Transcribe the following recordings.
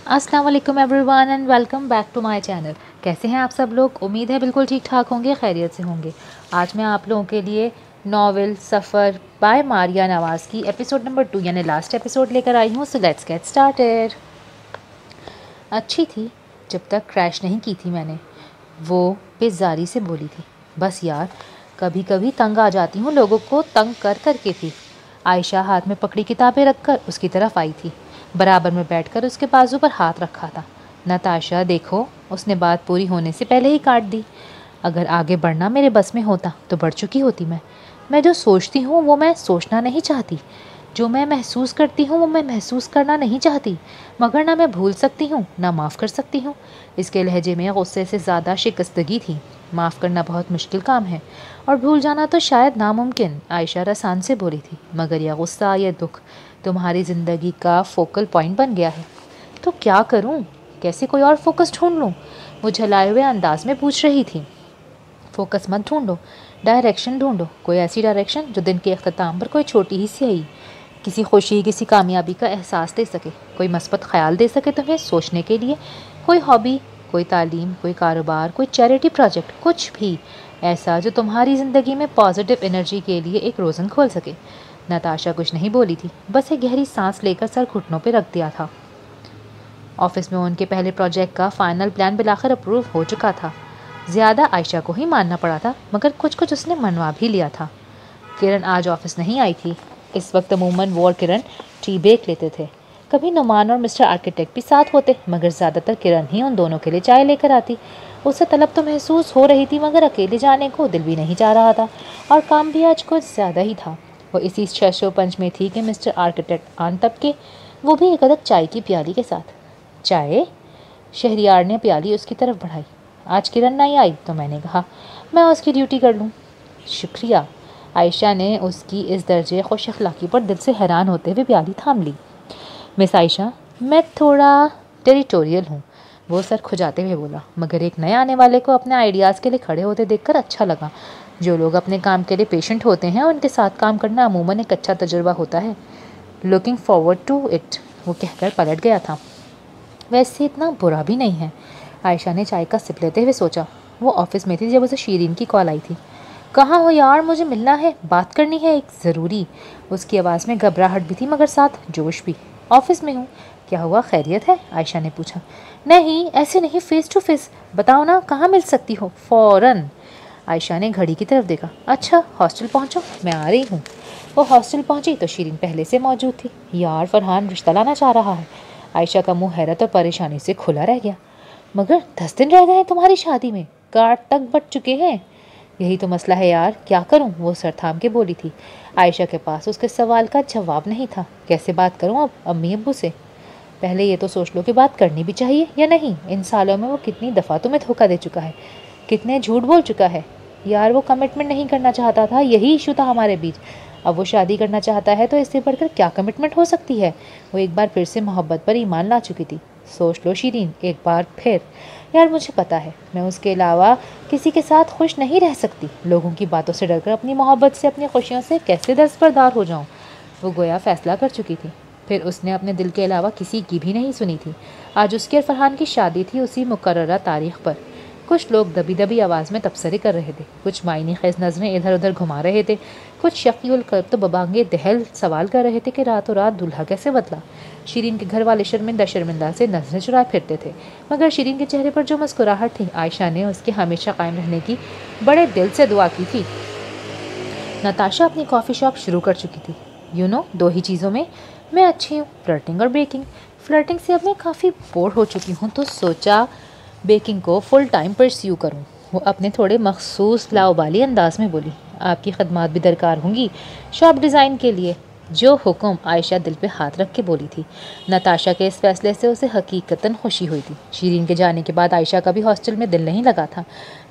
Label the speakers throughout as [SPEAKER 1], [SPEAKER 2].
[SPEAKER 1] अस्सलाम वालेकुम everyone and welcome back to my channel. कैसे हैं आप सब लोग? उम्मीद है बिल्कुल ठीक ठाक होंगे, खैरियत से होंगे। आज मैं आप लोगों के लिए नॉवेल सफ़र बाय मारिया नवाज़ की एपिसोड नंबर 2 यानी लास्ट एपिसोड लेकर आई हूँ। So let's get started. अच्छी थी जब तक क्रैश नहीं की थी मैंने, वो बेजारी से बोली थी। बस यार, कभी कभी तंग आ जाती हूँ लोगों को तंग कर कर के थी। आयशा हाथ में पकड़ी किताबें रखकर उसकी तरफ आई थी। बराबर में बैठकर उसके बाजू पर हाथ रखा था। नताशा देखो, उसने बात पूरी होने से पहले ही काट दी। अगर आगे बढ़ना मेरे बस में होता तो बढ़ चुकी होती मैं जो सोचती हूँ वो मैं सोचना नहीं चाहती। जो मैं महसूस करती हूँ वो मैं महसूस करना नहीं चाहती। मगर ना मैं भूल सकती हूँ ना माफ़ कर सकती हूँ। इसके लहजे में गुस्से से ज़्यादा शिकस्तगी थी। माफ़ करना बहुत मुश्किल काम है और भूल जाना तो शायद नामुमकिन, आयशा रसान से बोली थी। मगर यह गुस्सा, यह दुख तुम्हारी ज़िंदगी का फोकल पॉइंट बन गया है। तो क्या करूँ? कैसे कोई और फोकस ढूंढ लूँ? वो झलाए हुए अंदाज में पूछ रही थी। फोकस मत ढूंढो, डायरेक्शन ढूंढो। कोई ऐसी डायरेक्शन जो दिन के अख्ताम पर कोई छोटी ही स्याही, किसी खुशी, किसी कामयाबी का एहसास दे सके। कोई मस्बत ख्याल दे सके तुम्हें सोचने के लिए। कोई हॉबी, कोई तालीम, कोई कारोबार, कोई चैरिटी प्रोजेक्ट, कुछ भी ऐसा जो तुम्हारी ज़िंदगी में पॉजिटिव एनर्जी के लिए एक रोज़न खोल सके। नताशा कुछ नहीं बोली थी, बस एक गहरी सांस लेकर सर घुटनों पर रख दिया था। ऑफिस में उनके पहले प्रोजेक्ट का फाइनल प्लान बिलाखिर अप्रूव हो चुका था। ज़्यादा आयशा को ही मानना पड़ा था, मगर कुछ कुछ उसने मनवा भी लिया था। किरण आज ऑफिस नहीं आई थी। इस वक्त अमूमन वो और किरण टी ब्रेक लेते थे। कभी नुमान और मिस्टर आर्किटेक्ट भी साथ होते, मगर ज़्यादातर किरण ही उन दोनों के लिए चाय लेकर आती। उसे तलब तो महसूस हो रही थी, मगर अकेले जाने को दिल भी नहीं चाह रहा था और काम भी आज कुछ ज़्यादा ही था। वो इसी शशोपंच में थी कि मिस्टर आर्किटेक्ट आन तब के, वो भी एक अदक चाय की प्याली के साथ। चाय? शहरियार ने प्याली उसकी तरफ बढ़ाई। आज किरण नहीं आई तो मैंने कहा मैं उसकी ड्यूटी कर लूँ। शुक्रिया। आयशा ने उसकी इस दर्जे खुश अखलाक़ी पर दिल से हैरान होते हुए प्याली थाम ली। मिस आयशा, मैं थोड़ा टेरिटोरियल हूँ, वो सर खुजाते हुए बोला। मगर एक नए आने वाले को अपने आइडियाज़ के लिए खड़े होते देखकर अच्छा लगा। जो लोग अपने काम के लिए पेशेंट होते हैं उनके साथ काम करना अमूमन एक अच्छा तजुर्बा होता है। लुकिंग फॉरवर्ड टू इट, वो कहकर पलट गया था। वैसे इतना बुरा भी नहीं है, आयशा ने चाय का सिप लेते हुए सोचा। वो ऑफिस में थी जब उसे शीरीन की कॉल आई थी। कहाँ हो यार, मुझे मिलना है, बात करनी है एक ज़रूरी। उसकी आवाज़ में घबराहट भी थी मगर साथ जोश भी। ऑफिस में हूँ। क्या हुआ, खैरियत है? आयशा ने पूछा। नहीं, ऐसे नहीं, फेस टू फेस बताओ ना, कहाँ मिल सकती हो फ़ौरन? आयशा ने घड़ी की तरफ देखा। अच्छा, हॉस्टल पहुँचो, मैं आ रही हूँ। वो हॉस्टल पहुँची तो शीरीन पहले से मौजूद थी। यार, फरहान रिश्ता लाना चाह रहा है। आयशा का मुंह हैरत और परेशानी से खुला रह गया। मगर 10 दिन रह गए हैं तुम्हारी शादी में, कार्ड तक बट चुके हैं। यही तो मसला है यार, क्या करूं? वो सर थाम के बोली थी। आयशा के पास उसके सवाल का जवाब नहीं था। कैसे बात करूं अब अम्मी अब्बू से? पहले ये तो सोच लो कि बात करनी भी चाहिए या नहीं। इन सालों में वो कितनी दफ़ा तुम्हें धोखा दे चुका है, कितने झूठ बोल चुका है। यार, वो कमिटमेंट नहीं करना चाहता था, यही इशू था हमारे बीच। अब वो शादी करना चाहता है तो इससे बढ़कर क्या कमिटमेंट हो सकती है? वो एक बार फिर से मोहब्बत पर ईमान ला चुकी थी। सोच लो शीरीन, एक बार फिर। यार, मुझे पता है मैं उसके अलावा किसी के साथ खुश नहीं रह सकती। लोगों की बातों से डरकर अपनी मोहब्बत से, अपनी खुशियों से कैसे दस्तबरदार हो जाऊं? वो गोया फैसला कर चुकी थी। फिर उसने अपने दिल के अलावा किसी की भी नहीं सुनी थी। आज उसकी और फरहान की शादी थी उसी मुकर्ररा तारीख पर। कुछ लोग दबी दबी आवाज़ में तबसरे कर रहे थे, कुछ मायने खेज नज़रें इधर उधर घुमा रहे थे, कुछ शकील कल्ब तो बबांगे दहल सवाल कर रहे थे कि रातों रात दूल्हा कैसे बदला। शीरीन के घर वाले शर्मिंदा शर्मिंदा से नजरें चुराए फिरते थे, मगर शीरीन के चेहरे पर जो मुस्कुराहट थी, आयशा ने उसके हमेशा कायम रहने की बड़े दिल से दुआ की थी। नताशा अपनी कॉफ़ी शॉप शुरू कर चुकी थी। दो ही चीज़ों में मैं अच्छी हूँ, फ्लर्टिंग और बेकिंग। फ्लर्टिंग से अब मैं काफ़ी बोर हो चुकी हूँ, तो सोचा बेकिंग को फुल टाइम परस्यू करूँ। वो अपने थोड़े मखसूस लाउबाली अंदाज में बोली। आपकी खदमात भी दरकार होंगी शॉप डिज़ाइन के लिए। जो हुक्म, आयशा दिल पे हाथ रख के बोली थी। नताशा के इस फैसले से उसे हकीकतन खुशी हुई थी। शीरीन के जाने के बाद आयशा का भी हॉस्टल में दिल नहीं लगा था।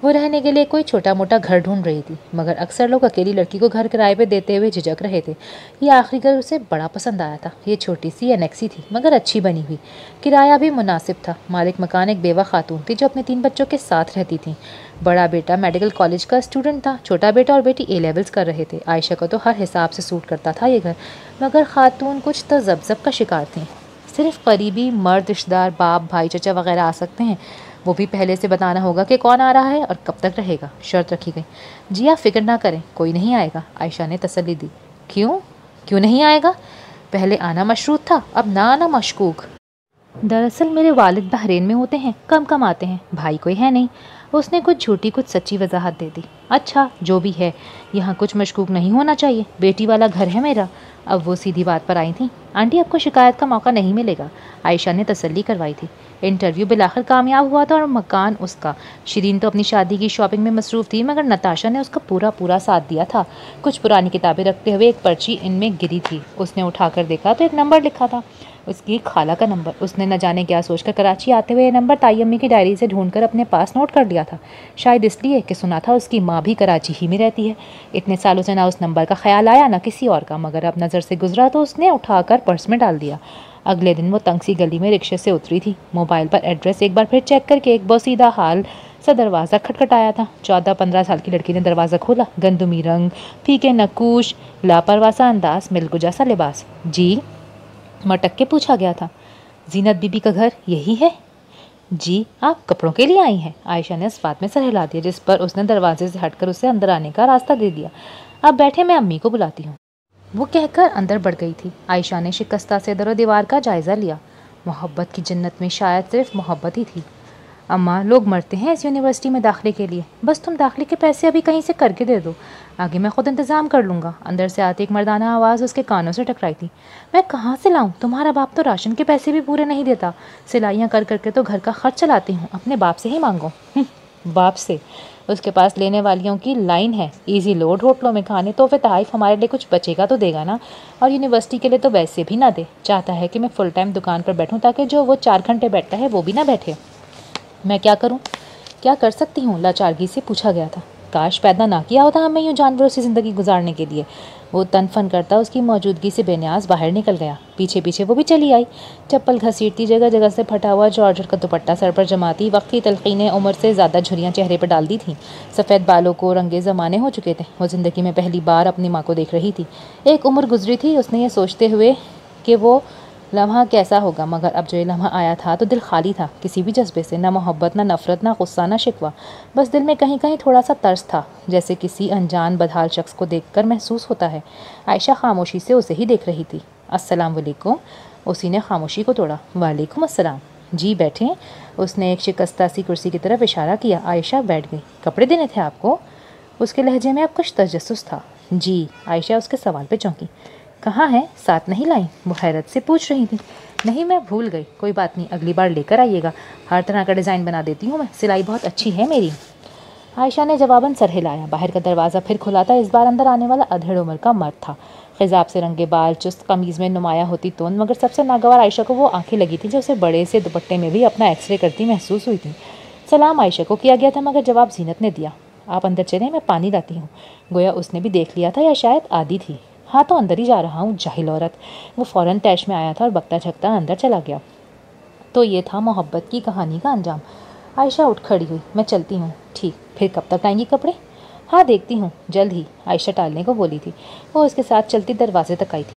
[SPEAKER 1] वो रहने के लिए कोई छोटा मोटा घर ढूंढ रही थी, मगर अक्सर लोग अकेली लड़की को घर किराए पे देते हुए झिझक रहे थे। ये आखिरी घर उसे बड़ा पसंद आया था। ये छोटी सी एनेक्सी थी, मगर अच्छी बनी हुई। किराया भी मुनासिब था। मालिक मकान एक बेवा खातून थी जो अपने 3 बच्चों के साथ रहती थी। बड़ा बेटा मेडिकल कॉलेज का स्टूडेंट था, छोटा बेटा और बेटी A लेवल्स कर रहे थे। आयशा को तो हर हिसाब से सूट करता था ये घर, मगर खातून कुछ तजब्जब का शिकार थी। सिर्फ करीबी मर्द रिश्तेदार, बाप, भाई, चचा वगैरह आ सकते हैं। वो भी पहले से बताना होगा कि कौन आ रहा है और कब तक रहेगा। शर्त रखी गई। जी आप फिक्र ना करें, कोई नहीं आएगा, आयशा ने तसल्ली दी। क्यों? क्यों नहीं आएगा? पहले आना मशरूत था, अब ना आना मशकूक। दरअसल मेरे वालिद बहरीन में होते हैं, कम कम आते हैं, भाई कोई है नहीं। उसने कुछ झूठी कुछ सच्ची वजाहत दे दी। अच्छा जो भी है, यहाँ कुछ मशकूक नहीं होना चाहिए, बेटी वाला घर है मेरा। अब वो सीधी बात पर आई थी। आंटी आपको शिकायत का मौका नहीं मिलेगा, आयशा ने तसल्ली करवाई थी। इंटरव्यू बिलाखिर कामयाब हुआ था और मकान उसका। शिरीन तो अपनी शादी की शॉपिंग में मसरूफ़ थी, मगर नताशा ने उसका पूरा पूरा साथ दिया था। कुछ पुरानी किताबें रखते हुए एक पर्ची इनमें गिरी थी। उसने उठाकर देखा तो एक नंबर लिखा था, उसकी खाला का नंबर। उसने न जाने क्या सोचकर कराची आते हुए ये नंबर ताई अम्मी की डायरी से ढूंढकर अपने पास नोट कर लिया था। शायद इसलिए कि सुना था उसकी माँ भी कराची ही में रहती है। इतने सालों से ना उस नंबर का ख्याल आया ना किसी और का, मगर अब नज़र से गुजरा तो उसने उठाकर पर्स में डाल दिया। अगले दिन वो तंग सी गली में रिक्शे से उतरी थी। मोबाइल पर एड्रेस एक बार फिर चेक करके एक बोसीदा हाल सा दरवाज़ा खटखटाया था। 14-15 साल की लड़की ने दरवाज़ा खोला। गंदुमी रंग, फीके नकूश, लापरवाह सा अंदाज, मिलगुजा सा लिबास। जी, मटक के पूछा गया था। जीनत बीबी का घर यही है? जी, आप कपड़ों के लिए आई हैं, आयशा ने इस बात में सर हिला दिया, जिस पर उसने दरवाजे से हटकर उसे अंदर आने का रास्ता दे दिया। अब बैठे, मैं अम्मी को बुलाती हूँ। वो कहकर अंदर बढ़ गई थी। आयशा ने शिकस्ता से दरो दीवार का जायज़ा लिया। मोहब्बत की जन्नत में शायद सिर्फ मोहब्बत ही थी। अम्मा, लोग मरते हैं इस यूनिवर्सिटी में दाखिले के लिए, बस तुम दाखिले के पैसे अभी कहीं से करके दे दो, आगे मैं खुद इंतज़ाम कर लूँगा। अंदर से आती एक मर्दाना आवाज़ उसके कानों से टकराई थी। मैं कहाँ से लाऊं? तुम्हारा बाप तो राशन के पैसे भी पूरे नहीं देता, सिलाइयाँ कर करके तो घर का खर्च चलाती हूँ, अपने बाप से ही मांगो। बाप से? उसके पास लेने वालियों की लाइन है। इजी लोड होटलों में खाने, तो फिर तहाइफ हमारे लिए कुछ बचेगा तो देगा ना। और यूनिवर्सिटी के लिए तो वैसे भी ना दे। चाहता है कि मैं फुल टाइम दुकान पर बैठूं, ताकि जो वो 4 घंटे बैठता है वो भी ना बैठे। मैं क्या करूं? क्या कर सकती हूँ? लाचारगी से पूछा गया था। काश पैदा ना किया होता हमें यूँ जानवरों से ज़िंदगी गुजारने के लिए। वो तन फन करता उसकी मौजूदगी से बेनियाज बाहर निकल गया। पीछे पीछे वो भी चली आई। चप्पल घसीटती, जगह जगह से फटा हुआ जॉर्जेट का दुपट्टा सर पर जमाती, वक्ती तलखीनें उम्र से ज़्यादा झुर्रियाँ चेहरे पर डाल दी थीं। सफ़ेद बालों को रंगे ज़माने हो चुके थे। वो ज़िंदगी में पहली बार अपनी माँ को देख रही थी। एक उम्र गुजरी थी उसने ये सोचते हुए कि वो लम्हा कैसा होगा, मगर अब जो ये लम्हा आया था तो दिल खाली था किसी भी जज्बे से। ना मोहब्बत, ना नफ़रत, ना गुस्सा, ना शिकवा। बस दिल में कहीं कहीं थोड़ा सा तर्स था, जैसे किसी अनजान बदहाल शख्स को देखकर महसूस होता है। आयशा खामोशी से उसे ही देख रही थी। अस्सलाम वालेकुम। उसी ने खामोशी को तोड़ा। वालेकुम अस्सलाम। जी बैठें। उसने एक शिकस्ता सी कुर्सी की तरफ इशारा किया। आयशा बैठ गई। कपड़े देने थे आपको? उसके लहजे में अब कुछ तजस्सुस था। जी। आयशा उसके सवाल पे चौंकी। कहाँ है? साथ नहीं लाई? वो हैरत से पूछ रही थी। नहीं, मैं भूल गई। कोई बात नहीं, अगली बार लेकर आइएगा। हर तरह का डिज़ाइन बना देती हूँ मैं, सिलाई बहुत अच्छी है मेरी। आयशा ने जवाबन सर हिलाया। बाहर का दरवाज़ा फिर खुला था। इस बार अंदर आने वाला अधेड़ उम्र का मर्द था। खिजाब से रंगे बाल, चुस्त कमीज़ में नुमाया होती तोन, मगर सबसे नागवार आयशा को वो आंखें लगी थी जो उसे बड़े से दुपट्टे में भी अपना एक्सरे करती महसूस हुई थी। सलाम आयशा को किया गया था, मगर जवाब जीनत ने दिया। आप अंदर चलें, मैं पानी लाती हूँ। गोया उसने भी देख लिया था, या शायद आदी थी। हाँ तो अंदर ही जा रहा हूँ, जाहिल औरत। वो फ़ौरन तैश में आया था और बकता झकता अंदर चला गया। तो ये था मोहब्बत की कहानी का अंजाम। आयशा उठ खड़ी हुई। मैं चलती हूँ। ठीक, फिर कब तक आएंगी कपड़े? हाँ देखती हूँ, जल्द ही, आयशा टालने को बोली थी। वो उसके साथ चलती दरवाजे तक आई थी।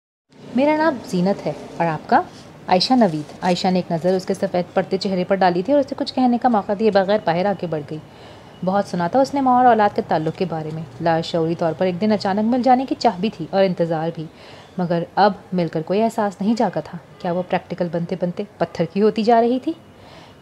[SPEAKER 1] मेरा नाम जीनत है, और आपका? आयशा नवीद। आयशा ने एक नज़र उसके सफ़ेद पड़ते चेहरे पर डाली थी और उसे कुछ कहने का मौका दिए बगैर बाहर आके बढ़ गई। बहुत सुना था उसने माँ और औलाद के ताल्लुक़ के बारे में। लाशऊरी तौर पर एक दिन अचानक मिल जाने की चाह भी थी और इंतज़ार भी, मगर अब मिलकर कोई एहसास नहीं जागा था। क्या वो प्रैक्टिकल बनते बनते पत्थर की होती जा रही थी?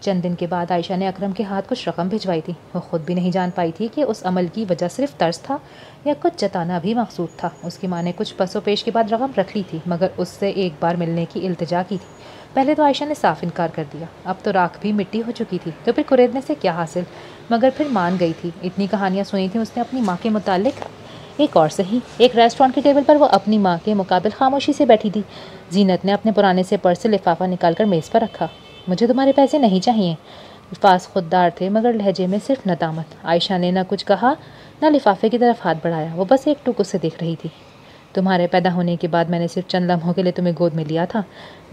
[SPEAKER 1] चंद दिन के बाद आयशा ने अकरम के हाथ कुछ रकम भिजवाई थी। वो खुद भी नहीं जान पाई थी कि उस अमल की वजह सिर्फ तर्स था या कुछ जताना भी मकसूद था। उसकी माँ ने कुछ पसोपेश के बाद रकम रख ली थी, मगर उससे एक बार मिलने की इल्तिजा की थी। पहले तो आयशा ने साफ इनकार कर दिया। अब तो राख भी मिट्टी हो चुकी थी, तो फिर कुरेदने से क्या हासिल, मगर फिर मान गई थी। इतनी कहानियाँ सुनी थी उसने अपनी माँ के मुतालिक। एक और सही, एक रेस्टोरेंट की टेबल पर वो अपनी माँ के मुकाबिल खामोशी से बैठी थी। जीनत ने अपने पुराने से पर्स से लिफाफा निकालकर मेज़ पर रखा। मुझे तुम्हारे पैसे नहीं चाहिए। अल्फाज खुददार थे, मगर लहजे में सिर्फ नदामत। आयशा ने न कुछ कहा, न लिफाफे की तरफ हाथ बढ़ाया। वो बस एक टुक उसे देख रही थी। तुम्हारे पैदा होने के बाद मैंने सिर्फ चंद लम्हों के लिए तुम्हें गोद में लिया था,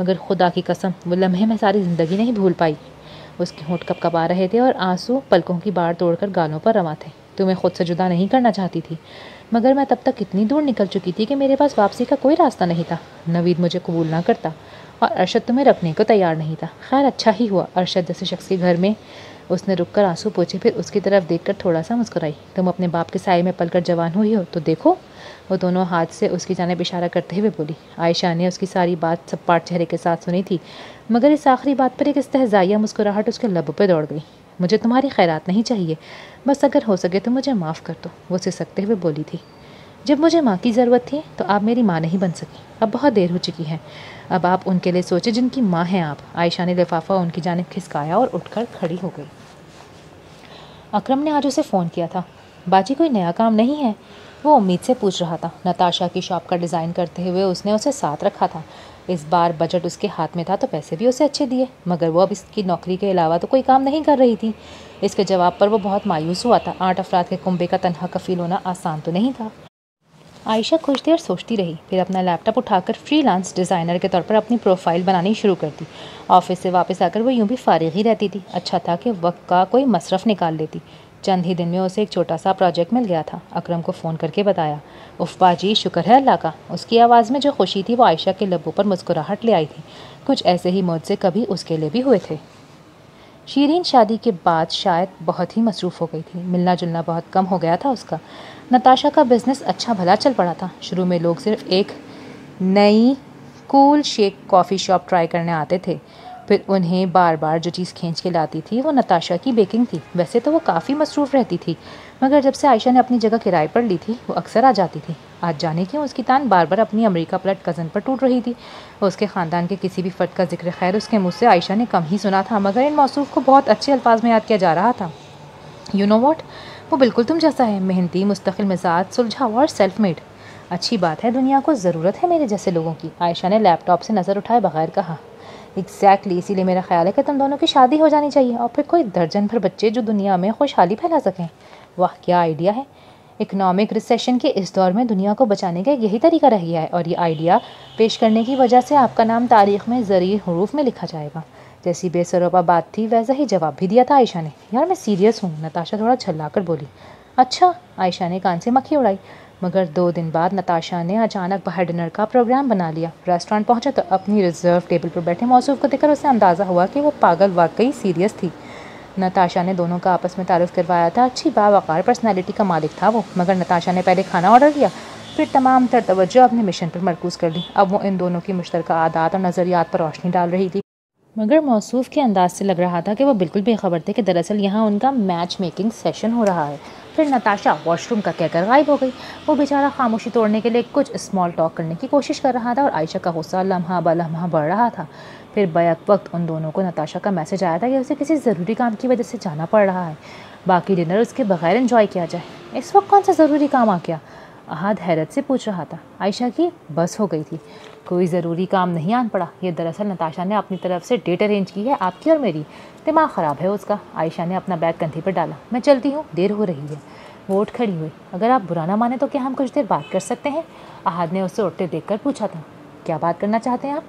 [SPEAKER 1] मगर खुदा की कसम वो लम्हे मैं सारी ज़िंदगी नहीं भूल पाई। उसके होंठ कपकपा रहे थे और आंसू पलकों की बाढ़ तोड़कर गालों पर रवा थे। तुम्हें खुद से जुदा नहीं करना चाहती थी, मगर मैं तब तक इतनी दूर निकल चुकी थी कि मेरे पास वापसी का कोई रास्ता नहीं था। नवीद मुझे कबूल ना करता, और अरशद तुम्हें रखने को तैयार नहीं था। खैर अच्छा ही हुआ अरशद जैसे शख्स के घर में। उसने रुककर आंसू पोंछे, फिर उसकी तरफ देखकर थोड़ा सा मुस्कुराई। तुम अपने बाप के साए में पलकर जवान हुई हो तो देखो। वो दोनों हाथ से उसकी जानिब इशारा करते हुए बोली। आयशा ने उसकी सारी बात सपाट चेहरे के साथ सुनी थी, मगर इस आखिरी बात पर एक इस्तेहज़ाइया मुस्कुराहट उसके लबों पर दौड़ गई। मुझे तुम्हारी खैरात नहीं चाहिए, बस अगर हो सके तो मुझे माफ़ कर दो, वो सिसकते हुए बोली थी। जब मुझे माँ की ज़रूरत थी तो आप मेरी माँ नहीं बन सकी। अब बहुत देर हो चुकी है। अब आप उनके लिए सोचें जिनकी माँ हैं आप। आयशा ने लिफाफा उनकी जानिब खिसकाया और उठकर खड़ी हो गई। अकरम ने आज उसे फ़ोन किया था। बाजी कोई नया काम नहीं है? वो उम्मीद से पूछ रहा था। नताशा की शॉप का डिज़ाइन करते हुए उसने उसे साथ रखा था। इस बार बजट उसके हाथ में था तो पैसे भी उसे अच्छे दिए, मगर वो अब इसकी नौकरी के अलावा तो कोई काम नहीं कर रही थी। इसके जवाब पर वो बहुत मायूस हुआ था। 8 अफराद के कुंबे का तनहा कफील होना आसान तो नहीं था। आयशा कुछ देर सोचती रही, फिर अपना लैपटॉप उठाकर फ्रीलांस डिज़ाइनर के तौर पर अपनी प्रोफाइल बनानी शुरू कर दी। ऑफिस से वापस आकर वो यूं भी फारिग ही रहती थी। अच्छा था कि वक्त का कोई मसरफ़ निकाल लेती। चंद ही दिन में उसे एक छोटा सा प्रोजेक्ट मिल गया था। अकरम को फ़ोन करके बताया। उफ़ बाजी, शुक्र है अल्लाह का। उसकी आवाज़ में जो खुशी थी वो आयशा के लबों पर मुस्कुराहट ले आई थी। कुछ ऐसे ही मुझसे कभी उसके लिए भी हुए थे। शीरीन शादी के बाद शायद बहुत ही मसरूफ़ हो गई थी। मिलना जुलना बहुत कम हो गया था उसका। नताशा का बिज़नेस अच्छा भला चल पड़ा था। शुरू में लोग सिर्फ एक नई cool shake coffee shop try करने आते थे, फिर उन्हें बार बार जो चीज़ खींच के लाती थी वो नताशा की बेकिंग थी। वैसे तो वो काफ़ी मसरूफ़ रहती थी, मगर जब से आयशा ने अपनी जगह किराए पर ली थी वो अक्सर आ जाती थी। आज जाने क्यों उसकी तान बार बार अपनी अमेरिका पलट कज़न पर टूट रही थी। उसके ख़ानदान के किसी भी फ़र्द का जिक्र खैर उसके मुँह से आयशा ने कम ही सुना था, मगर इन मौसूफ़ को बहुत अच्छे अल्फाज में याद किया जा रहा था। यू नो वॉट, वो बिल्कुल तुम जैसा है। मेहनती, मुस्तकिल मिजाज, सुलझावा और सेल्फ मेड। अच्छी बात है, दुनिया को ज़रूरत है मेरे जैसे लोगों की। आयशा ने लैपटॉप से नज़र उठाए बगैर कहा। एग्जैक्टली, इसीलिए मेरा ख्याल है कि तुम दोनों की शादी हो जानी चाहिए और फिर कोई दर्जन भर बच्चे जो दुनिया में खुशहाली फैला सकें। वाह क्या आइडिया है। इकनॉमिक रिसेशन के इस दौर में दुनिया को बचाने का यही तरीका रह गया है, और ये आइडिया पेश करने की वजह से आपका नाम तारीख़ में ज़री हरूफ में लिखा जाएगा। जैसी बेसरोबा बात थी वैसा ही जवाब भी दिया था आयशा ने। यार मैं सीरियस हूँ, नताशा थोड़ा झल्ला कर बोली। अच्छा, आयशा ने कान से मक्खी उड़ाई। मगर 2 दिन बाद नताशा ने अचानक बाहर डिनर का प्रोग्राम बना लिया। रेस्टोरेंट पहुंचा तो अपनी रिजर्व टेबल पर बैठे मौसूफ को देखकर उसे अंदाज़ा हुआ कि वो पागल वाकई सीरियस थी। नताशा ने दोनों का आपस में तारुफ करवाया था। अच्छी बावकार पर्सनैलिटी का मालिक था वो, मगर नताशा ने पहले खाना ऑर्डर किया, फिर तमाम तर तवज्जो अपने मिशन पर मरकूज़ कर ली। अब वो इन दोनों की मुश्तरका आदात और नज़रियात पर रोशनी डाल रही थी, मगर मौसूफ़ के अंदाज से लग रहा था कि वो बिल्कुल बेखबर थे कि दरअसल यहाँ उनका मैच मेकिंग सेशन हो रहा है। फिर नताशा वॉशरूम का कहकर गायब हो गई। वो बेचारा खामोशी तोड़ने के लिए कुछ स्मॉल टॉक करने की कोशिश कर रहा था और आयशा का गुस्सा लम्हा ब लम्हा बढ़ रहा था। फिर बैक वक्त उन दोनों को नताशा का मैसेज आया था कि उसे किसी ज़रूरी काम की वजह से जाना पड़ रहा है। बाकी डिनर उसके बगैर एंजॉय किया जाए। इस वक्त कौन सा ज़रूरी काम आ गया? अहाद हैरत से पूछ रहा था। आयशा की बस हो गई थी। कोई ज़रूरी काम नहीं आन पड़ा। ये दरअसल नताशा ने अपनी तरफ से डेट अरेंज की है, आपकी और मेरी। दिमाग ख़राब है उसका। आयशा ने अपना बैग कंधे पर डाला। मैं चलती हूँ, देर हो रही है। वो उठ खड़ी हुई। अगर आप बुरा ना माने तो क्या हम कुछ देर बात कर सकते हैं? अहाद ने उसे उठते देखकर पूछा था। क्या बात करना चाहते हैं आप?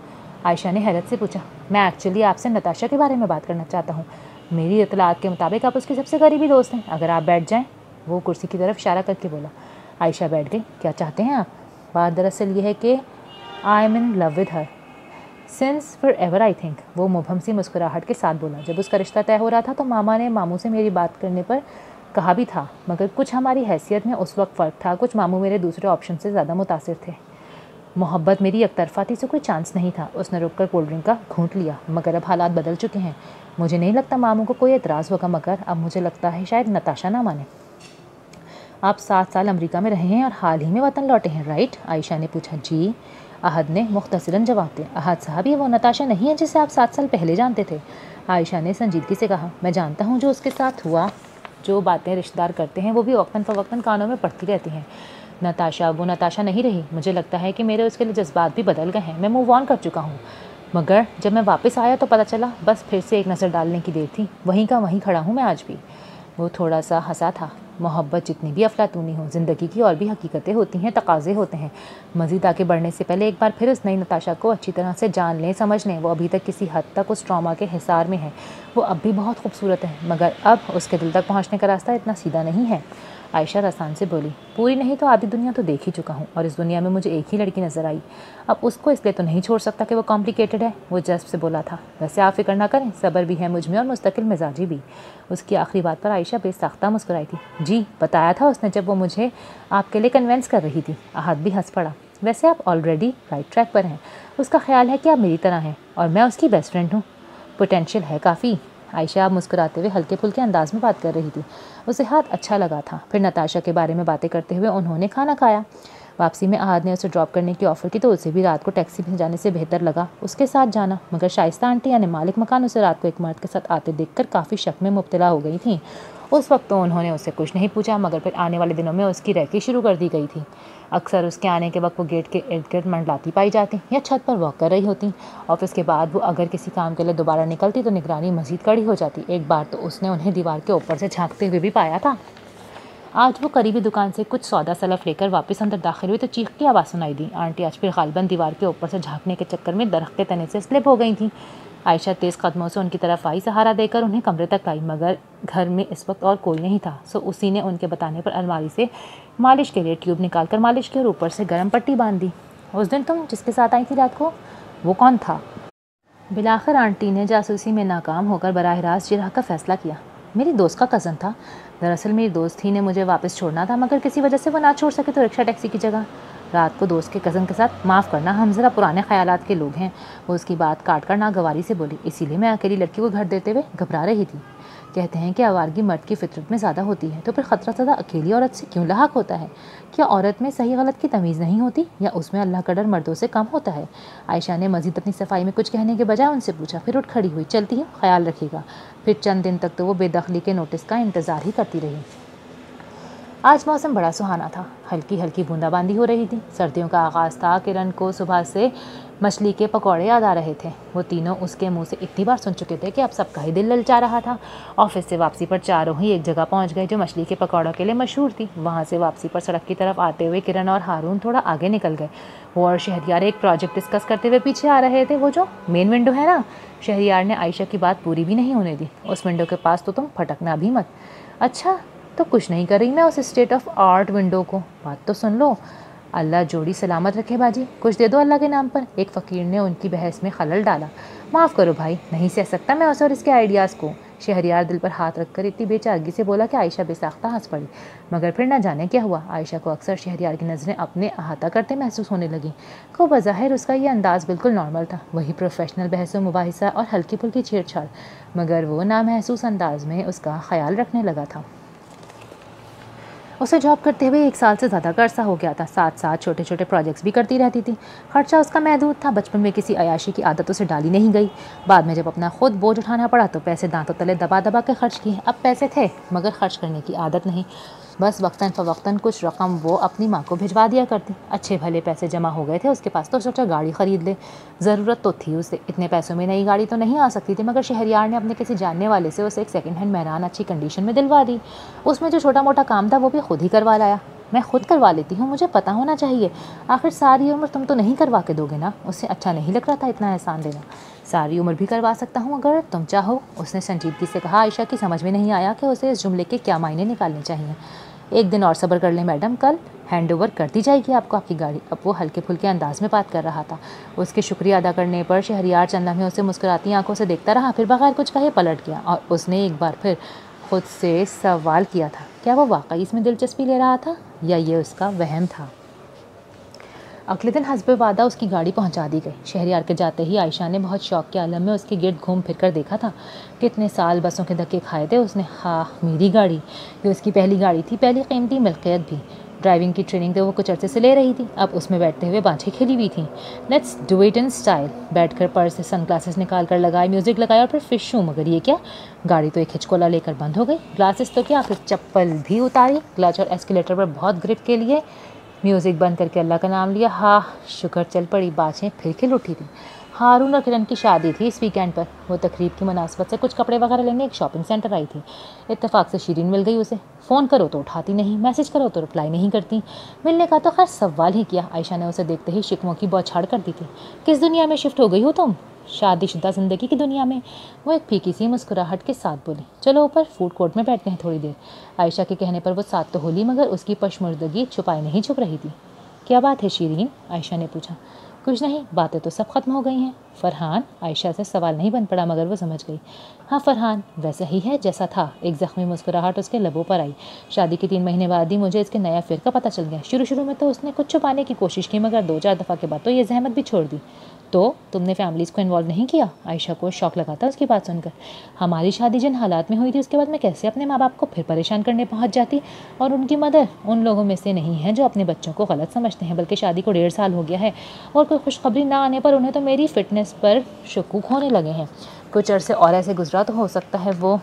[SPEAKER 1] आयशा ने हैरत से पूछा। मैं एक्चुअली आपसे नताशा के बारे में बात करना चाहता हूँ। मेरी इतलात के मुताबिक आप उसकी सबसे करीबी दोस्त हैं। अगर आप बैठ जाएँ। वो कुर्सी की तरफ इशारा करके बोला। आयशा बैठ गई। क्या चाहते हैं आप? बात दरअसल ये है कि I am in love with her since for ever I think. वो मुबहम सी मुस्कुराहट के साथ बोला। जब उसका रिश्ता तय हो रहा था तो मामा ने मामू से मेरी बात करने पर कहा भी था, मगर कुछ हमारी हैसियत में उस वक्त फ़र्क था। कुछ मामू मेरे दूसरे ऑप्शन से ज़्यादा मुतासिर थे। मोहब्बत मेरी एकतरफ़ा थी, से कोई चांस नहीं था। उसने रुककर कोल्ड ड्रिंक का घूंट लिया। मगर अब हालात बदल चुके हैं। मुझे नहीं लगता मामू को कोई एतराज़ होगा, मगर अब मुझे लगता है शायद नताशा ना माने। आप 7 साल अमेरिका में रहे हैं और हाल ही में वतन लौटे हैं, राइट? आयशा ने पूछा। जी, अहद ने मुख्तसरन जवाब दिया। अहद साहब, ये वो नताशा नहीं है जिसे आप 7 साल पहले जानते थे। आयशा ने संजीदगी से कहा। मैं जानता हूँ जो उसके साथ हुआ। जो बातें रिश्तेदार करते हैं वो भी वक्तन फ़वक्तन कानों में पड़ती रहती हैं। नताशा वो नताशा नहीं रही। मुझे लगता है कि मेरे उसके लिए जज्बात भी बदल गए हैं। मैं मूव ऑन कर चुका हूँ। मगर जब मैं वापस आया तो पता चला बस फिर से एक नज़र डालने की देर थी। वहीं का वहीं खड़ा हूँ मैं आज भी। वो थोड़ा सा हंसा था। मोहब्बत जितनी भी अफलातूनी हो, ज़िंदगी की और भी हकीकतें होती हैं, तकाज़े होते हैं। मज़ीद आगे बढ़ने से पहले एक बार फिर उस नई नताशा को अच्छी तरह से जान लें, समझ लें। वो अभी तक किसी हद तक उस ट्रॉमा के हिसार में है। वो अब भी बहुत खूबसूरत है, मगर अब उसके दिल तक पहुँचने का रास्ता इतना सीधा नहीं है। आयशा रसान से बोली, पूरी नहीं तो आधी दुनिया तो देख ही चुका हूँ, और इस दुनिया में मुझे एक ही लड़की नज़र आई। अब उसको इसलिए तो नहीं छोड़ सकता कि वो कॉम्प्लिकेटेड है। वो जज्ब से बोला था। वैसे आप फिक्र ना करें, सब्र भी है मुझ में और मुस्तकिल मिजाजी भी। उसकी आखिरी बात पर आयशा बेसाख्ता मुस्कुराई थी। जी, बताया था उसने जब वो मुझे आपके लिए कन्वेंस कर रही थी। आहत भी हंस पड़ा। वैसे आप ऑलरेडी राइट ट्रैक पर हैं। उसका ख्याल है कि आप मेरी तरह हैं और मैं उसकी बेस्ट फ्रेंड हूँ। पोटेंशियल है काफ़ी। आयशा अब मुस्कुराते हुए हल्के फुल्के अंदाज में बात कर रही थी। उसे हाथ अच्छा लगा था। फिर नताशा के बारे में बातें करते हुए उन्होंने खाना खाया। वापसी में आहद ने उसे ड्रॉप करने की ऑफ़र की तो उसे भी रात को टैक्सी में जाने से बेहतर लगा उसके साथ जाना। मगर शाइस्ता आंटी यानी मालिक मकान उसे रात को एक मर्द के साथ आते देखकर काफ़ी शक में मुब्तला हो गई थी। उस वक्त तो उन्होंने उससे कुछ नहीं पूछा, मगर फिर आने वाले दिनों में उसकी रैकी शुरू कर दी गई थी। अक्सर उसके आने के वक्त वो गेट के इर्द गिर्द मंडलाती पाई जाती या छत पर वॉक कर रही होती। ऑफिस के बाद वो अगर किसी काम के लिए दोबारा निकलती तो निगरानी मज़ीद कड़ी हो जाती। एक बार तो उसने उन्हें दीवार के ऊपर से झांकते हुए भी पाया था। आज वो करीबी दुकान से कुछ सौदा सलफ लेकर वापस अंदर दाखिल हुई तो चीख की आवाज़ सुनाई दी। आंटी आज फिर गालिबन दीवार के ऊपर से झांकने के चक्कर में दरख्त के तने से स्लिप हो गई थी। आयशा तेज़ कदमों से उनकी तरफ आई, सहारा देकर उन्हें कमरे तक लाई, मगर घर में इस वक्त और कोई नहीं था। सो उसी ने उनके बताने पर अलमारी से मालिश के लिए ट्यूब निकाल कर मालिश की और ऊपर से गर्म पट्टी बांध दी। उस दिन तुम जिसके साथ आई थी रात को, वो कौन था? बिलाखिर आंटी ने जासूसी में नाकाम होकर बराह रास्त जिरह का फ़ैसला किया। मेरी दोस्त का कज़न था। दरअसल मेरी दोस्त ही ने मुझे वापस छोड़ना था, मगर किसी वजह से वो ना छोड़ सके तो रिक्शा टैक्सी की जगह रात को दोस्त के कज़न के साथ, माफ़ करना हम ज़रा पुराने ख्यालात के लोग हैं। वो उसकी बात काट कर नागवारी से बोली, इसीलिए मैं अकेली लड़की को घर देते हुए घबरा रही थी। कहते हैं कि आवारगी मर्द की फितरत में ज़्यादा होती है, तो फिर ख़तरा ज़्यादा अकेली औरत से क्यों लाक होता है? क्या औरत में सही गलत की तमीज़ नहीं होती, या उसमें अल्लाह का डर मर्दों से कम होता है? आयशा ने मज़ीद अपनी सफाई में कुछ कहने के बजाय उनसे पूछा, फिर उठ खड़ी हुई। चलती हूँ, ख्याल रखिएगा। फिर चंद दिन तक तो वो बेदखली के नोटिस का इंतज़ार ही करती रही। आज मौसम बड़ा सुहाना था। हल्की हल्की बूंदाबांदी हो रही थी। सर्दियों का आगाज़ था। किरण को सुबह से मछली के पकौड़े याद आ रहे थे। वो तीनों उसके मुंह से इतनी बार सुन चुके थे कि अब सबका ही दिल ललचा रहा था। ऑफिस से वापसी पर चारों ही एक जगह पहुंच गए जो मछली के पकौड़ों के लिए मशहूर थी। वहां से वापसी पर सड़क की तरफ आते हुए किरण और हारून थोड़ा आगे निकल गए। वो और शहरियार एक प्रोजेक्ट डिस्कस करते हुए पीछे आ रहे थे। वो जो मेन विंडो है ना, शहरियार ने आयशा की बात पूरी भी नहीं होने दी। उस विंडो के पास तो तुम फटकना भी मत। अच्छा, तो कुछ नहीं कर रही मैं उस स्टेट ऑफ आर्ट विंडो को। बात तो सुन लो। अल्लाह जोड़ी सलामत रखे बाजी, कुछ दे दो अल्लाह के नाम पर। एक फ़कीर ने उनकी बहस में खलल डाला। माफ़ करो भाई, नहीं सह सकता मैं उस और इसके आइडियाज़ को। शहरियार दिल पर हाथ रखकर इतनी बेचारगी से बोला कि आयशा बेसाख्ता हंस पड़ी। मगर फिर न जाने क्या हुआ, आयशा को अक्सर शहरियार की नज़रें अपने अहाता करते महसूस होने लगी। को बज़ाहिर उसका ये अंदाज़ बिल्कुल नॉर्मल था, वही प्रोफेशनल बहस व मुबाहिसा और हल्की फुल्की छेड़छाड़, मगर वो नामहसूस अंदाज में उसका ख्याल रखने लगा था। उसे जॉब करते हुए 1 साल से ज़्यादा का अरसा हो गया था। साथ साथ छोटे छोटे प्रोजेक्ट्स भी करती रहती थी। खर्चा उसका महदूद था। बचपन में किसी अयाशी की आदत उसे डाली नहीं गई। बाद में जब अपना खुद बोझ उठाना पड़ा तो पैसे दांतों तले दबा दबा के खर्च किए। अब पैसे थे मगर खर्च करने की आदत नहीं। बस वक्तन फ़वक्तन कुछ रकम वो अपनी माँ को भिजवा दिया करती। अच्छे भले पैसे जमा हो गए थे उसके पास, तो सोचा गाड़ी ख़रीद ले। ज़रूरत तो थी उसे। इतने पैसों में नई गाड़ी तो नहीं आ सकती थी, मगर शहरियार ने अपने किसी जानने वाले से उसे एक सेकंड हैंड मेहरान अच्छी कंडीशन में दिलवा दी। उसमें जो छोटा मोटा काम था वो भी खुद ही करवा लाया। मैं खुद करवा लेती हूँ, मुझे पता होना चाहिए। आखिर सारी उम्र तुम तो नहीं करवा के दोगे ना। उससे अच्छा नहीं लग रहा था इतना एहसान देना। सारी उम्र भी करवा सकता हूँ अगर तुम चाहो, उसने संजीदगी से कहा। आयशा की समझ में नहीं आया कि उसे इस जुमले के क्या मायने निकालने चाहिए। एक दिन और सब्र कर लें मैडम, कल हैंड ओवर कर दी जाएगी आपको आपकी गाड़ी। अब वो हल्के फुल्के अंदाज में बात कर रहा था। उसके शुक्रिया अदा करने पर शहरियार चंद लम्हे उसे मुस्कुराती आंखों से देखता रहा। फिर बगैर कुछ कहे पलट गया और उसने एक बार फिर खुद से सवाल किया था, क्या वो वाकई इसमें दिलचस्पी ले रहा था या ये उसका वहम था। अगले दिन हस्बे वादा उसकी गाड़ी पहुंचा दी गई। शहरियार के जाते ही आयशा ने बहुत शौक के आलम में उसके गिर्द घूम फिर कर देखा था। कितने साल बसों के धक्के खाए थे उसने। हाँ, मेरी गाड़ी। ये उसकी पहली गाड़ी थी, पहली कीमती मिल्कियत भी। ड्राइविंग की ट्रेनिंग तो वो कुछ अर्से से ले रही थी। अब उसमें बैठते हुए बाँझें खिली हुई थी। Let's do it in style. बैठकर पर्स से सनग्लासेस निकाल कर लगाए, म्यूज़िक लगाया और फिर फिश शू। मगर ये क्या, गाड़ी तो एक हिचकोला लेकर बंद हो गई। ग्लासेस तो क्या, फिर चप्पल भी उतारी। क्लच और एस्केलेटर पर बहुत ग्रिप के लिए म्यूज़िक बंद करके अल्लाह का नाम लिया। हाँ, शुक्र, चल पड़ी। बाँझें फिर खिल उठी थी। हारून और किरण की शादी थी इस वीकेंड पर। वो तकरीब की मुनासबत से कुछ कपड़े वगैरह लेने एक शॉपिंग सेंटर आई थी। इत्तेफाक से शीरीन मिल गई उसे। फ़ोन करो तो उठाती नहीं, मैसेज करो तो रिप्लाई नहीं करती। मिलने का तो खैर सवाल ही किया। आयशा ने उसे देखते ही शिकवों की बौछार कर दी थी। किस दुनिया में शिफ्ट हो गई हो तुम? शादीशुदा ज़िंदगी की दुनिया में। वो एक फीकी सी मुस्कुराहट के साथ बोली। चलो ऊपर फूड कोर्ट में बैठते हैं थोड़ी देर। आयशा के कहने पर वो साथ तो होली, मगर उसकी पशमुर्दगी छुपाई नहीं छुप रही थी। क्या बात है शीरीन? आयशा ने पूछा। कुछ नहीं, बातें तो सब खत्म हो गई हैं। फरहान? आयशा से सवाल नहीं बन पड़ा, मगर वो समझ गई। हाँ, फरहान वैसा ही है जैसा था। एक जख्मी मुस्कुराहट उसके लबों पर आई। शादी के 3 महीने बाद ही मुझे इसके नया अफेयर का पता चल गया। शुरू में तो उसने कुछ छुपाने की कोशिश की, मगर 2-4 दफ़ा के बाद तो ये जहमत भी छोड़ दी। तो तुमने फैमिलीज़ को इन्वॉल्व नहीं किया? आयशा को शौक लगा था उसकी बात सुनकर। हमारी शादी जिन हालात में हुई थी, उसके बाद मैं कैसे अपने माँ बाप को फिर परेशान करने पहुँच जाती? और उनकी मदर उन लोगों में से नहीं है जो अपने बच्चों को गलत समझते हैं, बल्कि शादी को 1.5 साल हो गया है और कोई खुशखबरी ना आने पर उन्हें तो मेरी फ़िटनेस पर शकूक होने लगे हैं। कुछ अरसे और ऐसे गुजरा तो हो सकता है वो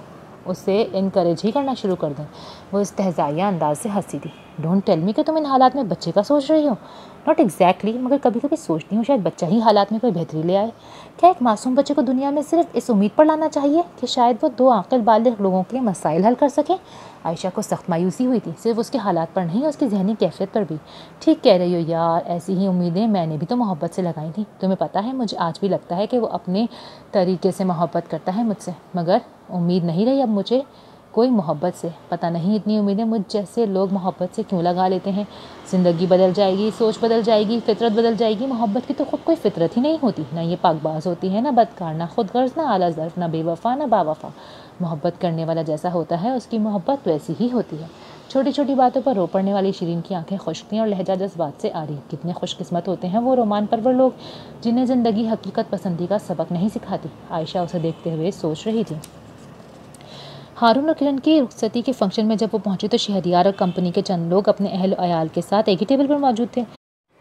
[SPEAKER 1] उसे इनकरेज ही करना शुरू कर दें। वो इस्तेहज़ाइया अंदाज से हंसी थी। डोंट टेल मी कि तुम इन हालात में बच्चे का सोच रही हो। नॉट एग्जैक्टली, मगर कभी कभी सोचती हूँ शायद बच्चा ही हालात में कोई बेहतरी ले आए। क्या एक मासूम बच्चे को दुनिया में सिर्फ इस उम्मीद पर लाना चाहिए कि शायद वो 2 आक़िल बालिग़ लोगों के मसाइल हल कर सके? आयशा को सख्त मायूसी हुई थी, सिर्फ उसके हालात पर नहीं, उसकी जहनी कैफियत पर भी। ठीक कह रही हो यार, ऐसी ही उम्मीदें मैंने भी तो मोहब्बत से लगाई थी। तुम्हें पता है, मुझे आज भी लगता है कि वो अपने तरीके से मोहब्बत करता है मुझसे, मगर उम्मीद नहीं रही अब मुझे कोई मोहब्बत से। पता नहीं इतनी उम्मीदें मुझ जैसे लोग मोहब्बत से क्यों लगा लेते हैं। ज़िंदगी बदल जाएगी, सोच बदल जाएगी, फितरत बदल जाएगी। मोहब्बत की तो खुद कोई फितरत ही नहीं होती। ना ये पाकबाज होती है, ना बदकार, ना खुदगर्ज, ना आला ज़र्फ़, ना बेवफा, ना बावफा। मोहब्बत करने वाला जैसा होता है, उसकी मोहब्बत वैसी ही होती है। छोटी छोटी बातों पर रो पड़ने वाली शीरीन की आंखें खुश्क थीं और लहजा जज्बात से आ रही। कितने खुशकिस्मत होते हैं वो रोमान परवर लोग जिन्हें ज़िंदगी हकीकत पसंदी का सबक नहीं सिखाती। आयशा उसे देखते हुए सोच रही थी। हारून और किरण की रुखसती के फंक्शन में जब वो पहुंची तो शहरियार और कंपनी के चंद लोग अपने अहल अयाल के साथ एक ही टेबल पर मौजूद थे।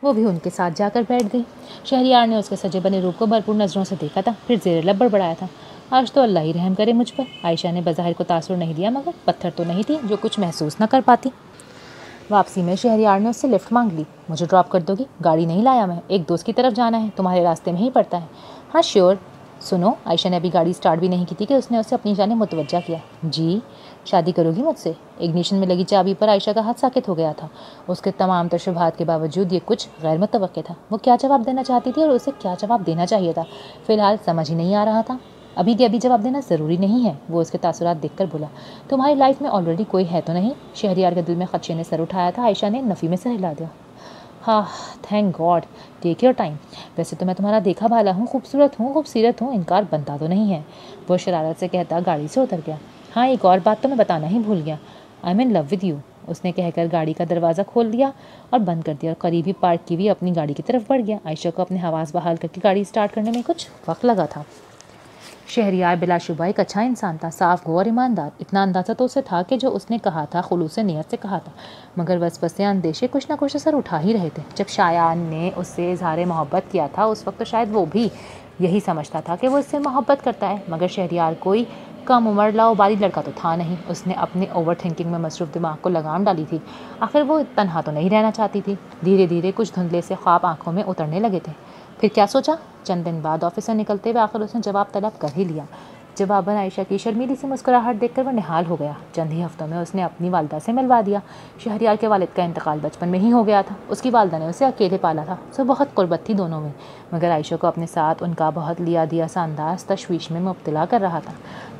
[SPEAKER 1] वो भी उनके साथ जाकर बैठ गई। शहरियार ने उसके सजे बने रूप को भरपूर नज़रों से देखा था, फिर ज़ेर लब बड़बड़ाया था। आज तो अल्लाह ही रहम करे मुझ पर। आयशा ने बज़ाहिर को तासुर नहीं दिया, मगर पत्थर तो नहीं थी जो कुछ महसूस न कर पाती। वापसी में शहरियार ने उससे लिफ्ट मांग ली। मुझे ड्रॉप कर दोगी? गाड़ी नहीं लाया मैं, एक दोस्त की तरफ जाना है, तुम्हारे रास्ते में ही पड़ता है। हाँ श्योर। सुनो, आयशा ने अभी गाड़ी स्टार्ट भी नहीं की थी कि उसने उसे अपनी जानिब मुतवज्जा किया। जी? शादी करोगी मुझसे? इग्निशन में लगी चाबी पर आयशा का हाथ साकित हो गया था। उसके तमाम तशुबहात के बावजूद ये कुछ गैर मुतवक्के था। वो क्या जवाब देना चाहती थी और उसे क्या जवाब देना चाहिए था, फ़िलहाल समझ ही नहीं आ रहा था। अभी के अभी जवाब देना ज़रूरी नहीं है, वो उसके तासुरात देखकर बोला। तुम्हारी लाइफ में ऑलरेडी कोई है तो नहीं? शहरियार के दिल में खदशे ने सर उठाया था। आयशा ने नफ़ी में सर हिला दिया। हाँ, thank God, take your time. वैसे तो मैं तुम्हारा देखा भाला हूँ, खूबसूरत हूँ, इनकार बनता तो नहीं है, वो शरारत से कहता गाड़ी से उतर गया। हाँ, एक और बात तो मैं बताना ही भूल गया, I am in love with you, उसने कहकर गाड़ी का दरवाज़ा खोल दिया और बंद कर दिया और करीब ही पार्क की हुई अपनी गाड़ी की तरफ बढ़ गया। आयशा को अपने हवास बहाल करके गाड़ी स्टार्ट करने में कुछ वक्त लगा था। शहरियार बिलाशुबा एक अच्छा इंसान था, साफ गो और ईमानदार। इतना अंदाज़ा तो उसे था कि जो उसने कहा था खुलूस नियत से कहा था, मगर वसवसे अंदेशे कुछ ना कुछ असर उठा ही रहे थे। जब शायान ने उससे इजहार मोहब्बत किया था, उस वक्त तो शायद वो भी यही समझता था कि वो इससे मोहब्बत करता है, मगर शहरियार कोई कम उम्र लाओबाली लड़का तो था नहीं। उसने अपने ओवर थिंकिंग में मसरूफ़ दिमाग को लगाम डाली थी। आखिर वो तन्हा तो नहीं रहना चाहती थी। धीरे धीरे कुछ धुंधले से ख्वाब आंखों में उतरने लगे थे। फिर क्या सोचा? चंद दिन बाद ऑफिस से निकलते हुए आखिर उसने जवाब तलब कर ही लिया। जवाबन आयशा की शर्मीली सी मुस्कुराहट देखकर वह निहाल हो गया। चंद ही हफ्तों में उसने अपनी वालदा से मिलवा दिया। शहरियार के वालिद का इंतकाल बचपन में ही हो गया था। उसकी वालदा ने उसे अकेले पाला था, सो बहुत कुर्बत थी दोनों में, मगर आयशा को अपने साथ उनका बहुत लिया दिया सा अंदाज तशवीश में मुब्तला कर रहा था।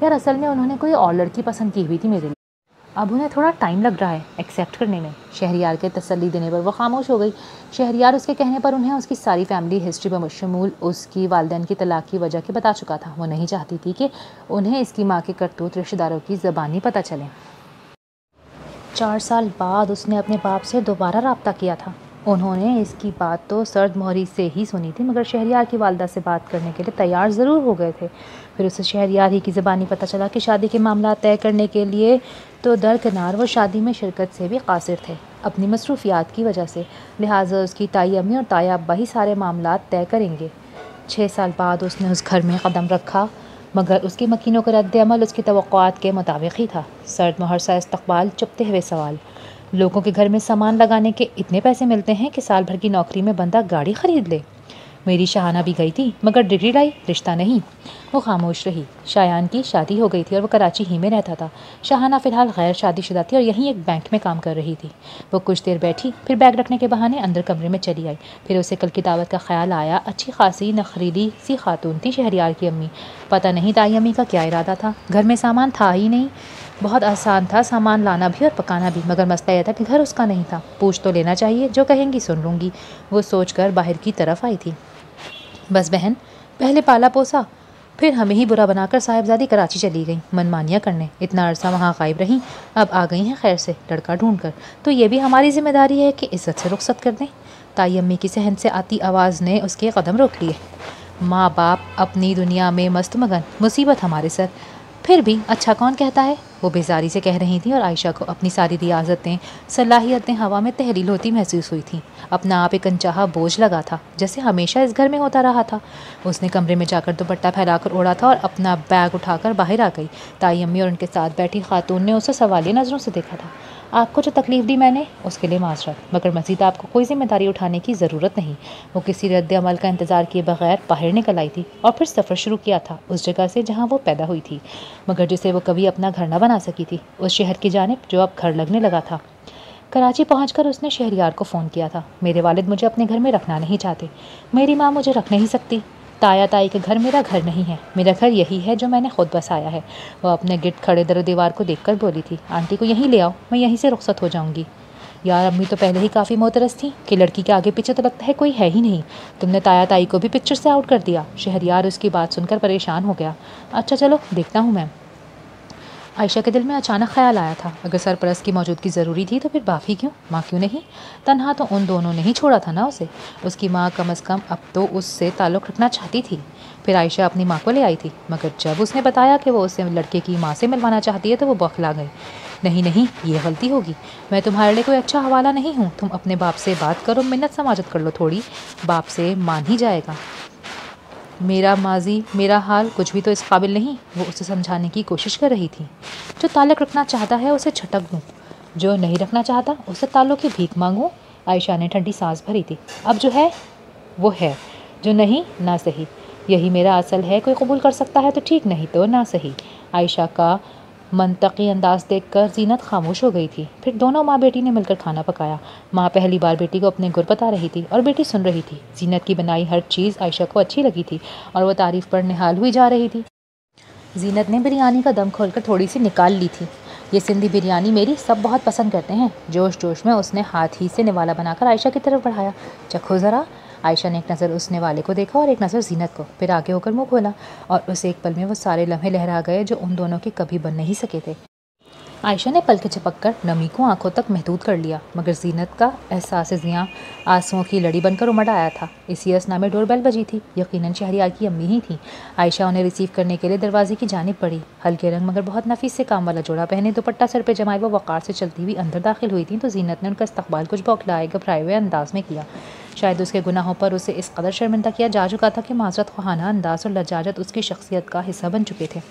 [SPEAKER 1] यार असल में उन्होंने कोई और लड़की पसंद की हुई थी मेरे लिए, अब उन्हें थोड़ा टाइम लग रहा है एक्सेप्ट करने में। शहरियार के तसल्ली देने पर वो खामोश हो गई। शहरियार उसके कहने पर उन्हें उसकी सारी फैमिली हिस्ट्री बशमूल उसकी वालिदैन की तलाक की वजह के बता चुका था। वो नहीं चाहती थी कि उन्हें इसकी माँ के करतूत रिश्तेदारों की ज़बानी पता चले। 4 साल बाद उसने अपने बाप से दोबारा रब्ता किया था। उन्होंने इसकी बात तो सर्द मोहरी से ही सुनी थी, मगर शहरियार की वालदा से बात करने के लिए तैयार ज़रूर हो गए थे। फिर उसे शहरियार ही की ज़बानी पता चला कि शादी के मामला तय करने के लिए तो दरकिनार वो शादी में शिरकत से भी कासिर थे अपनी मसरूफियात की वजह से, लिहाजा उसकी ताई अम्मी और ताया अब्बा ही सारे मामला तय करेंगे। 6 साल बाद उसने उस घर में कदम रखा, मगर उसकी मकीनों का रद्द-ए-अमल उसकी तवक्कुआत के मुताबिक ही था। सर्द मोहर सा इस्तक़बाल, चुपते हुए सवाल। लोगों के घर में सामान लगाने के इतने पैसे मिलते हैं कि साल भर की नौकरी में बंदा गाड़ी ख़रीद ले। मेरी शाहाना भी गई थी मगर डिग्री लाई, रिश्ता नहीं। वो खामोश रही। शायान की शादी हो गई थी और वो कराची ही में रहता था। शाहाना फ़िलहाल गैर शादीशुदा थी और यहीं एक बैंक में काम कर रही थी। वो कुछ देर बैठी, फिर बैग रखने के बहाने अंदर कमरे में चली आई। फिर उसे कल की दावत का ख्याल आया। अच्छी खासी नखरीली सी खातून थी शहरयार की अम्मी। पता नहीं ताई अम्मी का क्या इरादा था। घर में सामान था ही नहीं। बहुत आसान था सामान लाना भी और पकाना भी, मगर मसला यह था कि घर उसका नहीं था। पूछ तो लेना चाहिए, जो कहेंगी सुन लूँगी, वो सोचकर बाहर की तरफ आई थी। बस बहन, पहले पाला पोसा, फिर हमें ही बुरा बनाकर साहिबजादी कराची चली गई मनमानियाँ करने। इतना अरसा वहाँ गायब रहीं, अब आ गई हैं खैर से लड़का ढूंढ कर। तो ये भी हमारी जिम्मेदारी है कि इज़्ज़त से रुखसत कर दें। ताई अम्मी की सहन से आती आवाज़ ने उसके कदम रोक लिए। माँ बाप अपनी दुनिया में मस्त मगन, मुसीबत हमारे सर। फिर भी अच्छा कौन कहता है, वो बेजारी से कह रही थी और आयशा को अपनी सारी रियाजतें सलाहियतें हवा में तहलील होती महसूस हुई थी। अपना आप एक अनचाहा बोझ लगा था, जैसे हमेशा इस घर में होता रहा था। उसने कमरे में जाकर दुपट्टा फैलाकर ओढ़ा था और अपना बैग उठाकर बाहर आ गई। ताई अम्मी और उनके साथ बैठी खातून ने उसे सवालिया नज़रों से देखा था। आपको जो तकलीफ़ दी मैंने उसके लिए माजरत, मगर मज़ीद आपको कोई जिम्मेदारी उठाने की ज़रूरत नहीं। वो किसी रद्द अमल का इंतज़ार किए बगैर बाहर निकल आई थी और फिर सफ़र शुरू किया था उस जगह से जहाँ वो पैदा हुई थी, मगर जिसे वो कभी अपना घर न बना सकी थी, उस शहर की जानिब जो अब घर लगने लगा था। कराची पहुंचकर उसने शहरयार को फ़ोन किया था। मेरे वालिद मुझे अपने घर में रखना नहीं चाहते, मेरी माँ मुझे रख नहीं सकती। ताया ताई के घर मेरा घर नहीं है, मेरा घर यही है जो मैंने खुद बसाया है। वह अपने गिर्द खड़े दर दीवार को देखकर बोली थी। आंटी को यहीं ले आओ, मैं यहीं से रुखसत हो जाऊंगी। यार अम्मी तो पहले ही काफ़ी मोतरस थी कि लड़की के आगे पीछे तो लगता है कोई है ही नहीं। तुमने ताया ताई को भी पिक्चर से आउट कर दिया। शहरयार उसकी बात सुनकर परेशान हो गया। अच्छा चलो देखता हूँ मैं। आयशा के दिल में अचानक ख्याल आया था, अगर सरपरस्त की मौजूदगी ज़रूरी थी तो फिर बाप ही क्यों, माँ क्यों नहीं। तन्हा तो उन दोनों ने ही छोड़ा था ना उसे। उसकी माँ कम अज़ कम अब तो उससे ताल्लुक़ रखना चाहती थी। फिर आयशा अपनी माँ को ले आई थी, मगर जब उसने बताया कि वो उसे लड़के की माँ से मिलवाना चाहती है तो वो बौखला गई। नहीं नहीं, ये गलती होगी। मैं तुम्हारे लिए कोई अच्छा हवाला नहीं हूँ। तुम अपने बाप से बात करो, मिन्नत समाजत कर लो थोड़ी, बाप से मान ही जाएगा। मेरा माजी, मेरा हाल कुछ भी तो इस काबिल नहीं। वो उसे समझाने की कोशिश कर रही थी। जो ताल्लुक़ रखना चाहता है उसे छटक दूँ, जो नहीं रखना चाहता उसे ताल्लुक़ की भीख मांगूँ। आयशा ने ठंडी सांस भरी थी। अब जो है वो है, जो नहीं ना सही। यही मेरा असल है, कोई कबूल कर सकता है तो ठीक, नहीं तो ना सही। आयशा का मंतकी अंदाज देखकर जीनत खामोश हो गई थी। फिर दोनों माँ बेटी ने मिलकर खाना पकाया। माँ पहली बार बेटी को अपने गुर बता रही थी और बेटी सुन रही थी। जीनत की बनाई हर चीज़ आयशा को अच्छी लगी थी और वह तारीफ़ पर निहाल हुई जा रही थी। जीनत ने बिरयानी का दम खोलकर थोड़ी सी निकाल ली थी। ये सिंधी बिरयानी मेरी सब बहुत पसंद करते हैं। जोश जोश में उसने हाथ ही से निवाला बनाकर आयशा की तरफ बढ़ाया। चखो ज़रा। आयशा ने एक नज़र उस निवाले को देखा और एक नज़र जीनत को, फिर आगे होकर मुँह खोला और उस एक पल में वो सारे लम्हे लहरा गए जो उन दोनों के कभी बन नहीं सके थे। आयशा ने पलकें झपककर नमी को आंखों तक महदूद कर लिया, मगर जीनत का एहसास ज़ियाँ आंसुओं की लड़ी बनकर उमड़ आया था। इसी असना में डोरबेल बजी थी। यकीनन शहरयार की अम्मी ही थी। आयशा उन्हें रिसीव करने के लिए दरवाजे की जानिब बढ़ी। हल्के रंग मगर बहुत नफीस से काम वाला जोड़ा पहने, दुपट्टा सर पे जमाए वो वक़ार से चलती हुई अंदर दाखिल हुई थी तो जीनत ने उनका इस्तकबाल कुछ बौखलाए घबराए हुए अंदाज में किया। शायद उसके गुनाहों पर उसे इस कदर शर्मिंदा किया जा चुका था कि माजरत ख़्वाहाना अंदाज और लजाजत उसकी शख्सियत का हिस्सा बन चुके थे।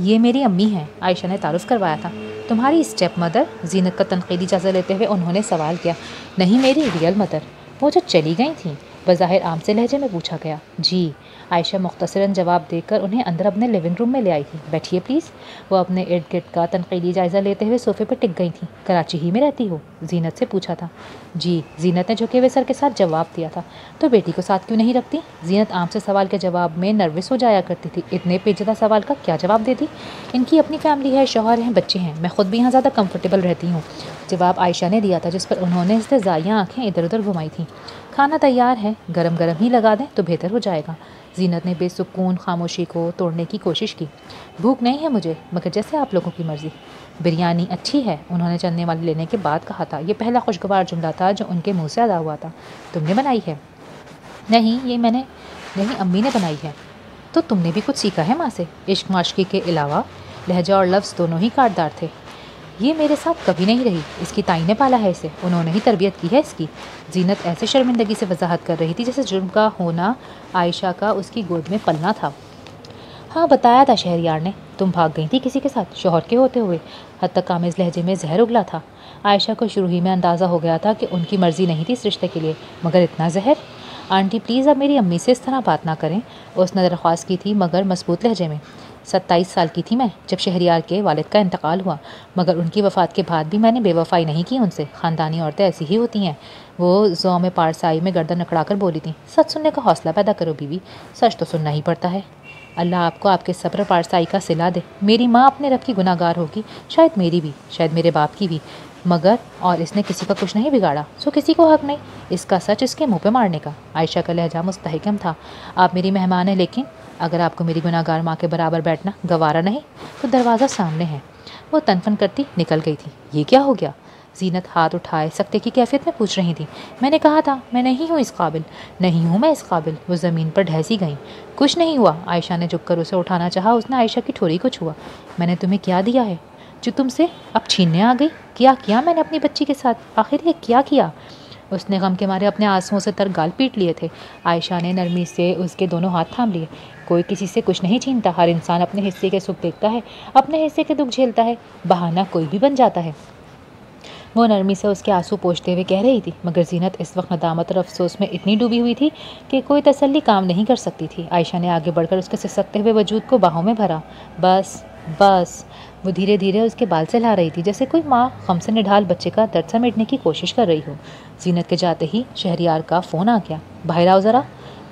[SPEAKER 1] ये मेरी अम्मी हैं, आयशा ने तारुफ करवाया था। तुम्हारी स्टेप मदर? जीनत का तनकीदी जायज़ा लेते हुए उन्होंने सवाल किया। नहीं, मेरी रियल मदर, वो जो चली गई थी, बज़ाहिर आम से लहजे में पूछा गया। जी, आयशा मुख्तसरन जवाब देकर उन्हें अंदर अपने लिविंग रूम में ले आई थी। बैठिए प्लीज़। वो अपने इर्द गिर्द का तनकीदी जायज़ा लेते हुए सोफ़े पर टिक गई थी। कराची ही में रहती हो? जीनत से पूछा था। जी, जीनत ने झुके हुए सर के साथ जवाब दिया था। तो बेटी को साथ क्यों नहीं रखती? जीनत आम से सवाल के जवाब में नर्वस हो जाया करती थी। इतने पेचीदा सवाल का क्या जवाब देती? इनकी अपनी फैमिली है, शौहर हैं, बच्चे हैं, मैं खुद भी यहाँ ज़्यादा कंफर्टेबल रहती हूँ, जवाब आयशा ने दिया था, जिस पर उन्होंने इस्तेज़ाइयाँ आँखें इधर उधर घुमाई थीं। खाना तैयार है, गरम गरम ही लगा दें तो बेहतर हो जाएगा। जीनत ने बेसुकून खामोशी को तोड़ने की कोशिश की। भूख नहीं है मुझे, मगर जैसे आप लोगों की मर्ज़ी। बिरयानी अच्छी है, उन्होंने चलने वाली लेने के बाद कहा था। ये पहला खुशगवार जुमला था जो उनके मुंह से अदा हुआ था। तुमने बनाई है? नहीं, ये मैंने नहीं, अम्मी ने बनाई है। तो तुमने भी कुछ सीखा है माँ से? इश्क माशकी के अलावा लहजा और लफ्ज़ दोनों ही काटदार थे। ये मेरे साथ कभी नहीं रही, इसकी ताई ने पाला है इसे, उन्होंने ही तरबियत की है इसकी। जीनत ऐसे शर्मिंदगी से वजाहत कर रही थी जैसे जुर्म का होना आयशा का उसकी गोद में पलना था। हाँ, बताया था शहरयार ने, तुम भाग गई थी किसी के साथ, शौहर के होते हुए। हद तक कामिज़ लहजे में जहर उगला था। आयशा को शुरू ही में अंदाज़ा हो गया था कि उनकी मर्ज़ी नहीं थी इस रिश्ते के लिए, मगर इतना जहर। आंटी प्लीज़ अब मेरी अम्मी से इस तरह बात ना करें, उसने दरख्वास्त की थी मगर मजबूत लहजे में। 27 साल की थी मैं जब शहरियार के वालिद का इंतकाल हुआ, मगर उनकी वफ़ात के बाद भी मैंने बेवफ़ाई नहीं की उनसे। ख़ानदानी औरतें ऐसी ही होती हैं। वो ज़ौम पारसाई में गर्दन अकड़ा कर बोली थी, सच सुनने का हौसला पैदा करो बीवी, सच तो सुनना ही पड़ता है। अल्लाह आपको आपके सब्र पारसाई का सिला दे। मेरी माँ अपने रब की गुनाहगार होगी, शायद मेरी भी, शायद मेरे बाप की भी, मगर और इसने किसी का कुछ नहीं बिगाड़ा, सो किसी को हक नहीं इसका सच इसके मुंह पे मारने का। आयशा का लहजा मुस्तहकम था। आप मेरी मेहमान हैं, लेकिन अगर आपको मेरी गुनाहगार माँ के बराबर बैठना गवारा नहीं तो दरवाज़ा सामने है। वो तनफन करती निकल गई थी। ये क्या हो गया? जीनत हाथ उठाए सकते की कैफियत में पूछ रही थी। मैंने कहा था मैं नहीं हूँ इस काबिल, नहीं हूँ मैं इस काबिल। वो ज़मीन पर ढहसी गई। कुछ नहीं हुआ। आयशा ने झुककर उसे उठाना चाहा। उसने आयशा की ठोड़ी को छुआ। मैंने तुम्हें क्या दिया है जो तुमसे अब छीनने आ गई? क्या किया मैंने अपनी बच्ची के साथ? आखिर ये क्या किया? उसने गम के मारे अपने आंसुओं से तर गाल पीट लिए थे। आयशा ने नरमी से उसके दोनों हाथ थाम लिए। कोई किसी से कुछ नहीं छीनता। हर इंसान अपने हिस्से के सुख देखता है, अपने हिस्से के दुख झेलता है। बहाना कोई भी बन जाता है। वो नरमी से उसके आंसू पोंछते हुए कह रही थी, मगर जीनत इस वक्त नदामत और अफसोस में इतनी डूबी हुई थी कि कोई तसल्ली काम नहीं कर सकती थी। आयशा ने आगे बढ़कर उसके सिसकते हुए वजूद को बाहों में भरा। बस बस। वो धीरे धीरे उसके बाल से ला रही थी, जैसे कोई माँ गम से निढाल बच्चे का दर्द समेटने की कोशिश कर रही हो। जीनत के जाते ही शहरियार का फ़ोन आ गया। बाहर आओ ज़रा,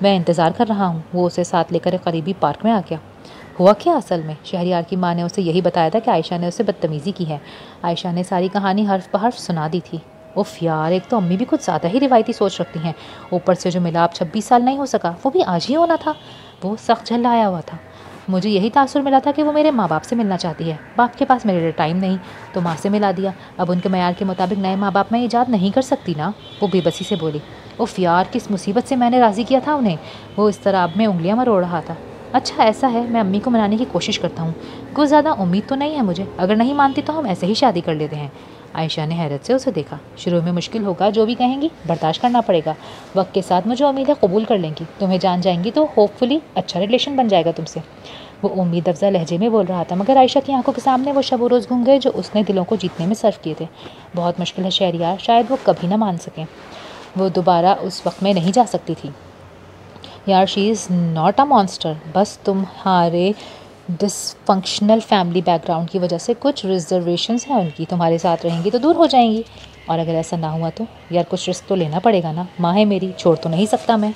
[SPEAKER 1] मैं इंतज़ार कर रहा हूँ। वो उसे साथ लेकर एक करीबी पार्क में आ गया। हुआ क्या असल में? शहरियार की माँ ने उसे यही बताया था कि आयशा ने उसे बदतमीज़ी की है। आयशा ने सारी कहानी हर्फ ब हर्फ सुना दी थी। उफ़ यार, एक तो अम्मी भी कुछ ज़्यादा ही रिवायती सोच रखती हैं। ऊपर से जो मिलाप 26 साल नहीं हो सका, वो भी आज ही होना था। वो सख्त झल्लाया हुआ था। मुझे यही तासुर मिला था कि वो मेरे माँ बाप से मिलना चाहती है। बाप के पास मेरे लिए टाइम नहीं तो माँ से मिला दिया। अब उनके मयार के मुताबिक नए माँ बाप मैं ईजाद नहीं कर सकती ना। वो बेबसी से बोली। उफ़ यार, किस मुसीबत से मैंने राज़ी किया था उन्हें। वो इस तरह अब में उंगलियाँ मरोड़ रहा था। अच्छा ऐसा है, मैं अम्मी को मनाने की कोशिश करता हूँ। कुछ ज़्यादा उम्मीद तो नहीं है मुझे, अगर नहीं मानती तो हम ऐसे ही शादी कर लेते हैं। आयशा ने हैरत से उसे देखा। शुरू में मुश्किल होगा, जो भी कहेंगी बर्दाश्त करना पड़ेगा। वक्त के साथ मुझे उम्मीद है कबूल कर लेंगी। तुम्हें जान जाएंगी तो होपफुली अच्छा रिलेशन बन जाएगा तुमसे। वो उम्मीद अफजा लहजे में बोल रहा था, मगर आयशा की आंखों के सामने वो शब रोज़ घूम गए जो उसने दिलों को जीतने में सर्व किए थे। बहुत मुश्किल है शहरियार, शायद वो कभी ना मान सकें। वो दोबारा उस वक्त में नहीं जा सकती थी। यार she is not a monster, बस तुम्हारे डिसफंक्शनल फैमिली बैकग्राउंड की वजह से कुछ रिजर्वेशंस हैं उनकी। तुम्हारे साथ रहेंगी तो दूर हो जाएंगी, और अगर ऐसा ना हुआ तो यार कुछ रिस्क तो लेना पड़ेगा ना। माँ है मेरी, छोड़ तो नहीं सकता मैं।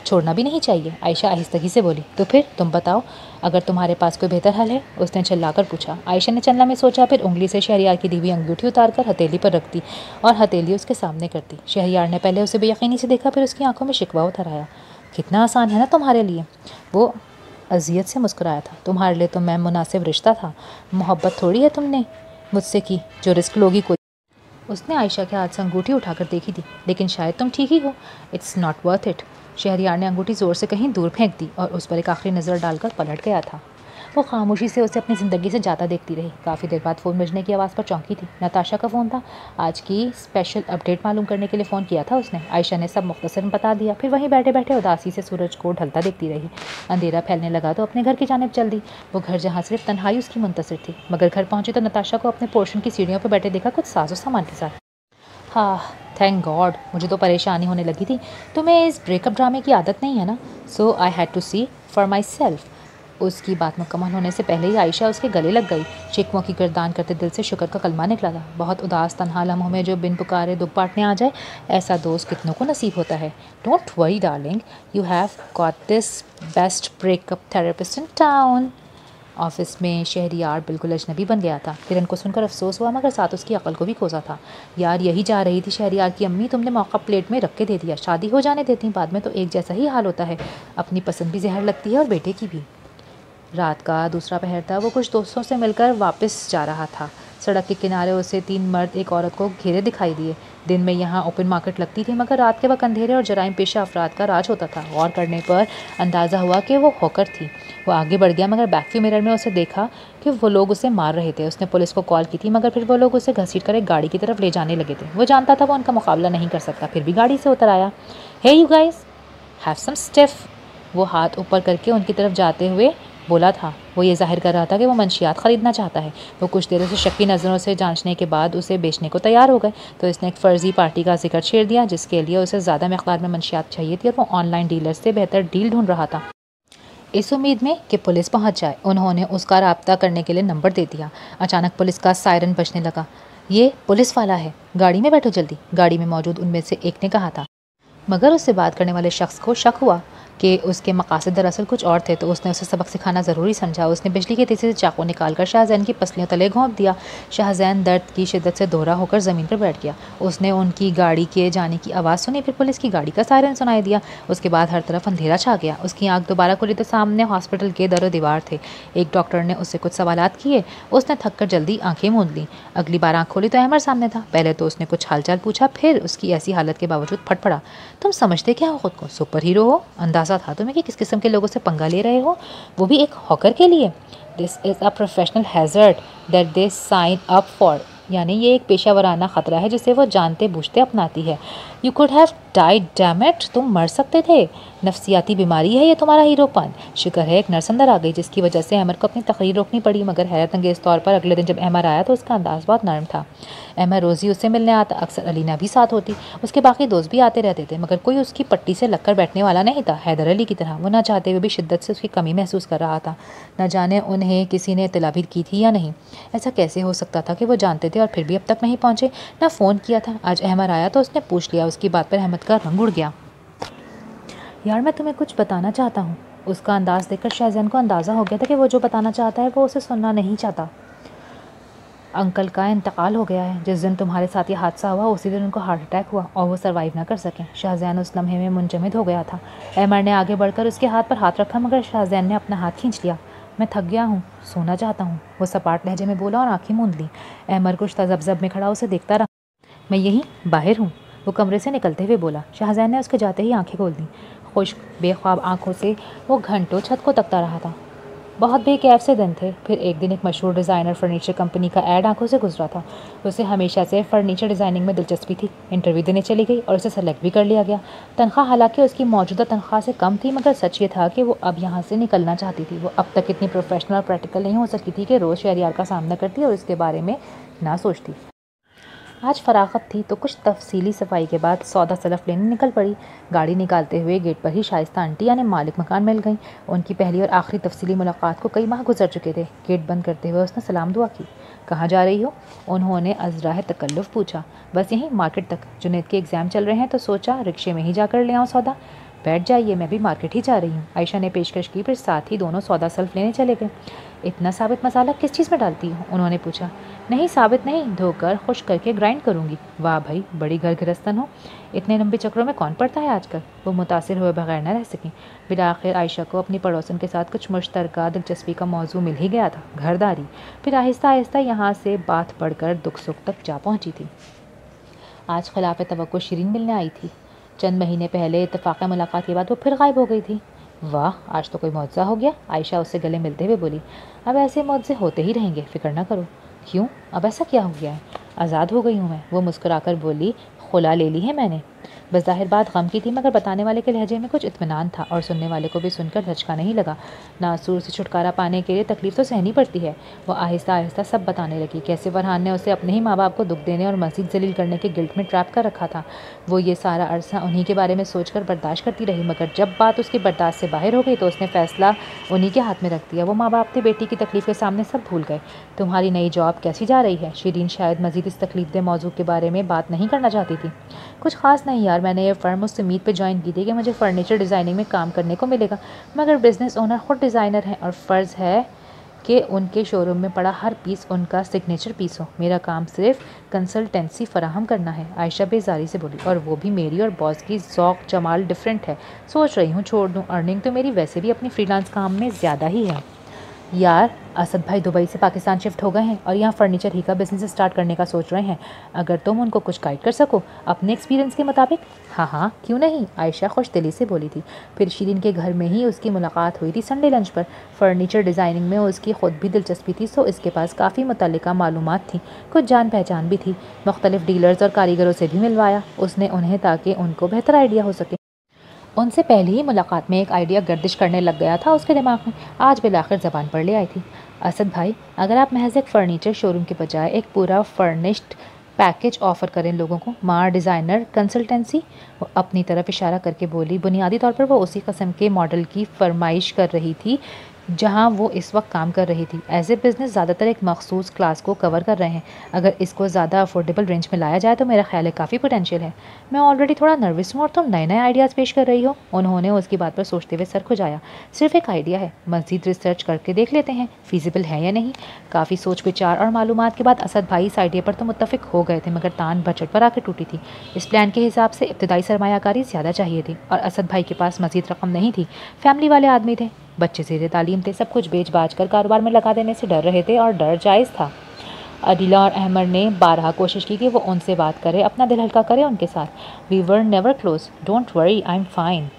[SPEAKER 1] छोड़ना भी नहीं चाहिए। आयशा आहिस्तगी से बोली। तो फिर तुम बताओ, अगर तुम्हारे पास कोई बेहतर हल है? उसने चिल्लाकर पूछा। आयशा ने चंदा में सोचा, फिर उंगली से शहरियार की दी हुई अंगूठी उतार कर हथेली पर रख दी और हथेली उसके सामने कर दी। शहरियार ने पहले उसे बेयकीनी से देखा, फिर उसकी आंखों में शिकवा उतर आया। कितना आसान है ना तुम्हारे लिए। वो अजियत से मुस्कुराया था। तुम्हारे लिए तो मैं मुनासिब रिश्ता था। मोहब्बत थोड़ी है तुमने मुझसे की जो रिस्क लोगी कोई। उसने आयशा के हाथ से अंगूठी उठाकर देखी थी। लेकिन शायद तुम ठीक ही हो। It's not worth it. Shahriyar ने अंगूठी ज़ोर से कहीं दूर फेंक दी और उस पर एक आखिरी नज़र डालकर पलट गया था। वो खामोशी से उसे अपनी ज़िंदगी से जाता देखती रही। काफ़ी देर बाद फ़ोन बजने की आवाज़ पर चौंकी थी। नताशा का फ़ोन था। आज की स्पेशल अपडेट मालूम करने के लिए फ़ोन किया था उसने। आयशा ने सब मुख्तसरन बता दिया। फिर वहीं बैठे बैठे उदासी से सूरज को ढलता देखती रही। अंधेरा फैलने लगा तो अपने घर की जानिब चल दी। वो घर जहाँ सिर्फ तन्हाई उसकी मुंतसिर थी। मगर घर पहुँची तो नताशा को अपने पोर्शन की सीढ़ियों पर बैठे देखा, कुछ साजो सामान के साथ। हाँ, थैंक गॉड। मुझे तो परेशानी होने लगी थी। तुम्हें इस ब्रेकअप ड्रामे की आदत नहीं है ना? So I had to see for myself. उसकी बात मुकम्मल होने से पहले ही आयशा उसके गले लग गई। शिकवों की गर्दान करते दिल से शुक्र का कलमा निकला था। बहुत उदास तन्हा लम्हों में जो बिन पुकारे दुख बांटने आ जाए, ऐसा दोस्त कितनों को नसीब होता है। Don't worry darling, you have got this best breakup therapist in town. Office में शहरियार बिल्कुल अजनबी बन गया था। किरण को सुनकर अफसोस हुआ, मगर साथ उसकी अकल को भी कोसा था। यार यही जा रही थी शहरियार की अम्मी, तुमने मौका प्लेट में रख के दे दिया। शादी हो जाने देती, बाद में तो एक जैसा ही हाल होता है। अपनी पसंद भी जहर लगती है और बेटे की भी। रात का दूसरा पहर था। वो कुछ दोस्तों से मिलकर वापस जा रहा था। सड़क के किनारे उसे 3 मर्द एक औरत को घेरे दिखाई दिए। दिन में यहाँ ओपन मार्केट लगती थी, मगर रात के वक्त अंधेरे और जराइम पेशा अफराद का राज होता था। गौर करने पर अंदाज़ा हुआ कि वो हॉकर थी। वो आगे बढ़ गया, मगर बैकव्यू मिरर में उसे देखा कि वो लोग उसे मार रहे थे। उसने पुलिस को कॉल की थी, मगर फिर वो लोग उसे घसीट कर एक गाड़ी की तरफ ले जाने लगे थे। वो जानता था वो उनका मुकाबला नहीं कर सकता, फिर भी गाड़ी से उतर आया। Hey you guys, have some stiff. वो हाथ ऊपर करके उनकी तरफ जाते हुए बोला था। वो ये जाहिर कर रहा था कि वो मंशियात ख़रीदना चाहता है। वो कुछ देर उसे शक्की नज़रों से जांचने के बाद उसे बेचने को तैयार हो गए। तो इसने एक फ़र्ज़ी पार्टी का जिक्र छेड़ दिया जिसके लिए उसे ज़्यादा मकदार में मंशियात चाहिए थी और वो ऑनलाइन डीलर से बेहतर डील ढूंढ रहा था। इस उम्मीद में कि पुलिस पहुंच जाए उन्होंने उसका राब्ता करने के लिए नंबर दे दिया। अचानक पुलिस का सायरन बजने लगा। ये पुलिस वाला है, गाड़ी में बैठो जल्दी, गाड़ी में मौजूद उनमें से एक ने कहा था। मगर उससे बात करने वाले शख्स को शक हुआ कि उसके मकासद दरअसल कुछ और थे, तो उसने उसे सबक सिखाना ज़रूरी समझा। उसने बिजली के तेज़ी से चाकू निकालकर शाहजैन की पसलियों तले घोंप दिया। शाहजैन दर्द की शिद्दत से दोहरा होकर ज़मीन पर बैठ गया। उसने उनकी गाड़ी के जाने की आवाज़ सुनी, फिर पुलिस की गाड़ी का सायरन सुनाई दिया। उसके बाद हर तरफ अंधेरा छा गया। उसकी आंख दोबारा खुली तो सामने हॉस्पिटल के दर दीवार थे। एक डॉक्टर ने उससे कुछ सवालात किए। उसने थक कर जल्दी आंखें मूंद लीं। अगली बार आंख खोली तो अहमर सामने था। पहले तो उसने कुछ हालचाल पूछा, फिर उसकी ऐसी हालत के बावजूद फट पड़ा। तुम समझते क्या हो खुद को, सुपर हीरो हो? अंदाज़ा था तुम्हें कि किस किस्म के लोगों से पंगा ले रहे हो, वो भी एक हॉकर के लिए। This is a professional hazard that they sign up for. यानी ये एक पेशावराना ख़तरा है जिसे वो जानते बूझते अपनाती है। You could have died damn it, तुम मर सकते थे। नफ्सियाती बीमारी है ये तुम्हारा हीरोपन। शुक्र है एक नर्स अंदर आ गई जिसकी वजह से अहमर को अपनी तकरीर रोकनी पड़ी। मगर हैरत अंगेज़ तौर पर अगले दिन जब अहमर आया तो उसका अंदाज़ बहुत नरम था। अहमर रोज़ ही उससे मिलने आता, अक्सर अलीना भी साथ होती। उसके बाकी दोस्त भी आते रहते थे मगर कोई उसकी पट्टी से लगकर बैठने वाला नहीं था। हैदर अली की तरह वो ना चाहते हुए भी शिद्दत से उसकी कमी महसूस कर रहा था। न जाने उन्हें किसी ने इत्तला भी की थी या नहीं। ऐसा कैसे हो सकता था कि वो जानते थे और फिर भी अब तक नहीं पहुँचे, ना फ़ोन किया था। आज अहमर आया तो उसने पूछ लिया। उसकी बात पर अहमद का रंग उड़ गया। यार मैं तुम्हें कुछ बताना चाहता हूँ। उसका अंदाज़ देखकर शाहजहान को अंदाज़ा हो गया था कि वो जो बताना चाहता है वो उसे सुनना नहीं चाहता। अंकल का इंतकाल हो गया है। जिस दिन तुम्हारे साथ ये हादसा हुआ उसी दिन उनको हार्ट अटैक हुआ और वो सर्वाइव ना कर सकें। शाहजहान उस लम्हे में मुंजमद हो गया था। अहमर ने आगे बढ़कर उसके हाथ पर हाथ रखा मगर शाहजहान ने अपना हाथ खींच लिया। मैं थक गया हूँ, सोना चाहता हूँ, वो सपाट लहजे में बोला और आंखें मूंद ली। अहमर कुछ तजब्जब में खड़ा उसे देखता रहा। मैं यहीं बाहर हूँ, वो कमरे से निकलते हुए बोला। शाहजहान ने उसके जाते ही आंखें खोल दी। खुश्क बेख्वाब आंखों से वो घंटों छत को तकता रहा था। बहुत बेकैफ से दिन थे। फिर एक दिन एक मशहूर डिज़ाइनर फर्नीचर कंपनी का ऐड आंखों से गुजरा था। उसे हमेशा से फर्नीचर डिज़ाइनिंग में दिलचस्पी थी। इंटरव्यू देने चली गई और उसे सेलेक्ट भी कर लिया गया। तनख्वाह हालांकि उसकी मौजूदा तनख्वाह से कम थी मगर सच ये था कि वो अब यहाँ से निकलना चाहती थी। वो अब तक इतनी प्रोफेशनल और प्रैक्टिकल नहीं हो सकती थी कि रोज़ शहरियार का सामना करती और इसके बारे में ना सोचती। आज फरागत थी तो कुछ तफसीली सफाई के बाद सौदा सलफ लेने निकल पड़ी। गाड़ी निकालते हुए गेट पर ही शाइस्ता आंटी यानी मालिक मकान मिल गई। उनकी पहली और आखिरी तफसीली मुलाकात को कई माह गुजर चुके थे। गेट बंद करते हुए उसने सलाम दुआ की। कहाँ जा रही हो? उन्होंने अज़राह तकल्लुफ़ पूछा। बस यहीं मार्केट तक, जुनैद के एग्ज़ाम चल रहे हैं तो सोचा रिक्शे में ही जाकर ले आऊँ सौदा। बैठ जाइए, मैं भी मार्केट ही जा रही हूँ, आयशा ने पेशकश की। फिर साथ ही दोनों सौदा सल्फ लेने चले गए। इतना साबित मसाला किस चीज़ में डालती हो? उन्होंने पूछा। नहीं साबित नहीं, धोकर खुश करके ग्राइंड करूँगी। वाह भाई, बड़ी घर गृहस्थन हो। इतने लंबे चक्रों में कौन पड़ता है आजकल? वो मुतासिर हुए बगैर न रह सकें। फिर आखिर आयशा को अपनी पड़ोसन के साथ कुछ मुश्तरका दिलचस्पी का मौजू मिल ही गया था, घरदारी। फिर आहिस्ता आहिस्ता यहाँ से बात बढ़कर दुख सुख तक जा पहुँची थी। आज खिलाफ तवक्को शिरीन मिलने आई थी। चंद महीने पहले इत्तेफाक मुलाकात के बाद वो फिर गायब हो गई थी। वाह, आज तो कोई मौजज़ा हो गया, आयशा उससे गले मिलते हुए बोली। अब ऐसे मौजज़े होते ही रहेंगे, फिक्र ना करो। क्यों, अब ऐसा क्या हो गया है? आज़ाद हो गई हूँ मैं, वो मुस्कुराकर बोली। खुला ले ली है मैंने। बस ज़ाहिर बात गम की थी मगर बताने वाले के लहजे में कुछ इत्मीनान था और सुनने वाले को भी सुनकर धचका नहीं लगा। नासूर से छुटकारा पाने के लिए तकलीफ़ तो सहनी पड़ती है। वो आहिस्ता आहिस्ता सब बताने लगी, कैसे फरहान ने उसे अपने ही माँ बाप को दुख देने और मज़ीद जलील करने के गिल्ट में ट्रैप कर रखा था। वो ये सारा अरसा उन्हीं के बारे में सोचकर बर्दाश्त करती रही मगर जब बात उसकी बर्दाश्त से बाहर हो गई तो उसने फ़ैसला उन्हीं के हाथ में रख दिया। वो माँ बाप थे, बेटी की तकलीफ़ के सामने सब भूल गए। तुम्हारी नई जॉब कैसी जा रही है? शिरीन शायद मज़ीद इस तकलीफ़देह मौजू के बारे में बात नहीं करना चाहती थी। कुछ ख़ास नहीं यार, मैंने ये फ़र्म उस उम्मीद पे ज्वाइन की थी कि मुझे फ़र्नीचर डिज़ाइनिंग में काम करने को मिलेगा मगर बिज़नेस ओनर ख़ुद डिज़ाइनर हैं और फ़र्ज़ है कि उनके शोरूम में पड़ा हर पीस उनका सिग्नेचर पीस हो। मेरा काम सिर्फ कंसल्टेंसी फ़राहम करना है, आयशा बेजारी से बोली। और वो भी मेरी और बॉस की ज़ौक़ जमाल डिफरेंट है। सोच रही हूँ छोड़ दूँ, अर्निंग तो मेरी वैसे भी अपनी फ्रीलांस काम में ज़्यादा ही है। यार असद भाई दुबई से पाकिस्तान शिफ्ट हो गए हैं और यहाँ फर्नीचर ही का बिज़नेस स्टार्ट करने का सोच रहे हैं। अगर तुम उनको कुछ गाइड कर सको अपने एक्सपीरियंस के मुताबिक। हाँ हाँ, क्यों नहीं, आयशा खुश दिली से बोली थी। फिर शिरीन के घर में ही उसकी मुलाकात हुई थी संडे लंच पर। फर्नीचर डिज़ाइनिंग में उसकी ख़ुद भी दिलचस्पी थी सो इसके पास काफ़ी मुतल्लिका मालूमात थी, कुछ जान पहचान भी थी। मुख्तलिफ डीलर्स और कारीगरों से भी मिलवाया उसने उन्हें ताकि उनको बेहतर आइडिया हो सके। उनसे पहली ही मुलाकात में एक आइडिया गर्दिश करने लग गया था उसके दिमाग में। आज बिलाखिर ज़बान पर ले आई थी। असद भाई, अगर आप महज एक फ़र्नीचर शोरूम के बजाय एक पूरा फर्निश्ड पैकेज ऑफ़र करें लोगों को, माँ डिज़ाइनर कंसल्टेंसी, वो अपनी तरफ इशारा करके बोली। बुनियादी तौर पर वो उसी किस्म के मॉडल की फरमाइश कर रही थी जहाँ वो इस वक्त काम कर रही थी। एज ए बिज़नेस ज़्यादातर एक मखसूस क्लास को कवर कर रहे हैं। अगर इसको ज़्यादा अफोर्डेबल रेंज में लाया जाए तो मेरा ख्याल है काफ़ी पोटेंशियल है। मैं ऑलरेडी थोड़ा नर्वस हूँ और तुम नए नए आइडियाज़ पेश कर रही हो। उन्होंने उसकी बात पर सोचते हुए सर खुजाया। सिर्फ एक आइडिया है, मज़ीद रिसर्च करके देख लेते हैं फीजिबल है या नहीं। काफ़ी सोच विचार और मालूमात के बाद असद भाई इस आइडिया पर तो मुत्तफिक हो गए थे, मगर तान बजट पर आकर टूटी थी। इस प्लान के हिसाब से इब्तदाई सरमायाकारी ज़्यादा चाहिए थी और असद भाई के पास मज़ीद रकम नहीं थी। फैमिली वाले आदमी थे, बच्चे ज़ेरे तालीम थे, सब कुछ बेच बाच कर कारोबार में लगा देने से डर रहे थे और डर जायज़ था। अदिला और अहमद ने बारहा कोशिश की कि वो उनसे बात करे, अपना दिल हल्का करे उनके साथ। We were never close, don't worry, I am fine.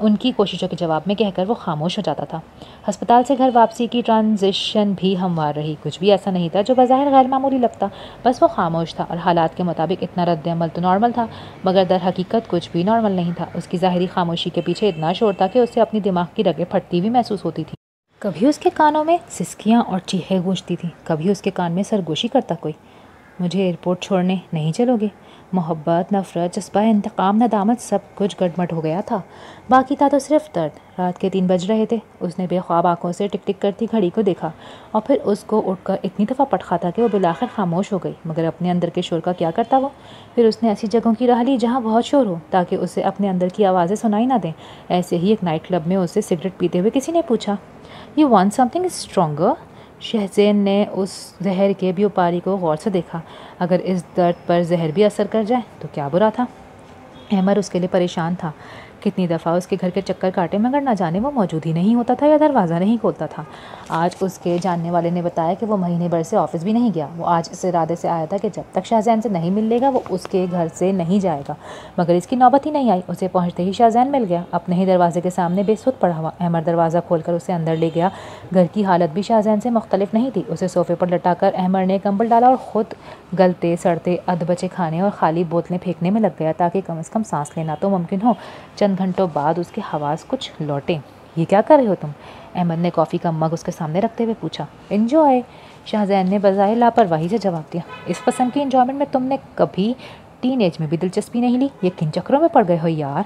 [SPEAKER 1] उनकी कोशिशों के जवाब में कहकर वो खामोश हो जाता था। अस्पताल से घर वापसी की ट्रांजिशन भी हमवार रही। कुछ भी ऐसा नहीं था जो बज़ाहिर गैर मामूली लगता, बस वो खामोश था और हालात के मुताबिक इतना रद्द-ए-अमल तो नॉर्मल था, मगर दर हकीकत कुछ भी नॉर्मल नहीं था। उसकी ज़ाहिरी खामोशी के पीछे इतना शोर था कि उससे अपनी दिमाग की रगें फटती हुई महसूस होती थी। कभी उसके कानों में सिसकियाँ और चीखें गूंजती थीं, कभी उसके कान में सरगोशी करता कोई। मुझे एयरपोर्ट छोड़ने नहीं चलोगे? मोहब्बत, नफ़रत, जज्बा, इंतकाम, नदामत, सब कुछ गड़मट हो गया था। बाकी था तो सिर्फ दर्द। रात के 3 बज रहे थे। उसने बेख्वाब आंखों से टिक टिक करती घड़ी को देखा और फिर उसको उठकर इतनी दफ़ा पटखा था कि वो बिलाखिर खामोश हो गई। मगर अपने अंदर के शोर का क्या करता वो? फिर उसने ऐसी जगहों की राह ली जहाँ बहुत शोर हो, ताकि उसे अपने अंदर की आवाज़ें सुनाई ना दें। ऐसे ही एक नाइट क्लब में उससे सिगरेट पीते हुए किसी ने पूछा, यू वांट समथिंग स्ट्रॉन्गर? शहज़ैन ने उस जहर के व्यापारी को गौर से देखा। अगर इस दर्द पर जहर भी असर कर जाए तो क्या बुरा था? अहमद उसके लिए परेशान था। कितनी दफ़ा उसके घर के चक्कर काटे, मगर ना जाने वो मौजूद ही नहीं होता था या दरवाज़ा नहीं खोलता था। आज उसके जानने वाले ने बताया कि वो महीने भर से ऑफिस भी नहीं गया। वो आज इस इरादे से आया था कि जब तक शाहजहान से नहीं मिल लेगा वो उसके घर से नहीं जाएगा, मगर इसकी नौबत ही नहीं आई। उसे पहुँचते ही शाहजहान मिल गया, अपने ही दरवाजे के सामने बेसुध पड़ा हुआ। अहमद दरवाज़ा खोलकर उसे अंदर ले गया। घर की हालत भी शाहजहान से मुख्तलिफ नहीं थी। उसे सोफ़े पर लटाकर अहमद ने कंबल डाला और ख़ुद गलते सड़ते अधबचे खाने और खाली बोतलें फेंकने में लग गया, ताकि कम से कम सांस लेना तो मुमकिन हो। चंद घंटों बाद उसके हवास कुछ लौटे। ये क्या कर रहे हो तुम? अहमद ने कॉफ़ी का मग उसके सामने रखते हुए पूछा। एंजॉय, शाहजहान ने बज़ाहिर लापरवाही से जवाब दिया। इस किस्म की एंजॉयमेंट में तुमने कभी टीन एज में भी दिलचस्पी नहीं ली? ये किन चक्करों में पड़ गए हो यार?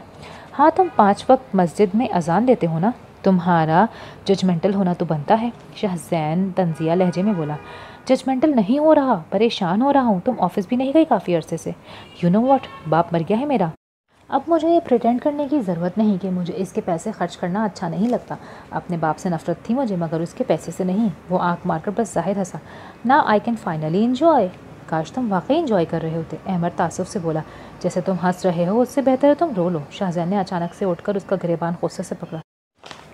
[SPEAKER 1] हाँ, तुम 5 वक्त मस्जिद में अजान देते हो ना, तुम्हारा जजमेंटल होना तो बनता है। शाहजहान तंजिया लहजे में बोला। जजमेंटल नहीं हो रहा, परेशान हो रहा हूँ। तुम ऑफिस भी नहीं गई काफ़ी अरसे से। यू नो व्हाट, बाप मर गया है मेरा। अब मुझे ये प्रिटेंड करने की ज़रूरत नहीं कि मुझे इसके पैसे खर्च करना अच्छा नहीं लगता। अपने बाप से नफ़रत थी मुझे, मगर उसके पैसे से नहीं। वो आंख मारकर बस जाहिर हंसा। ना आई कैन फाइनली इन्जॉय। काश तुम वाकई इन्जॉय कर रहे होते, अहमद तासुफ से बोला। जैसे तुम हंस रहे हो उससे बेहतर है तुम रो लो। शाहजहान ने अचानक से उठकर उसका गिरेबान गुस्से से पकड़ा।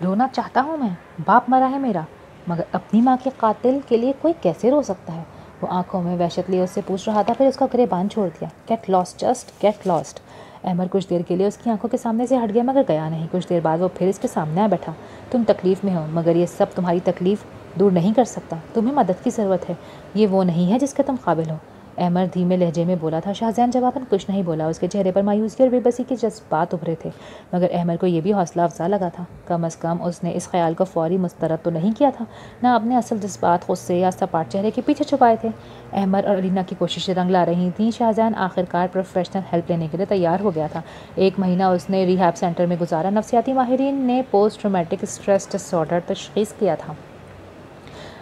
[SPEAKER 1] रोना चाहता हूँ मैं, बाप मरा है मेरा, मगर अपनी माँ के कातिल के लिए कोई कैसे रो सकता है? वो आंखों में वहशत लिए उससे पूछ रहा था, फिर उसका गिरेबान छोड़ दिया। Get lost, just get lost. Ahmed कुछ देर के लिए उसकी आंखों के सामने से हट गया, मगर गया नहीं। कुछ देर बाद वो फिर इसके सामने आ बैठा। तुम तकलीफ़ में हो, मगर ये सब तुम्हारी तकलीफ़ दूर नहीं कर सकता। तुम्हें मदद की ज़रूरत है, ये वो नहीं है जिसके तुम काबिल हो। अहमद धीमे लहजे में बोला था। शाहजहान जवाबन कुछ नहीं बोला। उसके चेहरे पर मायूसी और बेबसी के जज्बात उभरे थे, मगर अहमद को यह भी हौसला अफजा लगा था। कम अज़ कम उसने इस ख्याल को फौरी मुस्तरद तो नहीं किया था, ना अपने असल जज्बात गुस्से या सपाट चेहरे के पीछे छुपाए थे। अहमद और अलीना की कोशिशें रंग ला रही थीं। शाहजहान आखिरकार प्रोफेशनल हेल्प लेने के लिए तैयार हो गया था। 1 महीना उसने रिहैब सेंटर में गुजारा। नफ्सियाती माहिरीन ने पोस्ट ट्रॉमेटिक स्ट्रेस डिसऑर्डर तशख़ीस किया था।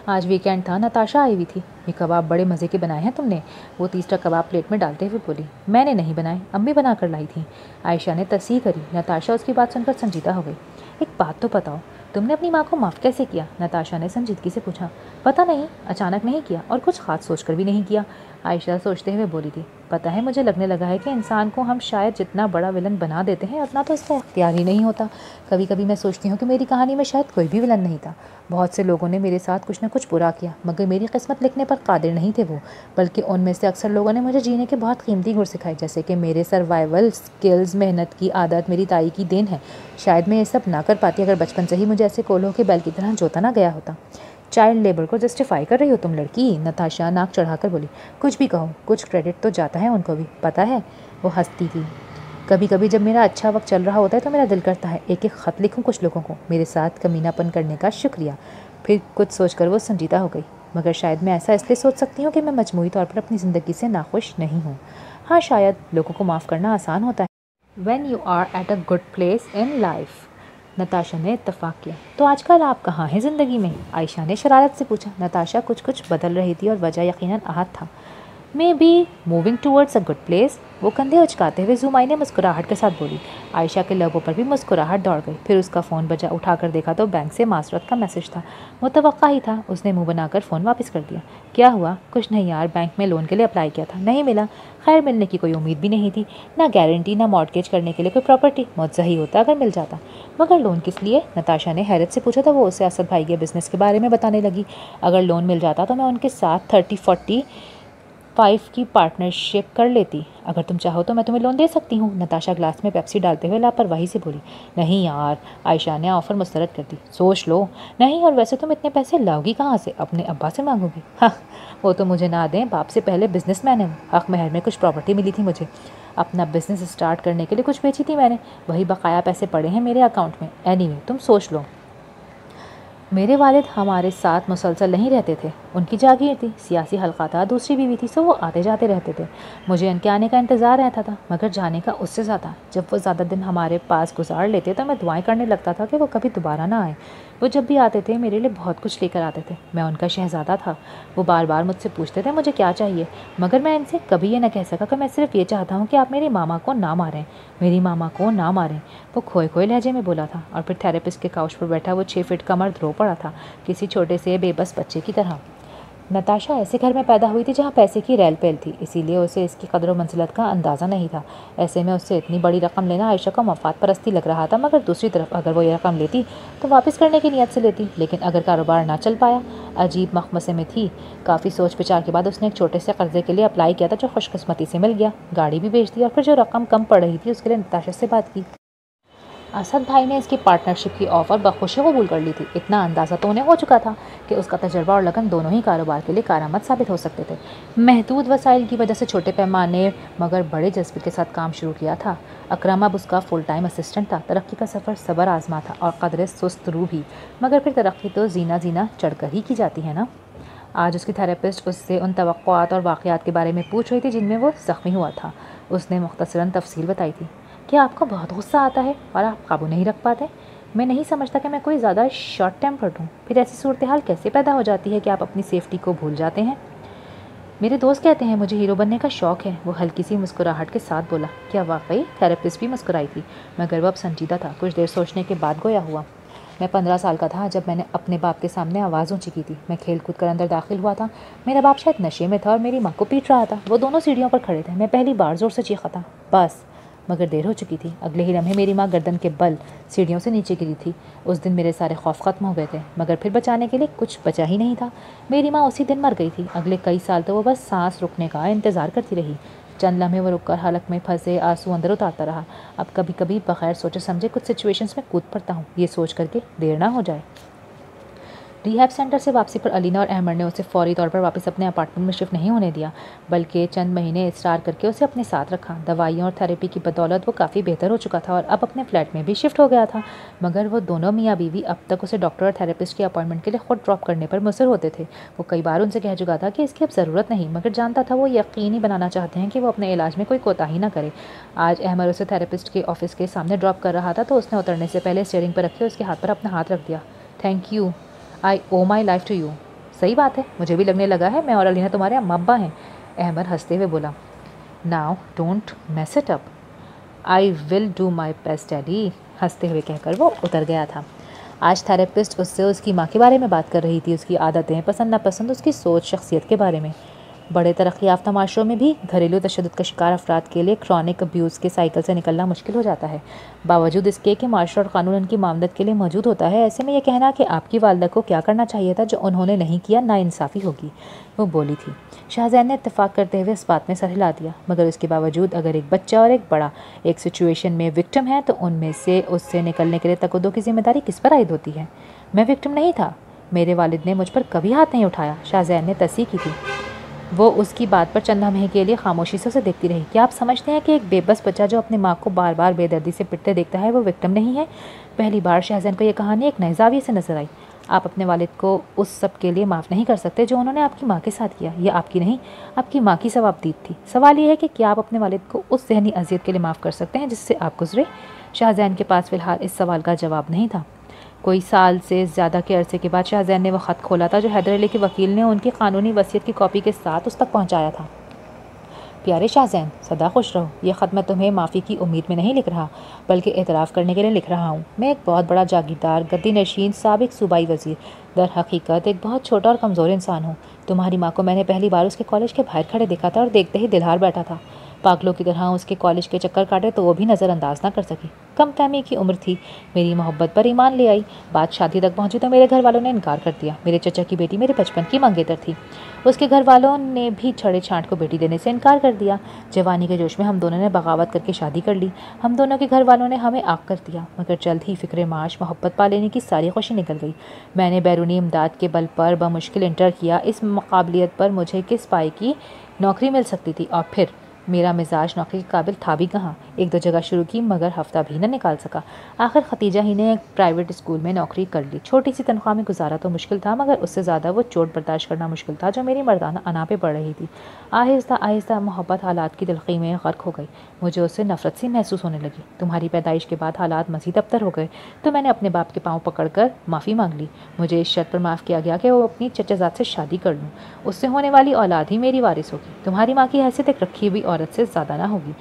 [SPEAKER 1] आज वीकेंड था, नताशा आई हुई थी। ये कबाब बड़े मज़े के बनाए हैं तुमने, वो तीसरा कबाब प्लेट में डालते हुए बोली। मैंने नहीं बनाए, अम्मी बना कर लाई थी, आयशा ने तस्दीक करी। नताशा उसकी बात सुनकर संजीदा हो गई। एक बात तो बताओ, तुमने अपनी माँ को माफ़ कैसे किया? नताशा ने संजीदगी से पूछा। पता नहीं, अचानक नहीं किया और कुछ ख़ास सोचकर भी नहीं किया, आयशा सोचते हुए बोली थी। पता है, मुझे लगने लगा है कि इंसान को हम शायद जितना बड़ा विलन बना देते हैं उतना तो इसका इख्तियार ही नहीं होता। कभी कभी मैं सोचती हूँ कि मेरी कहानी में शायद कोई भी विलन नहीं था। बहुत से लोगों ने मेरे साथ कुछ न कुछ बुरा किया, मगर मेरी किस्मत लिखने पर कादिर नहीं थे वो, बल्कि उनमें से अक्सर लोगों ने मुझे जीने के बहुत कीमती गुर सिखाए, जैसे कि मेरे सर्वाइवल स्किल्स, मेहनत की आदत मेरी ताई की देन है। शायद मैं ये सब ना कर पाती अगर बचपन से ही मुझे ऐसे कोल्हों के बैल की तरह जोता ना गया होता। चाइल्ड लेबर को जस्टिफाई कर रही हो तुम लड़की, नताशा नाक चढ़ाकर बोली। कुछ भी कहो, कुछ क्रेडिट तो जाता है उनको भी, पता है। वो हंसती थी। कभी कभी जब मेरा अच्छा वक्त चल रहा होता है तो मेरा दिल करता है एक एक ख़त लिखूं कुछ लोगों को, मेरे साथ कमीनापन करने का शुक्रिया। फिर कुछ सोचकर वो संजीदा हो गई। मगर शायद मैं ऐसा इसलिए सोच सकती हूँ कि मैं मजमूई तौर पर अपनी ज़िंदगी से नाखुश नहीं हूँ। हाँ, शायद लोगों को माफ़ करना आसान होता है when you are at a good place in life. Natasha ने इत्तफाक किया। तो आजकल आप कहाँ हैं ज़िंदगी में? आयशा ने शरारत से पूछा। नताशा कुछ कुछ बदल रही थी और वजह यकीनन आहत था। May be moving towards a good place. वो कंधे उचकाते हुए जुमाई ने मुस्कुराहट के साथ बोली। आयशा के लबों पर भी मुस्कुराहट दौड़ गई। फिर उसका फ़ोन बजा। उठाकर देखा तो बैंक से मासरत का मैसेज था। मुतवक्का ही था। उसने मुंह बनाकर फ़ोन वापस कर दिया। क्या हुआ? कुछ नहीं यार, बैंक में लोन के लिए अप्लाई किया था, नहीं मिला। खैर, मिलने की कोई उम्मीद भी नहीं थी, ना गारंटी, ना मॉर्टगेज करने के लिए कोई प्रॉपर्टी। मुझसे ही होता अगर मिल जाता। मगर लोन किस लिए? नताशा ने हैरत से पूछा। तो वो उसे असद भाई के बिज़नेस के बारे में बताने लगी। अगर लोन मिल जाता तो मैं उनके साथ 30-45 की पार्टनरशिप कर लेती। अगर तुम चाहो तो मैं तुम्हें लोन दे सकती हूँ। नताशा ग्लास में पेप्सी डालते हुए लापरवाही से बोली। नहीं यार, आयशा ने ऑफ़र मुस्तरद कर दी। सोच लो। नहीं, और वैसे तुम इतने पैसे लाओगी कहाँ से? अपने अब्बा से मांगोगी? हाँ, वो तो मुझे ना दें, बाप से पहले बिजनेसमैन है वो। हक महर में कुछ प्रॉपर्टी मिली थी मुझे, अपना बिजनेस स्टार्ट करने के लिए कुछ बेची थी मैंने, वही बकाया पैसे पड़े हैं मेरे अकाउंट में। एनीवे, तुम सोच लो। मेरे वालिद हमारे साथ मुसलसल नहीं रहते थे, उनकी जागीर थी, सियासी हल्का था, दूसरी बीवी थी, सो वो आते जाते रहते थे। मुझे उनके आने का इंतज़ार रहता था, मगर जाने का उससे ज़्यादा। जब वो ज़्यादा दिन हमारे पास गुजार लेते तो मैं दुआएं करने लगता था कि वो कभी दोबारा ना आए। वो जब भी आते थे मेरे लिए बहुत कुछ लेकर आते थे। मैं उनका शहज़ादा था। वो बार बार मुझसे पूछते थे मुझे क्या चाहिए, मगर मैं इनसे कभी ये ना कह सका कि मैं सिर्फ ये चाहता हूँ कि आप मेरी मामा को ना मारें, मेरी मामा को ना मारें। वो खोए खोए लहजे में बोला था। और फिर थेरेपिस्ट के काउच पर बैठा वो 6 फीट का मर्द रो पड़ा था, किसी छोटे से बेबस बच्चे की तरह। नताशा ऐसे घर में पैदा हुई थी जहाँ पैसे की रेल पेल थी, इसीलिए उसे इसकी कदर व मंजिलत का अंदाज़ा नहीं था। ऐसे में उससे इतनी बड़ी रकम लेना आयशा को मफाद परस्ती लग रहा था। मगर दूसरी तरफ अगर वो ये रकम लेती तो वापस करने की नीयत से लेती। लेकिन अगर कारोबार ना चल पाया, अजीब मखमसे में थी। काफ़ी सोच विचार के बाद उसने एक छोटे से कर्जे के लिए अप्लाई किया था, जो खुशकिस्मती से मिल गया। गाड़ी भी बेच दी और फिर जो रकम कम पड़ रही थी उसके लिए नताशा से बात की। असद भाई ने इसकी पार्टनरशिप की ऑफ़र बखुशी कबूल कर ली थी। इतना अंदाज़ा तो उन्हें हो चुका था कि उसका तजर्बा और लगन दोनों ही कारोबार के लिए कारआमद साबित हो सकते थे। महदूद वसाइल की वजह से छोटे पैमाने मगर बड़े जज्बे के साथ काम शुरू किया था। अकरम अब उसका फुल टाइम असिस्टेंट था। तरक्की का सफ़र सबर आजमा था और कदरे सुस्त रू भी, मगर फिर तरक्की तो जीना जीना चढ़कर ही की जाती है ना। आज उसकी थेरेपिस्ट उससे उन तवक्कुआत और वाक़यात के बारे में पूछ रही थी जिनमें वो ज़ख्मी हुआ था। उसने मुख्तसरन तफसील बताई थी। क्या आपको बहुत गुस्सा आता है और आप काबू नहीं रख पाते? मैं नहीं समझता कि मैं कोई ज़्यादा शॉर्ट टेम्पर्ड हूँ। फिर ऐसी सूरत हाल कैसे पैदा हो जाती है कि आप अपनी सेफ्टी को भूल जाते हैं? मेरे दोस्त कहते हैं मुझे हीरो बनने का शौक़ है। वो हल्की सी मुस्कुराहट के साथ बोला। क्या वाकई? थेरेपिस्ट भी मुस्कुराई थी, मगर वह अब संजीदा था। कुछ देर सोचने के बाद गोया हुआ। मैं 15 साल का था जब मैंने अपने बाप के सामने आवाज़ ऊँची की थी। मैं खेल कूद कर अंदर दाखिल हुआ था। मेरा बाप शायद नशे में था और मेरी माँ को पीट रहा था। वो दोनों सीढ़ियों पर खड़े थे। मैं पहली बार ज़ोर से चीखा था, बस। मगर देर हो चुकी थी। अगले ही लम्हे मेरी माँ गर्दन के बल सीढ़ियों से नीचे गिरी थी। उस दिन मेरे सारे खौफ ख़त्म हो गए थे, मगर फिर बचाने के लिए कुछ बचा ही नहीं था। मेरी माँ उसी दिन मर गई थी। अगले कई साल तो वो बस सांस रुकने का इंतज़ार करती रही। चंद लम्हे वो रुककर हलक में फंसे आंसू अंदर उतारता रहा। अब कभी कभी बगैर सोचे समझे कुछ सिचुएशंस में कूद पड़ता हूँ, ये सोच करके देर ना हो जाए। रिहैब सेंटर से वापसी पर अलीना और अहमद ने उसे फौरी तौर पर वापस अपने अपार्टमेंट में शिफ्ट नहीं होने दिया, बल्कि चंद महीने इसरार करके उसे अपने साथ रखा। दवाइयों और थेरेपी की बदौलत वो काफ़ी बेहतर हो चुका था और अब अपने फ्लैट में भी शिफ्ट हो गया था। मगर वो दोनों मियाँ बीवी अब तक उसे डॉक्टर और थेरेपिस्ट के अपॉइंटमेंट के लिए खुद ड्रॉप करने पर मुसर होते थे। वो कई बार उनसे कह चुका था कि इसकी अब ज़रूरत नहीं, मगर जानता था वो यकीनी बनाना चाहते हैं कि वो अपने इलाज में कोई कोताही ना करे। आज अहमद उसे थेरेपिस्ट के ऑफिस के सामने ड्रॉप कर रहा था तो उसने उतरने से पहले स्टीयरिंग पर रखे उसके हाथ पर अपना हाथ रख दिया। Thank you, I owe my life to you. सही बात है, मुझे भी लगने लगा है मैं और अलीना तुम्हारे अम्मा अब्बा हैं। अहमद हंसते हुए बोला। Now don't mess it up. I will do my best daddy, हंसते हुए कहकर वो उतर गया था। आज थेरेपिस्ट उससे उसकी माँ के बारे में बात कर रही थी, उसकी आदतें, पसंद नापसंद, उसकी सोच, शख्सियत के बारे में। बड़े तरक्की याफ्ता माशरों में भी घरेलू तशद्दुद का शिकार अफराद के लिए क्रॉनिक अब्यूज़ के साइकिल से निकलना मुश्किल हो जाता है। बावजूद इसके कि माशरा और कानून उनकी मामलत के लिए मौजूद होता है, ऐसे में यह कहना कि आपकी वालदा को क्या करना चाहिए था जो उन्होंने नहीं किया, नाइंसाफ़ी होगी। वो बोली थी। शाहजैन ने इत्तेफाक करते हुए इस बात में सर हिला दिया। मगर इसके बावजूद अगर एक बच्चा और एक बड़ा एक सिचुएशन में विक्टिम है तो उनमें से उससे निकलने के लिए तकद्दो की जिम्मेदारी किस पर आयद होती है? मैं विक्टिम नहीं था, मेरे वालिद ने मुझ पर कभी हाथ नहीं उठाया, शाहजैन ने तस्दीक की थी। वो उसकी बात पर चंद लम्हे के लिए खामोशी से उसे देखती रही। क्या आप समझते हैं कि एक बेबस बच्चा जो अपनी माँ को बार बार बेदर्दी से पिटते देखता है वो विक्टिम नहीं है? पहली बार शहज़ैन को यह कहानी एक नए ज़ाविये से नजर आई। आप अपने वालिद को उस सब के लिए माफ़ नहीं कर सकते जो उन्होंने आपकी माँ के साथ किया। यह आपकी नहीं, आपकी माँ की सवाबदीद थी। सवाल यह है कि क्या आप अपने वालिद को उस ज़हनी अजियत के लिए माफ़ कर सकते हैं जिससे आप गुजरे? शाहजैन के पास फ़िलहाल इस सवाल का जवाब नहीं था। कोई साल से ज़्यादा के अरसे के बाद शाहजैन ने वो ख़त खोला था जो हैदर अली के वकील ने उनकी कानूनी वसीयत की कॉपी के साथ उस तक पहुँचाया था। प्यारे शाहजैन, सदा खुश रहो। यह ख़त मैं तुम्हें माफ़ी की उम्मीद में नहीं लिख रहा, बल्कि एतराफ़ करने के लिए लिख रहा हूँ। मैं एक बहुत बड़ा जागीरदार, गद्दी नशीन, साबिक सूबाई वज़ीर, दर हकीकत एक बहुत छोटा और कमज़ोर इंसान हूँ। तुम्हारी माँ को मैंने पहली बार उसके कॉलेज के बाहर खड़े देखा था और देखते ही दिलहार बैठा था। पागलों की तरह उसके कॉलेज के चक्कर काटे तो वो भी नज़रअंदाज ना कर सकी। कम फहमी की उम्र थी, मेरी मोहब्बत पर ईमान ले आई। बात शादी तक पहुंची तो मेरे घर वालों ने इनकार कर दिया। मेरे चचा की बेटी मेरे बचपन की मंगेतर थी। उसके घर वालों ने भी छड़े छांट को बेटी देने से इनकार कर दिया। जवानी के जोश में हम दोनों ने बगावत करके शादी कर ली। हम दोनों के घर वालों ने हमें आग कर दिया, मगर जल्द ही फ़िक्र माश मोहब्बत पा लेने की सारी खुशी निकल गई। मैंने बैरूनी इमदाद के बल पर बमुश्किल इंटर किया। इस मुकाबलियत पर मुझे किस पाई की नौकरी मिल सकती थी, और फिर मेरा मिजाज नौकरी के काबिल था भी कहाँ। एक दो जगह शुरू की मगर हफ्ता भी न निकाल सका। आखिर खतीजा ही ने एक प्राइवेट स्कूल में नौकरी कर ली। छोटी सी तनख्वाह में गुजारा तो मुश्किल था, मगर उससे ज़्यादा वो चोट बर्दाश्त करना मुश्किल था जो मेरी मर्दाना अना पे पड़ रही थी। आहिस्ता आहिस्ता मोहब्बत हालात की तलखी में गर्क हो गई। मुझे उससे नफरत सी महसूस होने लगी। तुम्हारी पैदाइश के बाद हालात मज़ीद अबतर हो गए तो मैंने अपने बाप के पाँव पकड़ कर माफ़ी मांग ली। मुझे इस शर्त पर माफ़ किया गया कि वो अपनी चचाजाद से शादी कर लूँ। उससे होने वाली औलाद ही मेरी वारिस होगी। तुम्हारी माँ की हैसियत एक रखी हुई औरत से ज़्यादा ना होगी।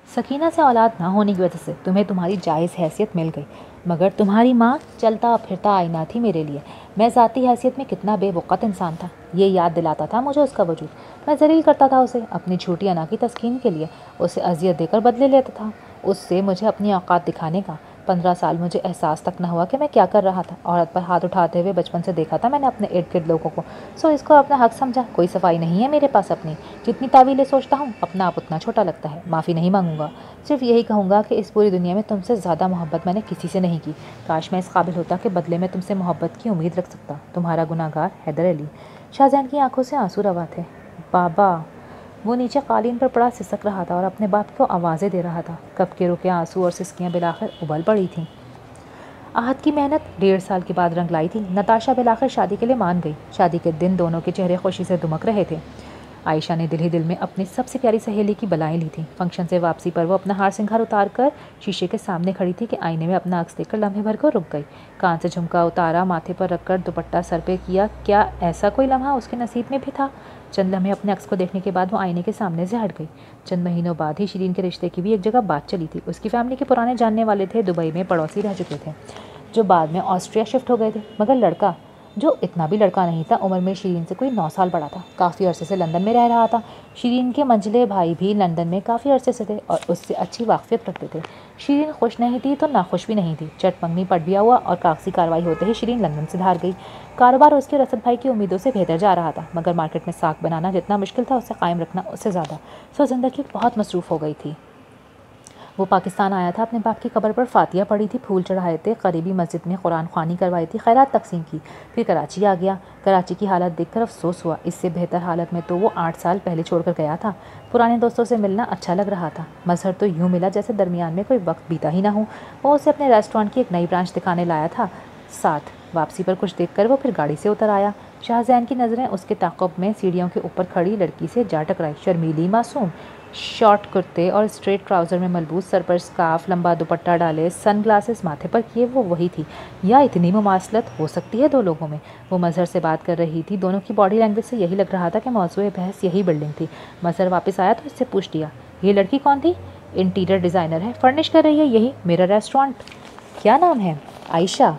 [SPEAKER 1] सकीना से औलाद ना होने की वजह से तुम्हें तुम्हारी जायज़ हैसियत मिल गई, मगर तुम्हारी माँ चलता फिरता आईना थी मेरे लिए। मैं ज़ाती हैसियत में कितना बेवक़्त इंसान था, ये याद दिलाता था मुझे उसका वजूद। मैं ज़लील करता था उसे अपनी झूठी अना की तस्कीन के लिए। उसे अजियत देकर बदले लेता था उससे मुझे अपनी औकात दिखाने का। 15 साल मुझे एहसास तक न हुआ कि मैं क्या कर रहा था। औरत पर हाथ उठाते हुए बचपन से देखा था मैंने अपने इर्द गिर्द लोगों को, सो इसको अपना हक समझा। कोई सफाई नहीं है मेरे पास अपनी। जितनी तावीलें सोचता हूँ अपना आप उतना छोटा लगता है। माफ़ी नहीं मांगूंगा, सिर्फ यही कहूँगा कि इस पूरी दुनिया में तुमसे ज़्यादा मोहब्बत मैंने किसी से नहीं की। काश मैं इस काबिल होता कि बदले में तुमसे मोहब्बत की उम्मीद रख सकता। तुम्हारा गुनाहगार हैदर अली। शाहजैन की आंखों से आंसू रवा थे। बाबा। वो नीचे कालीन पर पड़ा सिसक रहा था और अपने बाप को आवाज़ें दे रहा था। कब के रुके आंसू और सिसकियाँ बिलाखिर उबल पड़ी थीं। आहत की मेहनत 1.5 साल के बाद रंग लाई थी। नताशा बिलाखिर शादी के लिए मान गई। शादी के दिन दोनों के चेहरे खुशी से दुमक रहे थे। आयशा ने दिल ही दिल में अपनी सबसे प्यारी सहेली की बलाएं ली थी। फंक्शन से वापसी पर वो अपना हार सिंगार उतार कर शीशे के सामने खड़ी थी कि आईने में अपना अक्स देखकर लम्हे भर को रुक गई। कान से झुमका उतारा, माथे पर रखकर दुपट्टा सर पे किया। क्या ऐसा कोई लम्हा उसके नसीब में भी था? चंद लम्हे अपने अक्स को देखने के बाद वो आईने के सामने से हट गई। चंद महीनों बाद ही शिरीन के रिश्ते की भी एक जगह बात चली थी। उसकी फैमिली के पुराने जानने वाले थे, दुबई में पड़ोसी रह चुके थे, जो बाद में ऑस्ट्रिया शिफ्ट हो गए थे। मगर लड़का, जो इतना भी लड़का नहीं था, उम्र में शिरीन से कोई 9 साल बड़ा था। काफ़ी अरसे से लंदन में रह रहा था। शिरीन के मंझले भाई भी लंदन में काफ़ी अरसे से थे और उससे अच्छी वाकफियत रखते थे। शिरीन खुश नहीं थी तो नाखुश भी नहीं थी। चट मंगनी पट दिया हुआ और कागजी कार्रवाई होते ही शिरीन लंदन से धार गई। कारोबार उसके रसद भाई की उम्मीदों से बेहतर जा रहा था, मगर मार्केट में साख बनाना जितना मुश्किल था उससे कायम रखना उससे ज़्यादा। सो ज़िंदगी बहुत मसरूफ़ हो गई थी। वो पाकिस्तान आया था, अपने बाप की कब्र पर फातिया पड़ी थी, फूल चढ़ाए थे, करीबी मस्जिद में कुरान ख्वानी करवाई थी, खैरात तकसीम की। फिर कराची आ गया। कराची की हालत देखकर अफसोस हुआ। इससे बेहतर हालत में तो वो 8 साल पहले छोड़कर गया था। पुराने दोस्तों से मिलना अच्छा लग रहा था। मजहर तो यूँ मिला जैसे दरमियान में कोई वक्त बीता ही ना हो। वो उसे अपने रेस्टोरेंट की एक नई ब्रांच दिखाने लाया था। साथ वापसी पर कुछ देखकर वो फिर गाड़ी से उतर आया। शाहजैन की नज़रें उसके ताक़ुब में सीढ़ियों के ऊपर खड़ी लड़की से जा टकराई। शर्मीली, मासूम, शॉर्ट कुर्ते और स्ट्रेट ट्राउज़र में मलबूस, सर पर स्कार्फ, लंबा दुपट्टा डाले, सन ग्लासेस माथे पर किए, वो वही थी। या इतनी मुमासलत हो सकती है 2 लोगों में? वो मजहर से बात कर रही थी। दोनों की बॉडी लैंग्वेज से यही लग रहा था कि मौजूए बहस यही बिल्डिंग थी। मजहर वापस आया तो इससे पूछ लिया, ये लड़की कौन थी? इंटीरियर डिज़ाइनर है, फर्निश कर रही है यही मेरा रेस्टोरेंट। क्या नाम है? आयशा।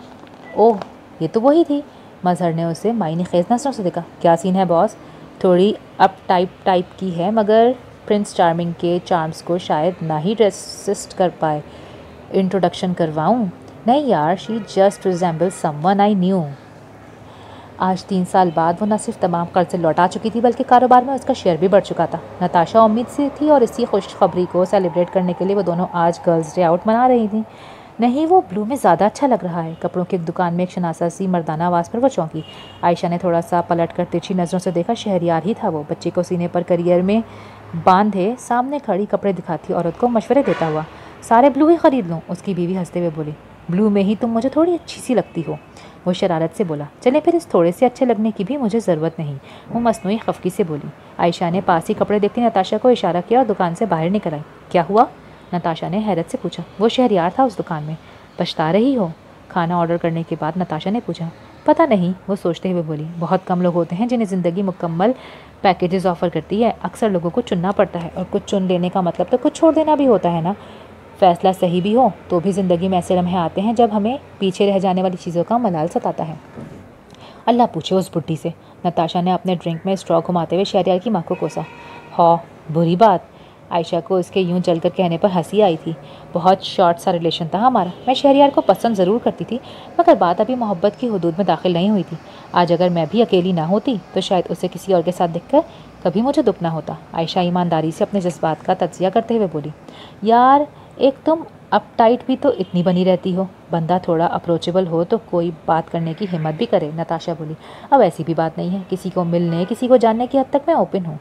[SPEAKER 1] ओह, ये तो वही थी। मजहर ने उसे मायने खेज नज़रों से देखा। क्या सीन है बॉस? थोड़ी अप टाइप की है, मगर प्रिंस चार्मिंग के चार्म्स को शायद ना ही रेसिस्ट कर पाए। इंट्रोडक्शन करवाऊँ? नहीं यार, she just resembles someone I knew. आज 3 साल बाद वो न सिर्फ तमाम कर्ज लौटा चुकी थी, बल्कि कारोबार में उसका शेयर भी बढ़ चुका था। नताशा उम्मीद से थी और इसी खुशखबरी को सेलिब्रेट करने के लिए वो दोनों आज गर्ल्स डे आउट मना रही थी। नहीं, वो ब्लू में ज़्यादा अच्छा लग रहा है। कपड़ों की एक दुकान में एक शनासा सी मर्दाना आवाज़ पर वो चौंकी। आयशा ने थोड़ा सा पलट कर तिरछी नज़रों से देखा। शहरयार ही था वो, बच्चे को सीने पर करियर में बांधे सामने खड़ी कपड़े दिखाती औरत को मशवरे देता हुआ। सारे ब्लू ही ख़रीद लूँ? उसकी बीवी हंसते हुए बोली। ब्लू में ही तुम मुझे थोड़ी अच्छी सी लगती हो, वो शरारत से बोला। चले फिर, इस थोड़े से अच्छे लगने की भी मुझे ज़रूरत नहीं, वो मसनूई खफकी से बोली। आयशा ने पास ही कपड़े देखती नताशा को इशारा किया और दुकान से बाहर निकल आई। क्या हुआ? नताशा ने हैरत से पूछा। वो शहरयार था उस दुकान में। पछता रही हो? खाना ऑर्डर करने के बाद नताशा ने पूछा। पता नहीं, वो सोचते हुए बोली। बहुत कम लोग होते हैं जिन्हें ज़िंदगी मुकम्मल पैकेजेस ऑफ़र करती है। अक्सर लोगों को चुनना पड़ता है, और कुछ चुन लेने का मतलब तो कुछ छोड़ देना भी होता है ना। फैसला सही भी हो तो भी ज़िंदगी में ऐसे लम्हे आते हैं जब हमें पीछे रह जाने वाली चीज़ों का मलाल सताता है। अल्लाह पूछे उस बुढ़ी से। नताशा ने अपने ड्रिंक में स्ट्रॉ घुमाते हुए शहरयार की माँ को कोसा। हाँ, बुरी बात। आयशा को इसके यूं जलकर कहने पर हंसी आई थी। बहुत शॉर्ट सा रिलेशन था हमारा। मैं शहरयार को पसंद ज़रूर करती थी, मगर बात अभी मोहब्बत की हदूद में दाखिल नहीं हुई थी। आज अगर मैं भी अकेली ना होती तो शायद उसे किसी और के साथ देखकर कभी मुझे दुख ना होता। आयशा ईमानदारी से अपने जज्बात का तज्जिया करते हुए बोली। यार, एक तुम अपटाइट भी तो इतनी बनी रहती हो। बंदा थोड़ा अप्रोचेबल हो तो कोई बात करने की हिम्मत भी करे, नताशा बोली। अब ऐसी भी बात नहीं है, किसी को मिलने, किसी को जानने की हद तक मैं ओपन हूँ।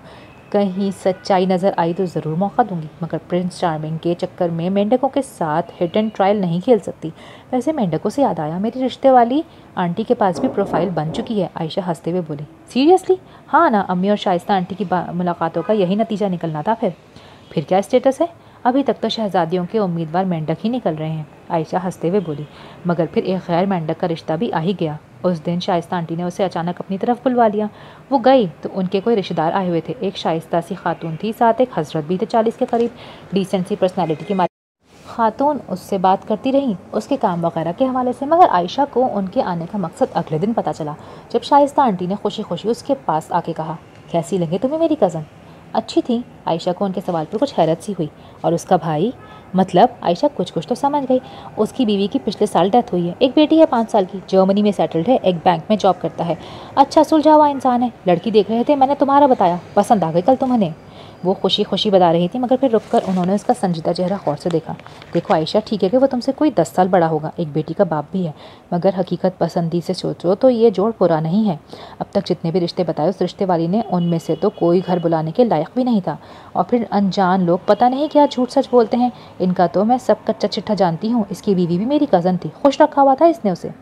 [SPEAKER 1] कहीं सच्चाई नज़र आई तो ज़रूर मौका दूंगी, मगर प्रिंस चार्मिंग के चक्कर में मेंढकों के साथ हिट एंड ट्रायल नहीं खेल सकती। वैसे मेंढकों से याद आया, मेरी रिश्ते वाली आंटी के पास भी प्रोफाइल बन चुकी है, आयशा हंसते हुए बोली। सीरियसली? हाँ ना, अम्मी और शाइस्ता आंटी की मुलाकातों का यही नतीजा निकलना था। फिर क्या स्टेटस है? अभी तक तो शहजादियों के उम्मीदवार मेंढक ही निकल रहे हैं, आयशा हंसते हुए बोली। मगर फिर एक गैर मेंढक का रिश्ता भी आ ही गया। उस दिन शाइस्ता आंटी ने उसे अचानक अपनी तरफ बुलवा लिया। वो गई तो उनके कोई रिश्तेदार आए हुए थे। एक शाइस्ता सी खातून थी, साथ एक हजरत भी थे 40 के करीब। डिसेंट सी पर्सनैलिटी की मालिक खातून उससे बात करती रही उसके काम वगैरह के हवाले से, मगर आयशा को उनके आने का मकसद अगले दिन पता चला, जब शाइस्ता आंटी ने खुशी खुशी उसके पास आके कहा, कैसी लगे तुम्हें मेरी कज़न? अच्छी थी। आयशा को उनके सवाल पर कुछ हैरत सी हुई। और उसका भाई? मतलब आयशा कुछ कुछ तो समझ गई। उसकी बीवी की पिछले साल डेथ हुई है। एक बेटी है 5 साल की, जर्मनी में सेटल्ड है, एक बैंक में जॉब करता है। अच्छा सुलझा हुआ इंसान है। लड़की देख रहे थे, मैंने तुम्हारा बताया, पसंद आ गई कल तुम्हें। वो खुशी खुशी बता रही थी, मगर फिर रुककर उन्होंने उसका संजीदा चेहरा गौर से देखा। देखो आयशा, ठीक है कि वो तुमसे कोई 10 साल बड़ा होगा, एक बेटी का बाप भी है, मगर हकीकत पसंदी से सोचो तो ये जोड़ पूरा नहीं है। अब तक जितने भी रिश्ते बताए उस रिश्ते वाली ने, उनमें से तो कोई घर बुलाने के लायक भी नहीं था। और फिर अनजान लोग पता नहीं क्या झूठ सच बोलते हैं। इनका तो मैं सब कच्चा चिट्ठा जानती हूँ। इसकी बीवी भी मेरी कज़न थी, खुश रखा हुआ था इसने उसे।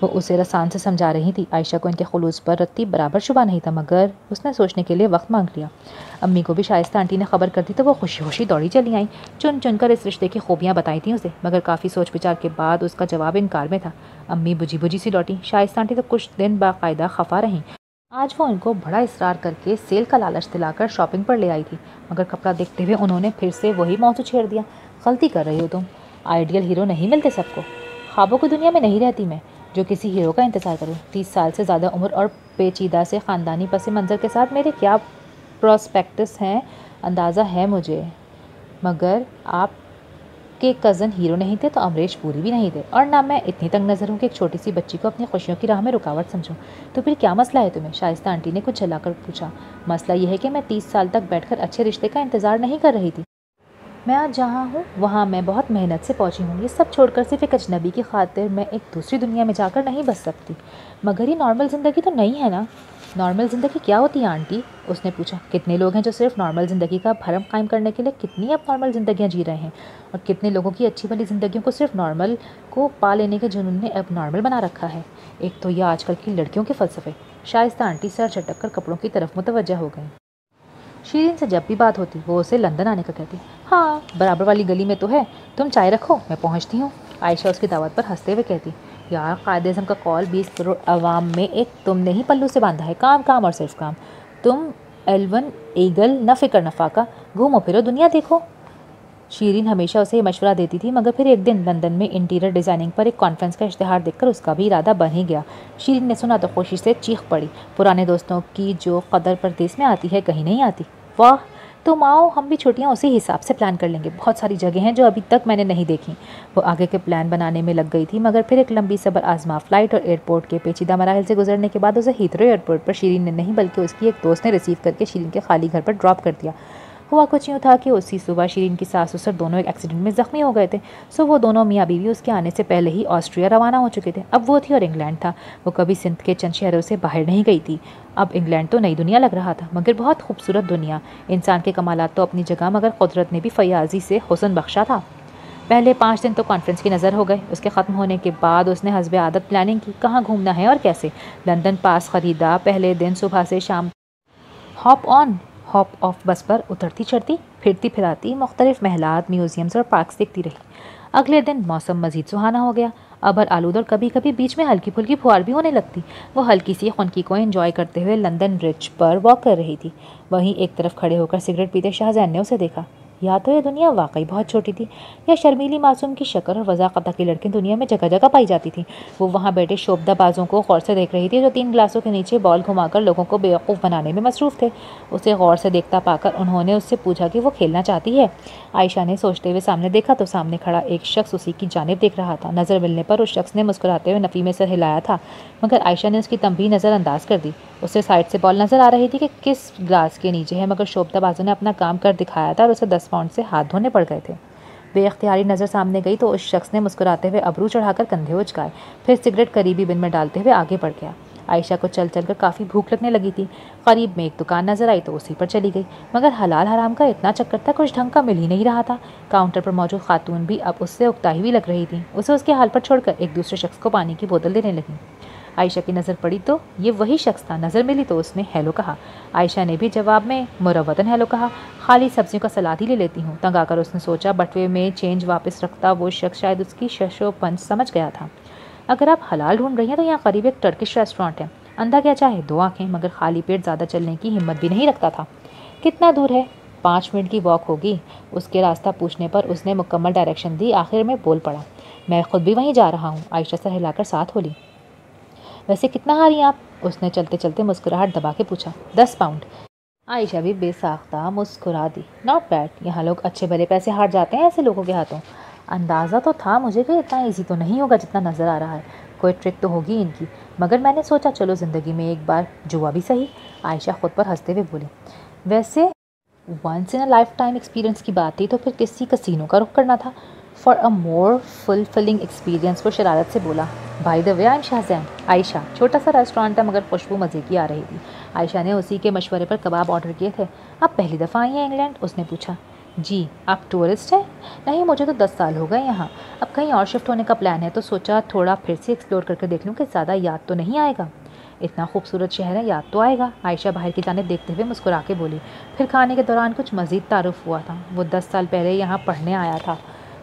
[SPEAKER 1] वो उसे रसान से समझा रही थी। आयशा को इनके खुलूस पर रत्ती बराबर शुबा नहीं था, मगर उसने सोचने के लिए वक्त मांग लिया। अम्मी को भी शाइस्ता आंटी ने खबर कर दी तो वो खुशी खुशी दौड़ी चली आई। चुन चुनकर इस रिश्ते की खूबियाँ बताई थी उसे, मगर काफ़ी सोच विचार के बाद उसका जवाब इनकार में था। अम्मी बुझी बुझी सी लौटी। शाइस्ता आंटी तो कुछ दिन बाकायदा खफा रहीं। आज वो उनको बड़ा इसरार करके सेल का लालच दिलाकर शॉपिंग पर ले आई थी, मगर कपड़ा देखते हुए उन्होंने फिर से वही मौजू छेड़ दिया। गलती कर रही हो तुम। आइडियल हीरो नहीं मिलते सबको। ख्वाबों की दुनिया में नहीं रहती मैं, जो किसी हीरो का इंतज़ार करूँ। 30 साल से ज़्यादा उम्र और पेचीदा से ख़ानदानी पस मंज़र के साथ मेरे क्या प्रोस्पेक्टस हैं अंदाज़ा है मुझे, मगर आप के कज़न हीरो नहीं थे तो अमरीश पुरी भी नहीं थे, और ना मैं इतनी तंग नज़र हूँ कि एक छोटी सी बच्ची को अपनी खुशियों की राह में रुकावट समझूँ। तो फिर क्या मसला है तुम्हें? शाइस्ता आंटी ने कुछ झल्लाकर पूछा। मसला यह है कि मैं 30 साल तक बैठकर अच्छे रिश्ते का इंतज़ार नहीं कर रही थी। मैं आज जहाँ हूँ वहाँ मैं बहुत मेहनत से पहुँची हूँ। ये सब छोड़कर सिर्फ एक अजनबी की खातिर मैं एक दूसरी दुनिया में जाकर नहीं बस सकती। मगर ये नॉर्मल ज़िंदगी तो नहीं है ना। नॉर्मल ज़िंदगी क्या होती है आंटी? उसने पूछा। कितने लोग हैं जो सिर्फ नॉर्मल ज़िंदगी का भरम कायम करने के लिए कितनी अब नॉर्मल ज़िंदगियाँ जी रहे हैं, और कितने लोगों की अच्छी वाली ज़िंदगियों को सिर्फ नॉर्मल को पा लेने के जुनून ने अब नॉर्मल बना रखा है। एक तो यह आजकल की लड़कियों के फ़लसफ़े। शाइस्ता आंटी सर झटक कर कपड़ों की तरफ मुतवज्जा हो गई। शीरीन से जब भी बात होती वो उसे लंदन आने का कहती। हाँ, बराबर वाली गली में तो है, तुम चाय रखो मैं पहुँचती हूँ। आयशा उसकी दावत पर हंसते हुए कहती। यार, कायद-ए-आज़म का कॉल 20 करोड़ अवाम में एक तुमने ही पल्लू से बांधा है। काम काम और सिर्फ काम। तुम एल्वन ईगल, न फिक्र नफाका, घूमो फिरो दुनिया देखो। शीरीन हमेशा उसे मशवरा देती थी, मगर फिर एक दिन लंदन में इंटीरियर डिज़ाइनिंग पर एक कॉन्फ्रेंस का इश्तिहार देखकर उसका भी इरादा बन ही गया। शीरीन ने सुना तो खुशी से चीख पड़ी। पुराने दोस्तों की जो कदर परदेस में आती है कहीं नहीं आती। वाह, तुम आओ, हम भी छुट्टियां उसी हिसाब से प्लान कर लेंगे। बहुत सारी जगह हैं जो अभी तक मैंने नहीं देखी। वो आगे के प्लान बनाने में लग गई थी, मगर फिर एक लंबी सब्र आजमा फ्लाइट और एयरपोर्ट के पेचीदा मराहल से गुजरने के बाद उसे हीथ्रो एयरपोर्ट पर शीरीन ने नहीं बल्कि उसकी एक दोस्त ने रिसीव करके शीरीन के खाली घर पर ड्रॉप कर दिया। हुआ कुछ यूँ था कि उसी सुबह शीरीन की सास ससुर दोनों एक एक्सीडेंट में ज़ख्मी हो गए थे। सो वो दोनों मियाँ बीवी उसके आने से पहले ही ऑस्ट्रिया रवाना हो चुके थे। अब वो थी और इंग्लैंड था। वो कभी सिंध के चंद शहरों से बाहर नहीं गई थी। अब इंग्लैंड तो नई दुनिया लग रहा था, मगर बहुत खूबसूरत दुनिया। इंसान के कमालात तो अपनी जगह, मगर कुदरत ने भी फयाजी से हुस्न बख्शा था। पहले 5 दिन तो कॉन्फ्रेंस की नज़र हो गए। उसके ख़त्म होने के बाद उसने हस्बे आदत प्लानिंग की, कहाँ घूमना है और कैसे। लंदन पास ख़रीदा। पहले दिन सुबह से शाम हॉप ऑन हॉप ऑफ बस पर उतरती चढ़ती, फिरती फिराती, मुख्तलिफ महलात, म्यूज़ियम्स और पार्क्स देखती रही। अगले दिन मौसम मज़ीद सुहाना हो गया, अबर आलूद और कभी कभी बीच में हल्की फुल्की फुहार भी होने लगती। वो हल्की सी खुनकी को एंजॉय करते हुए लंदन ब्रिज पर वॉक कर रही थी। वहीं एक तरफ खड़े होकर सिगरेट पीते शाहजहान ने उसे देखा। या तो ये दुनिया वाकई बहुत छोटी थी, या शर्मीली मासूम की शक्ल और वज़ाक़ता की लड़की दुनिया में जगह जगह पाई जाती थी। वो वहाँ बैठे शोबदाबाजों को गौर से देख रही थी, जो 3 गिलासों के नीचे बॉल घुमाकर लोगों को बेवकूफ़ बनाने में मसरूफ़ थे। उसे गौर से देखता पाकर उन्होंने उससे पूछा कि वो खेलना चाहती है। आयशा ने सोचते हुए सामने देखा तो सामने खड़ा एक शख्स उसी की जानिब देख रहा था। नज़र मिलने पर उस शख्स ने मुस्कुराते हुए नफ़ी में सर हिलाया था, मगर आयशा ने उसकी तंबीह नज़रअंदाज कर दी। उसे साइड से बॉल नज़र आ रही थी कि किस ग्लास के नीचे है, मगर शोबदाबाजों ने अपना काम कर दिखाया था और उसे 10 पाउंड से हाथ धोने पड़ गए थे। बेख्तियारी नज़र सामने गई तो उस शख्स ने मुस्कुराते हुए अबरू चढ़ाकर कंधे उचकाए, फिर सिगरेट करीबी बिन में डालते हुए आगे बढ़ गया। आयशा को चल चल कर काफ़ी भूख लगने लगी थी। करीब में एक दुकान नज़र आई तो उसी पर चली गई, मगर हलाल हराम का इतना चक्कर था, कुछ ढंग का मिल ही नहीं रहा था। काउंटर पर मौजूद खातून भी अब उससे उकताई हुई लग रही थी। उसे उसके हाल पर छोड़कर एक दूसरे शख्स को पानी की बोतल देने लगी। आयशा की नज़र पड़ी तो ये वही शख्स था। नज़र मिली तो उसने हेलो कहा। आयशा ने भी जवाब में मुरव्वतन हेलो कहा। खाली सब्जियों का सलाद ही ले लेती हूँ। तंग आकर उसने सोचा, बटवे में चेंज वापस रखता वो शख्स शायद उसकी शशोपंच समझ गया था। अगर आप हलाल ढूंढ रही हैं तो यहाँ करीब एक टर्किश रेस्टोरेंट है। अंधा क्या चाहे 2 आँखें, मगर खाली पेट ज़्यादा चलने की हिम्मत भी नहीं रखता था। कितना दूर है? 5 मिनट की वॉक होगी। उसके रास्ता पूछने पर उसने मुकम्मल डायरेक्शन दी। आखिर में बोल पड़ा, मैं खुद भी वहीं जा रहा हूँ। आयशा सर हिलाकर साथ बोली। वैसे कितना हारी आप? उसने चलते चलते मुस्कुराहट दबा के पूछा। 10 पाउंड। आयशा भी बेसाख्ता मुस्कुरा दी। Not bad. यहाँ लोग अच्छे भले पैसे हार जाते हैं ऐसे लोगों के हाथों। अंदाज़ा तो था मुझे कि इतना ईजी तो नहीं होगा जितना नज़र आ रहा है। कोई ट्रिक तो होगी इनकी, मगर मैंने सोचा चलो ज़िंदगी में एक बार जुआ भी सही। आयशा खुद पर हंसते हुए बोली, वैसे once in a lifetime experience की बात थी तो फिर किसी कसीनो का रुख करना था for a more fulfilling experience. वो शरारत से बोला, by the way I am Shah Jahan. Ayesha, छोटा सा रेस्टोरेंट था मगर खुशबू मज़े की आ रही थी। आयशा ने उसी के मशवरे पर कबाब ऑर्डर किए थे। आप पहली दफ़ा आई हैं इंग्लैंड? उसने पूछा। जी। आप टूरिस्ट हैं? नहीं, मुझे तो 10 साल हो गए यहाँ। अब कहीं और शिफ्ट होने का प्लान है तो सोचा थोड़ा फिर से एक्सप्लोर करके देख लूँ कि ज़्यादा याद तो नहीं आएगा। इतना खूबसूरत शहर है, याद तो आएगा। आयशा बाहर की जानिब देखते हुए मुस्कुरा के बोली। फिर खाने के दौरान कुछ मज़ीद तारुफ हुआ था। वो 10 साल पहले यहाँ पढ़ने आया था,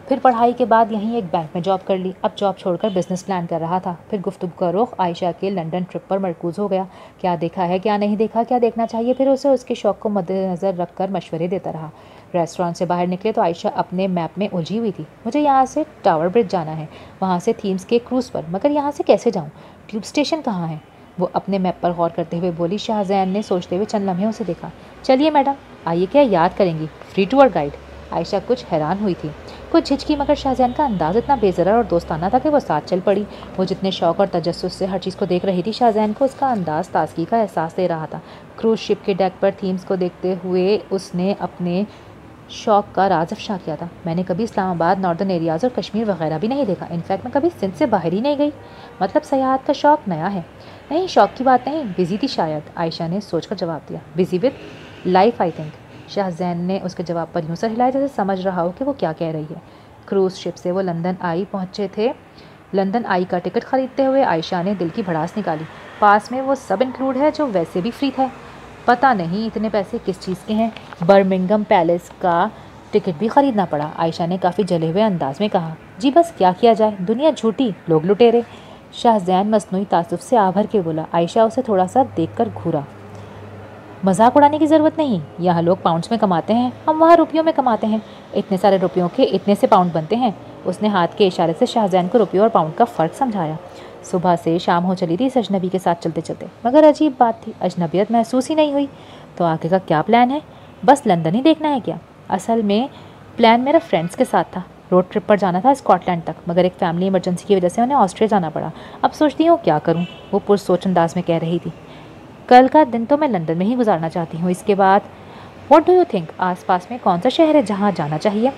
[SPEAKER 1] फिर पढ़ाई के बाद यहीं एक बैंक में जॉब कर ली। अब जॉब छोड़कर बिज़नेस प्लान कर रहा था। फिर गुफ्तगू का रुख आयशा के लंदन ट्रिप पर मरकूज़ हो गया। क्या देखा है, क्या नहीं देखा, क्या देखना चाहिए। फिर उसे उसके शौक़ को मद्देनज़र रख कर मशवरे देता रहा। रेस्टोरेंट से बाहर निकले तो आयशा अपने मैप में उलझी हुई थी। मुझे यहाँ से टावर ब्रिज जाना है, वहाँ से थीम्स के क्रूज़ पर, मगर यहाँ से कैसे जाऊँ? ट्यूब स्टेशन कहाँ है? वो अपने मैप पर गौर करते हुए बोली। शाहजहान ने सोचते हुए चंद लम्हे उसे देखा। चलिए मैडम, आइए, क्या याद करेंगी? Free tour guide. आयशा कुछ हैरान हुई थी, कुछ झिझकी, मगर शाहजहान का अंदाज़ इतना बेज़रा और दोस्ताना था कि वो साथ चल पड़ी। वो जितने शौक़ और तजस्सुस से हर चीज़ को देख रही थी, शाहजहान को उसका अंदाज़ ताज़गी का एहसास दे रहा था। क्रूज़ शिप के डेक पर थीम्स को देखते हुए उसने अपने शौक़ का राज अफ़शा किया था। मैंने कभी इस्लामाबाद, नॉर्दर्न एरियाज़ और कश्मीर वगैरह भी नहीं देखा। इनफैक्ट मैं कभी सिंध से बाहर ही नहीं गई। मतलब सयाहत का शौक़ नया है? नहीं, शौक़ की बात नहीं, बिज़ी थी शायद। आयशा ने सोचकर जवाब दिया। Busy with life I think. Shah Jahan ने उसके जवाब पर यूँ सर हिलाया जैसे समझ रहा हो कि वो क्या कह रही है। क्रूज़ शिप से वो लंदन आई पहुँचे थे। लंदन आई का टिकट ख़रीदते हुए आयशा ने दिल की भड़ास निकाली। पास में वो सब इंक्लूड है जो वैसे भी फ्री था। पता नहीं इतने पैसे किस चीज़ के हैं। बर्मिंघम पैलेस का टिकट भी ख़रीदना पड़ा। आयशा ने काफ़ी जले हुए अंदाज में कहा। जी बस क्या किया जाए, दुनिया झूठी, लोग लुटेरे। शाहजहान मसनूई तासुफ से आभर के बोला। आयशा उसे थोड़ा सा देखकर घूरा। मजाक उड़ाने की ज़रूरत नहीं, यहाँ लोग पाउंड्स में कमाते हैं, हम वहाँ रुपयों में कमाते हैं। इतने सारे रुपयों के इतने से पाउंड बनते हैं। उसने हाथ के इशारे से शाहजहान को रुपयों और पाउंड का फ़र्क समझाया। सुबह से शाम हो चली थी इस अजनबी के साथ चलते चलते, मगर अजीब बात थी, अजनबियत महसूस ही नहीं हुई। तो आगे का क्या प्लान है? बस लंदन ही देखना है क्या? असल में प्लान मेरा फ्रेंड्स के साथ था। रोड ट्रिप पर जाना था स्कॉटलैंड तक, मगर एक फैमिली इमरजेंसी की वजह से उन्हें ऑस्ट्रिया जाना पड़ा। अब सोचती हूँ क्या करूँ, वो पुरसोच अंदाज में कह रही थी। कल का दिन तो मैं लंदन में ही गुजारना चाहती हूँ, इसके बाद व्हाट डू यू थिंक, आसपास में कौन सा शहर है जहाँ जाना चाहिए?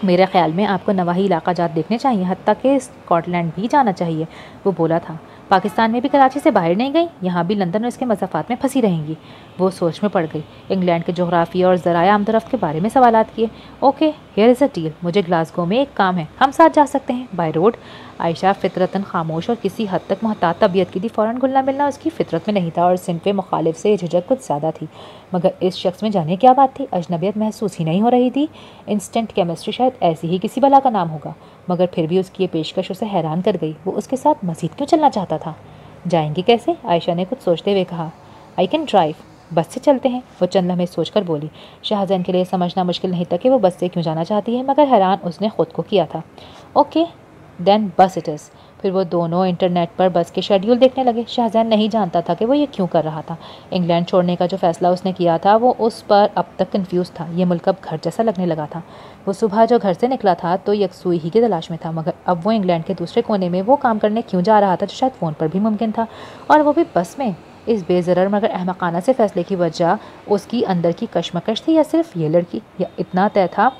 [SPEAKER 1] मेरे ख्याल में आपको नवाही इलाका जात देखने चाहिए, हत्ता कि स्कॉटलैंड भी जाना चाहिए, वो बोला था। पाकिस्तान में भी कराची से बाहर नहीं गई, यहाँ भी लंदन और इसके मज़ाफ़ात में फंसी रहेंगी। वो सोच में पड़ गई। इंग्लैंड के जोग्राफिया और ज़राए आमदरफ्त के बारे में सवालात किए। Okay, here is a deal, मुझे ग्लासगो में एक काम है, हम साथ जा सकते हैं बाय रोड। आयशा फितरतन खामोश और किसी हद तक मोहतात तबीयत की थी। फ़ौरन घुलना मिलना उसकी फितरत में नहीं था और सिनफ़े मुखालिफ से झिझक कुछ ज़्यादा थी। मगर इस शख्स में जाने क्या बात थी, अजनबियत महसूस ही नहीं हो रही थी। इंस्टेंट केमिस्ट्री शायद ऐसी ही किसी बला का नाम होगा, मगर फिर भी उसकी ये पेशकश उसे हैरान कर गई। वो उसके साथ मज़ीद क्यों चलना चाहता था? जाएंगे कैसे? आयशा ने कुछ सोचते हुए कहा। आई कैन ड्राइव, बस से चलते हैं, वो चंद लम्हे सोचकर बोली। शाहजहान के लिए समझना मुश्किल नहीं था कि वो बस से क्यों जाना चाहती है, मगर हैरान उसने खुद को किया था। ओके देन बस इट इज़। फिर वो दोनों इंटरनेट पर बस के शेड्यूल देखने लगे। शाहजहान नहीं जानता था कि वो ये क्यों कर रहा था। इंग्लैंड छोड़ने का जो फैसला उसने किया था वो उस पर अब तक कंफ्यूज था। ये मुल्क अब घर जैसा लगने लगा था। वो सुबह जो घर से निकला था तो यकसुई ही की तलाश में था, मगर अब वो इंग्लैंड के दूसरे कोने में वो काम करने क्यों जा रहा था जो शायद फ़ोन पर भी मुमकिन था, और वो भी बस में। इस बेज़रर मगर अहमकाना से फ़ैसले की वजह उसकी अंदर की कशमकश थी या सिर्फ ये लड़की? या इतना तय था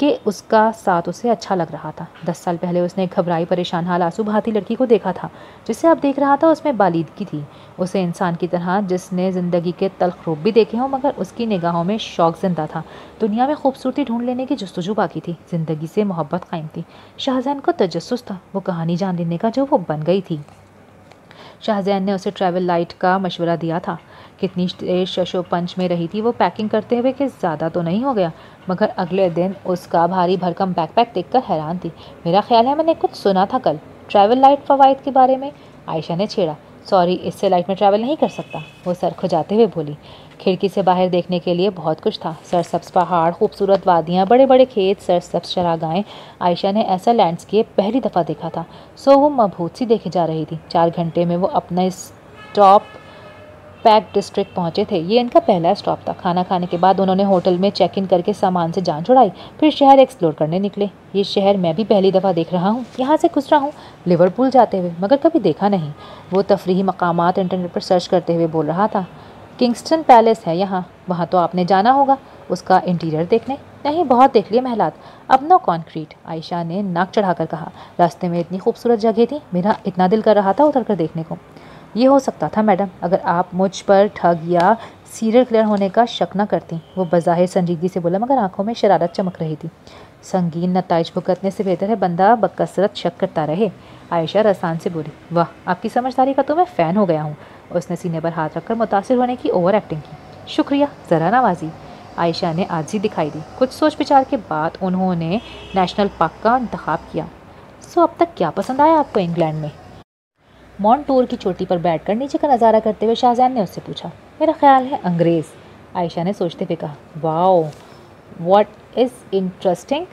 [SPEAKER 1] कि उसका साथ उसे अच्छा लग रहा था। 10 साल पहले उसने एक घबराई परेशान हाल आंसू बहाती लड़की को देखा था, जिसे अब देख रहा था उसमें बालिदगी थी। उसे इंसान की तरह जिसने ज़िंदगी के तल्ख रूप भी देखे हों, मगर उसकी निगाहों में शौक़ जिंदा था। दुनिया में खूबसूरती ढूंढ लेने की जस्तजू बाकी थी, ज़िंदगी से मोहब्बत कायम थी। शाहजहान को तजस्सुस था वो कहानी जान लेने का जो वो बन गई थी। शाहजहान ने उसे ट्रैवल लाइट का मशवरा दिया था। कितनी देर शशो पंच में रही थी वो पैकिंग करते हुए कि ज़्यादा तो नहीं हो गया, मगर अगले दिन उसका भारी भरकम बैकपैक देखकर हैरान थी। मेरा ख्याल है मैंने कुछ सुना था कल ट्रैवल लाइट फ़वाइद के बारे में, आयशा ने छेड़ा। सॉरी, इससे लाइट में ट्रैवल नहीं कर सकता, वो सर खुजाते हुए बोली। खिड़की से बाहर देखने के लिए बहुत कुछ था। सरसब्ज़ पहाड़, खूबसूरत वादियाँ, बड़े बड़े खेत, सरसब्ज़ चरागाहें। आयशा ने ऐसा लैंडस्केप पहली दफ़ा देखा था। सो वो मबहूत सी देखे जा रही थी। 4 घंटे में वो अपना स्टॉप पैक डिस्ट्रिक्ट पहुंचे थे। ये इनका पहला स्टॉप था। खाना खाने के बाद उन्होंने होटल में चेक इन करके सामान से जान छुड़ाई, फिर शहर एक्सप्लोर करने निकले। ये शहर मैं भी पहली दफ़ा देख रहा हूँ, यहाँ से गुजरा हूँ लिवरपूल जाते हुए, मगर कभी देखा नहीं। वो तफरीही मकामात इंटरनेट पर सर्च करते हुए बोल रहा था। किंगस्टन पैलेस है यहाँ, वहाँ तो आपने जाना होगा उसका इंटीरियर देखने? नहीं, बहुत देख लिए महलात, अब नो कॉन्क्रीट, आयशा ने नाक चढ़ाकर कहा। रास्ते में इतनी खूबसूरत जगह थी, मेरा इतना दिल कर रहा था उतर कर देखने को। ये हो सकता था मैडम, अगर आप मुझ पर ठग या सीरियल किलर होने का शक न करती, वो बज़ाहिर संजीदगी से बोला, मगर आंखों में शरारत चमक रही थी। संगीन नताइज भुगतने से बेहतर है बंदा बकसरत शक करता रहे, आयशा रसान से बोली। वाह, आपकी समझदारी का तो मैं फ़ैन हो गया हूँ। उसने सीने पर हाथ रखकर मुतासिर होने की ओवर एक्टिंग की। शुक्रिया, ज़रा नवाजी, आयशा ने आजी दिखाई दी। कुछ सोच विचार के बाद उन्होंने नेशनल पार्क का इंतखाब किया। सो अब तक क्या पसंद आया आपको इंग्लैंड में? मॉन्टूर की चोटी पर बैठकर नीचे का नज़ारा करते हुए शाहजहान ने उससे पूछा। मेरा ख्याल है अंग्रेज़, आयशा ने सोचते हुए कहा। Wow, what is interesting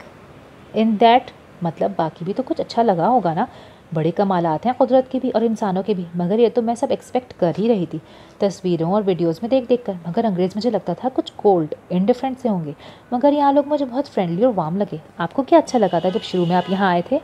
[SPEAKER 1] in that? मतलब बाकी भी तो कुछ अच्छा लगा होगा ना? बड़े कमालात हैं कुदरत के भी और इंसानों के भी, मगर ये तो मैं सब एक्सपेक्ट कर ही रही थी तस्वीरों और वीडियोस में देख देख कर। मगर अंग्रेज़ मुझे लगता था कुछ कोल्ड इंडिफरेंट से होंगे, मगर यहाँ लोग मुझे बहुत फ्रेंडली और वार्म लगे। आपको क्या अच्छा लगा था जब शुरू में आप यहाँ आए थे?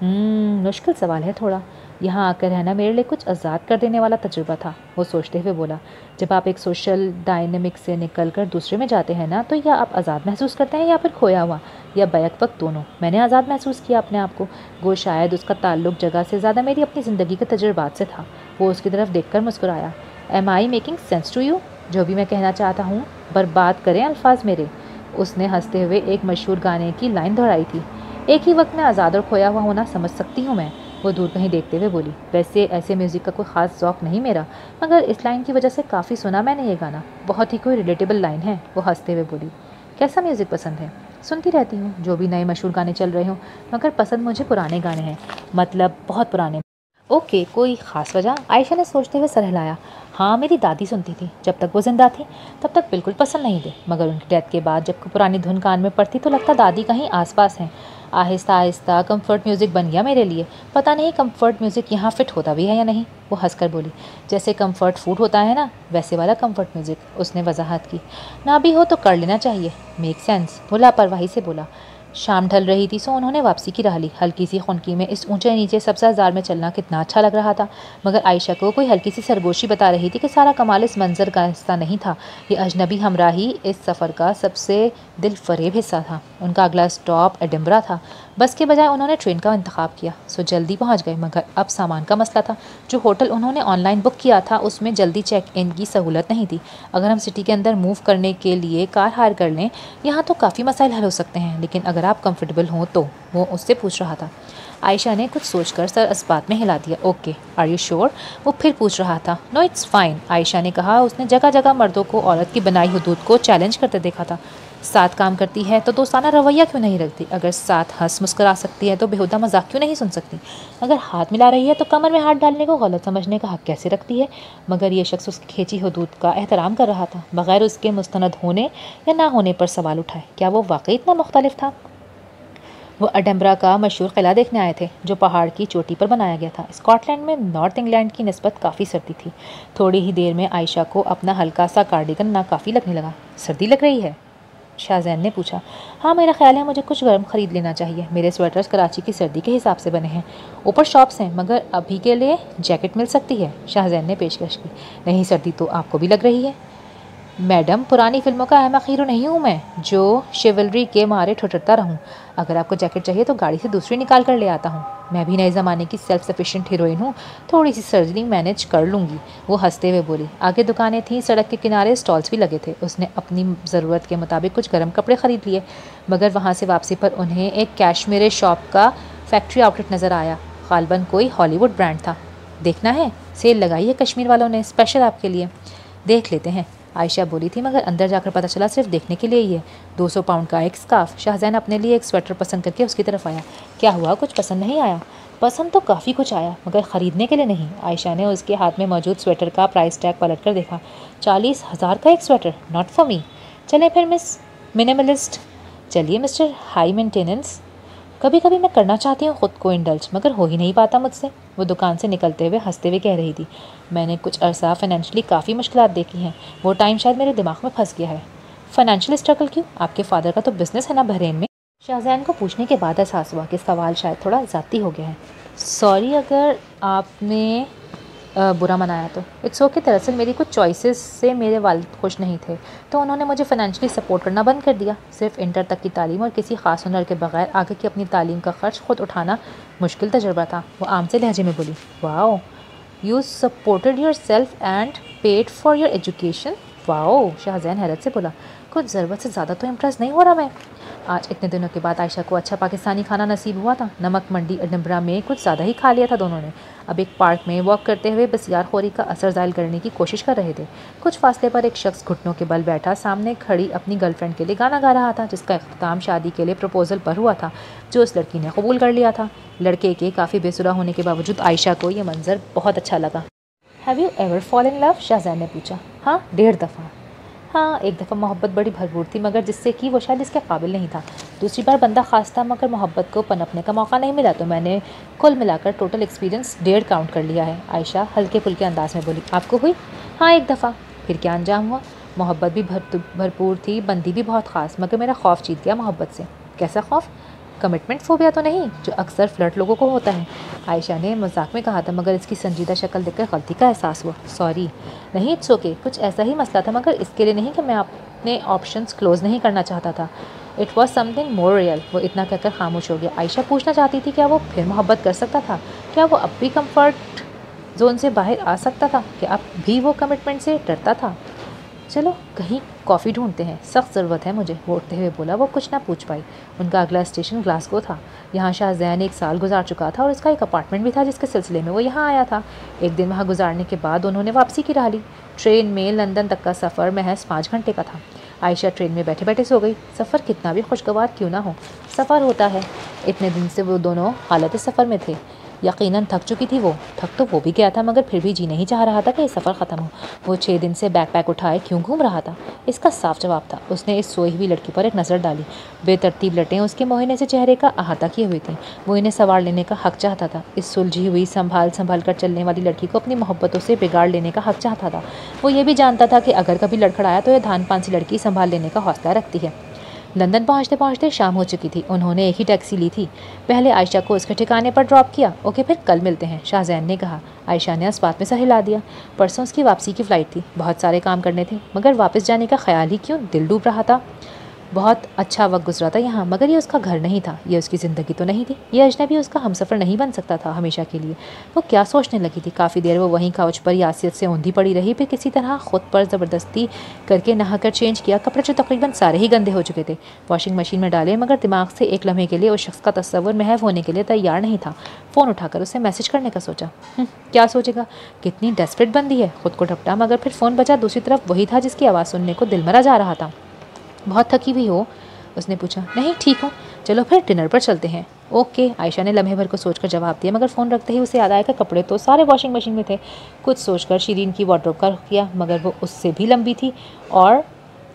[SPEAKER 1] मुश्किल सवाल है थोड़ा। यहाँ आकर रहना मेरे लिए कुछ आज़ाद कर देने वाला तजुर्बा था, वो सोचते हुए बोला। जब आप एक सोशल डायनेमिक से निकल कर दूसरे में जाते हैं ना, तो या आप आज़ाद महसूस करते हैं या फिर खोया हुआ, या बैक वक्त दोनों। मैंने आज़ाद महसूस किया अपने आप को। वो शायद उसका ताल्लुक जगह से ज़्यादा मेरी अपनी ज़िंदगी के तजुर्बात से था। वो उसकी तरफ देख कर मुस्कुराया। Am I making sense to you? जो भी मैं कहना चाहता हूँ, बर्बाद करें अल्फाज मेरे। उसने हंसते हुए एक मशहूर गाने की लाइन दोहराई थी। एक ही वक्त में आज़ाद और खोया हुआ होना समझ सकती हूँ मैं, वो दूर कहीं देखते हुए बोली। वैसे ऐसे म्यूज़िक का कोई ख़ास शौक़ नहीं मेरा, मगर इस लाइन की वजह से काफ़ी सुना मैंने ये गाना। बहुत ही कोई रिलेटेबल लाइन है, वो हंसते हुए बोली। कैसा म्यूज़िक पसंद है? सुनती रहती हूँ जो भी नए मशहूर गाने चल रहे हों, मगर पसंद मुझे पुराने गाने हैं, मतलब बहुत पुराने। ओके, कोई ख़ास वजह? आयशा ने सोचते हुए सर हिलाया। हाँ, मेरी दादी सुनती थी, जब तक वो ज़िंदा थी तब तक बिल्कुल पसंद नहीं थे, मगर उनकी डेथ के बाद जब पुरानी धुन कान में पड़ती तो लगता दादी कहीं आसपास हैं। आहिस्ता आहिस्ता कंफर्ट म्यूज़िक बन गया मेरे लिए। पता नहीं कंफर्ट म्यूज़िक यहाँ फिट होता भी है या नहीं, वो हंसकर बोली। जैसे कंफर्ट फूड होता है ना, वैसे वाला कंफर्ट म्यूज़िक, उसने वजाहत की। ना भी हो तो कर लेना चाहिए, मेक सेंस, वो लापरवाही से बोला। शाम ढल रही थी, सो उन्होंने वापसी की राह ली। हल्की सी खुनकी में इस ऊंचे नीचे सब्ज़ाजार में चलना कितना अच्छा लग रहा था, मगर आयशा को कोई हल्की सी सरगोशी बता रही थी कि सारा कमाल इस मंजर का हिस्सा नहीं था। ये अजनबी हमराही इस सफ़र का सबसे दिल फरेब हिस्सा था। उनका अगला स्टॉप एडिम्बरा था। बस के बजाय उन्होंने ट्रेन का इंतखाब किया, सो जल्दी पहुँच गए। मगर अब सामान का मसला था। जो होटल उन्होंने ऑनलाइन बुक किया था उसमें जल्दी चेक इन की सहूलत नहीं थी। अगर हम सिटी के अंदर मूव करने के लिए कार हायर कर लें, यहाँ तो काफ़ी मसाइल हल हो सकते हैं, लेकिन अगर आप कंफर्टेबल हों तो, वो उससे पूछ रहा था। आयशा ने कुछ सोचकर सर इस्बात में हिला दिया। Okay, are you sure? वो फिर पूछ रहा था। नो इट्स फाइन, आयशा ने कहा। उसने जगह जगह मर्दों को औरत की बनाई हुदूद को चैलेंज करते देखा था। साथ काम करती है तो दोस्ताना रवैया क्यों नहीं रखती? अगर साथ हंस मुस्करा सकती है तो बेहुदा मजाक क्यों नहीं सुन सकती? अगर हाथ मिला रही है तो कमर में हाथ डालने को गलत समझने का हक कैसे रखती है? मगर ये शख्स उसकी खींची हुदूद का एहतराम कर रहा था, बगैर उसके मुस्तनद होने या ना होने पर सवाल उठाए। क्या वो वाकई इतना मुख्तलिफ था? वो एडिम्बरा का मशहूर किला देखने आए थे, जो पहाड़ की चोटी पर बनाया गया था। स्कॉटलैंड में नॉर्थ इंग्लैंड की निस्बत काफ़ी सर्दी थी। थोड़ी ही देर में आयशा को अपना हल्का सा कार्डिगन नाकाफ़ी लगने लगा। सर्दी लग रही है? शाहजैन ने पूछा। हाँ, मेरा ख्याल है मुझे कुछ गर्म ख़रीद लेना चाहिए। मेरे स्वेटर्स कराची की सर्दी के हिसाब से बने हैं। ऊपर शॉप्स हैं, मगर अभी के लिए जैकेट मिल सकती है, शाहजैन ने पेशकश की। नहीं, सर्दी तो आपको भी लग रही है। मैडम, पुरानी फिल्मों का अहम हीरो नहीं हूँ मैं, जो शिवलरी के मारे ठुठरता रहूँ। अगर आपको जैकेट चाहिए तो गाड़ी से दूसरी निकाल कर ले आता हूँ। मैं भी नए ज़माने की सेल्फ सफिशिएंट हीरोइन हूँ, थोड़ी सी सर्जरी मैनेज कर लूँगी, वो हंसते हुए बोली। आगे दुकानें थीं, सड़क के किनारे स्टॉल्स भी लगे थे। उसने अपनी ज़रूरत के मुताबिक कुछ गर्म कपड़े ख़रीद लिए, मगर वहाँ से वापसी पर उन्हें एक कैशमीरे शॉप का फैक्ट्री आउटलेट नज़र आया। गालबन कोई हॉलीवुड ब्रांड था। देखना है? सेल लगाई है कश्मीर वालों ने स्पेशल आपके लिए। देख लेते हैं, आयशा बोली थी, मगर अंदर जाकर पता चला सिर्फ देखने के लिए ही है। 200 पाउंड का एक स्कार्फ। शाहजैन अपने लिए एक स्वेटर पसंद करके उसकी तरफ आया। क्या हुआ, कुछ पसंद नहीं आया? पसंद तो काफ़ी कुछ आया, मगर ख़रीदने के लिए नहीं। आयशा ने उसके हाथ में मौजूद स्वेटर का प्राइस टैग पलट कर देखा। 40,000 का एक स्वेटर? Not for me. चलें फिर मिस मिनिमलिस्ट। चलिए मिस्टर हाई मेंटेनेंस। कभी कभी मैं करना चाहती हूँ ख़ुद को इंडल्ज, मगर हो ही नहीं पाता मुझसे। वो दुकान से निकलते हुए हंसते हुए कह रही थी। मैंने कुछ अरसा फाइनेंशियली काफ़ी मुश्किलात देखी हैं। वो टाइम शायद मेरे दिमाग में फंस गया है। फाइनेंशियल स्ट्रगल क्यों? आपके फादर का तो बिजनेस है ना बहरेन में। शाहजैन को पूछने के बाद एहसास हुआ कि सवाल शायद थोड़ा ज़्यादती हो गया है। सॉरी अगर आपने बुरा मनाया तो। It's okay. दरअसल मेरी कुछ चॉइसेस से मेरे वालिद खुश नहीं थे, तो उन्होंने मुझे फाइनेंशियली सपोर्ट करना बंद कर दिया। सिर्फ इंटर तक की तालीम और किसी ख़ास हुनर के बगैर आगे की अपनी तालीम का ख़र्च खुद उठाना मुश्किल तजुर्बा था। वो आम से लहजे में बोली। Wow, you supported your self and paid for your education. Wow, Shahzain हैरत से बोला। कुछ ज़रूरत से ज़्यादा तो इम्प्रेस नहीं हो रहा मैं। आज इतने दिनों के बाद आयशा को अच्छा पाकिस्तानी खाना नसीब हुआ था। नमक मंडी एडिम्बरा में कुछ ज़्यादा ही खा लिया था दोनों ने। अब एक पार्क में वॉक करते हुए बसियारखोरी का असर ज़ायल करने की कोशिश कर रहे थे। कुछ फासले पर एक शख्स घुटनों के बल बैठा सामने खड़ी अपनी गर्लफ्रेंड के लिए गाना गा रहा था, जिसका इख्तिताम शादी के लिए प्रपोजल पर हुआ था, जो उस लड़की ने कबूल कर लिया था। लड़के के काफ़ी बेसुरा होने के बावजूद आयशा को यह मंजर बहुत अच्छा लगा। Have you ever fall in love? Shahzain ने पूछा। हाँ, 1.5 दफ़ा। हाँ, एक दफ़ा मोहब्बत बड़ी भरपूर थी, मगर जिससे कि वो शायद इसके काबिल नहीं था। दूसरी बार बंदा ख़ास था, मगर मोहब्बत को पनपने का मौका नहीं मिला, तो मैंने कुल मिलाकर टोटल एक्सपीरियंस 1.5 काउंट कर लिया है। आयशा हल्के फुल्के अंदाज में बोली। आपको हुई? हाँ, एक दफ़ा। फिर क्या अंजाम हुआ? मोहब्बत भी भरपूर थी, बंदी भी बहुत ख़ास, मगर मेरा खौफ जीत गया मोहब्बत से। कैसा खौफ? कमिटमेंट फोबिया तो नहीं, जो अक्सर फ्लर्ट लोगों को होता है, आयशा ने मजाक में कहा था, मगर इसकी संजीदा शक्ल देखकर गलती का एहसास हुआ। सॉरी। नहीं, इट्स ओके। कुछ ऐसा ही मसला था, मगर इसके लिए नहीं कि मैं अपने ऑप्शंस क्लोज नहीं करना चाहता था। It was something more real. वो इतना कहकर खामोश हो गया। आयशा पूछना चाहती थी, क्या वो फिर मोहब्बत कर सकता था? क्या वो अब भी कम्फर्ट जोन से बाहर आ सकता था? क्या अब भी वो कमिटमेंट से डरता था? चलो कहीं कॉफ़ी ढूंढते हैं, सख्त ज़रूरत है मुझे, वो उठते हुए बोला। वो कुछ ना पूछ पाई। उनका अगला स्टेशन ग्लासगो था। यहाँ शाहजैन 1 साल गुजार चुका था और उसका एक अपार्टमेंट भी था, जिसके सिलसिले में वो यहाँ आया था। एक दिन वहाँ गुजारने के बाद उन्होंने वापसी की राह ली। ट्रेन में लंदन तक का सफ़र महज 5 घंटे का था। आयशा ट्रेन में बैठे बैठे सो गई। सफ़र कितना भी खुशगवार क्यों ना हो, सफ़र होता है। इतने दिन से वो दोनों हालत सफ़र में थे। यकीनन थक चुकी थी वो। थक तो वो भी गया था, मगर फिर भी जी नहीं चाह रहा था कि ये सफ़र ख़त्म हो। वो 6 दिन से बैकपैक उठाए क्यों घूम रहा था? इसका साफ जवाब था। उसने इस सोई हुई लड़की पर एक नज़र डाली। बेतरतीब लटें उसके मोहने से चेहरे का अहाता किए हुए थी। वो इन्हें सवार लेने का हक चाहता था। इस सुलझी हुई संभाल कर चलने वाली लड़की को अपनी मोहब्बतों से बिगाड़ लेने का हक चाहता था। वो ये भी जानता था कि अगर कभी लड़खड़ाया तो यह धान पान सी लड़की संभाल लेने का हौसला रखती है। लंदन पहुंचते पहुंचते शाम हो चुकी थी। उन्होंने एक ही टैक्सी ली थी। पहले आयशा को उसके ठिकाने पर ड्रॉप किया। ओके, फिर कल मिलते हैं, शाहजैन ने कहा। आयशा ने इस बात में सर हिला दिया। परसों उसकी वापसी की फ़्लाइट थी, बहुत सारे काम करने थे, मगर वापस जाने का ख्याल ही क्यों दिल डूब रहा था। बहुत अच्छा वक्त गुजरा था यहाँ, मगर ये उसका घर नहीं था, ये उसकी ज़िंदगी तो नहीं थी। ये अजनबी उसका हमसफ़र नहीं बन सकता था हमेशा के लिए। वो क्या सोचने लगी थी। काफ़ी देर वो वहीं काउच पर यासियत से ऊँधी पड़ी रही, फिर किसी तरह ख़ुद पर ज़बरदस्ती करके नहाकर चेंज किया। कपड़े जो तकरीबन सारे ही गंदे हो चुके थे वॉशिंग मशीन में डाले, मगर दिमाग से एक लम्हे के लिए उस शख्स का तस्वर महव होने के लिए तैयार नहीं था। फ़ोन उठाकर उसे मैसेज करने का सोचा। क्या सोचेगा, कितनी डेस्परेट बंदी है, खुद को ढपटा। मगर फिर फ़ोन बजा, दूसरी तरफ वही था जिसकी आवाज़ सुनने को दिल मरा जा रहा था। बहुत थकी हुई हो, उसने पूछा। नहीं, ठीक हूँ, चलो फिर डिनर पर चलते हैं। ओके, आयशा ने लम्हे भर को सोचकर जवाब दिया, मगर फ़ोन रखते ही उसे याद आया कि कपड़े तो सारे वॉशिंग मशीन में थे। कुछ सोचकर शीरीन की वार्डरोब का रुख किया, मगर वो उससे भी लंबी थी और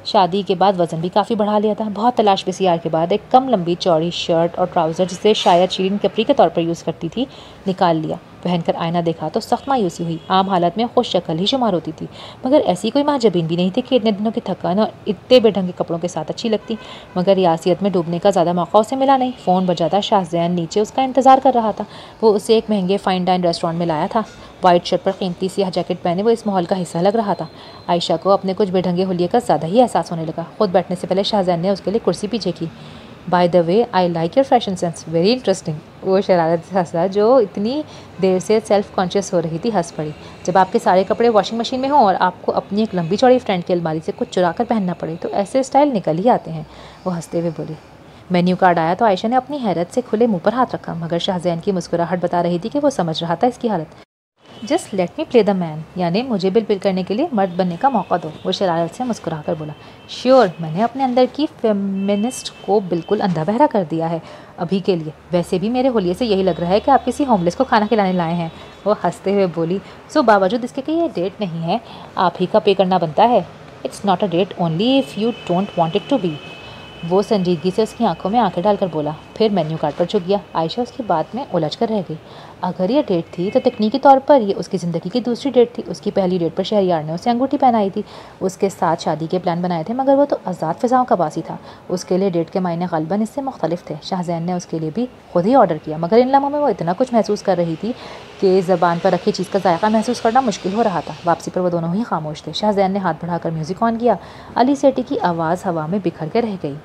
[SPEAKER 1] शादी के बाद वज़न भी काफ़ी बढ़ा लिया था। बहुत तलाश बिसियार के बाद एक कम लंबी चौड़ी शर्ट और ट्राउज़र, जिसे शायद शीरीन कपड़ी के तौर पर यूज़ करती थी, निकाल लिया। पहनकर आईना देखा तो सख्त मायूसी हुई। आम हालत में खुश शक्ल ही शुमार होती थी, मगर ऐसी कोई महाजबीन भी नहीं थी कि इतने दिनों की थकान और इतने बेढंगे कपड़ों के साथ अच्छी लगती। मगर यासियत में डूबने का ज़्यादा मौका उसे मिला नहीं। फ़ोन बजा था। शाहजैन नीचे उसका इंतज़ार कर रहा था। वो उसे एक महंगे फ़ाइन डाइन रेस्टोरेंट में लाया था। वाइट शर्ट पर कीमती सियाह जैकेट पहने वो इस माहौल का हिस्सा लग रहा था। आयशा को अपने कुछ बेढंगे हुलिये का ज़्यादा ही एहसास होने लगा। खुद बैठने से पहले शाहजैन ने उसके लिए कुर्सी पीछे की। By the way, I like your fashion sense, very interesting. वो शरारत से हंसा, जो इतनी देर से सेल्फ कॉन्शियस हो रही थी हंस पड़ी। जब आपके सारे कपड़े वॉशिंग मशीन में हों और आपको अपनी एक लंबी चौड़ी फ्रेंड की अलमारी से कुछ चुरा कर पहनना पड़े, तो ऐसे स्टाइल निकल ही आते हैं, वो हंसते हुए बोली। मेन्यू कार्ड आया तो आयशा ने अपनी हैरत से खुले मुंह पर हाथ रखा, मगर शाहजैन की मुस्कुराहट बता रही थी कि वो समझ रहा था इसकी हालत। Just let me play the man, यानी मुझे बिल पे करने के लिए मर्द बनने का मौका दो, वो शरारत से मुस्कुरा कर बोला। श्योर, मैंने अपने अंदर की फेमिनिस्ट को बिल्कुल अंधा बहरा कर दिया है अभी के लिए। वैसे भी मेरे होलिये से यही लग रहा है कि आप किसी होमलेस को खाना खिलाने लाए हैं, वो हंसते हुए बोली। सो बावजूद इसके कि ये डेट नहीं है, आप ही का पे करना बनता है। It's not a date only if you don't want it to be, वो संजीदगी से उसकी आंखों में आंखें डालकर बोला। फिर मेन्यू कार्ड पर झुक गया। आयशा उसकी बात में उलझ कर रह गई। अगर ये डेट थी तो तकनीकी तौर पर ये उसकी ज़िंदगी की दूसरी डेट थी। उसकी पहली डेट पर शहरयार ने उसे अंगूठी पहनाई थी, उसके साथ शादी के प्लान बनाए थे, मगर वो तो आज़ाद फ़िज़ाओं का बासी था। उसके लिए डेट के मायने ग़ालिबन इससे मुख्तलिफ थे। शाहजैन ने उसके लिए भी खुद ही ऑर्डर किया, मगर इन लम्हों में वो इतना कुछ महसूस कर रही थी कि ज़बान पर रखी चीज़ का जायका महसूस करना मुश्किल हो रहा था। वापसी पर वो दोनों ही खामोश थे। शाहजैन ने हाथ बढ़ाकर म्यूज़िक ऑन किया। अली सेठी की आवाज़ हवा में बिखर के रह गई।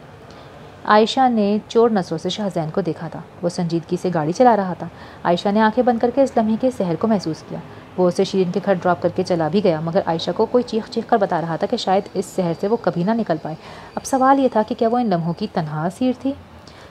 [SPEAKER 1] आयशा ने चोर नज़रों से शाहजैन को देखा था। वो संजीदगी से गाड़ी चला रहा था। आयशा ने आंखें बंद करके इस लम्हे के सहर को महसूस किया। वो उसे शीरीन के घर ड्रॉप करके चला भी गया, मगर आयशा को कोई चीख चीख कर बता रहा था कि शायद इस शहर से वो कभी ना निकल पाए। अब सवाल ये था कि क्या वो इन लम्हों की तन्हा असीर थी।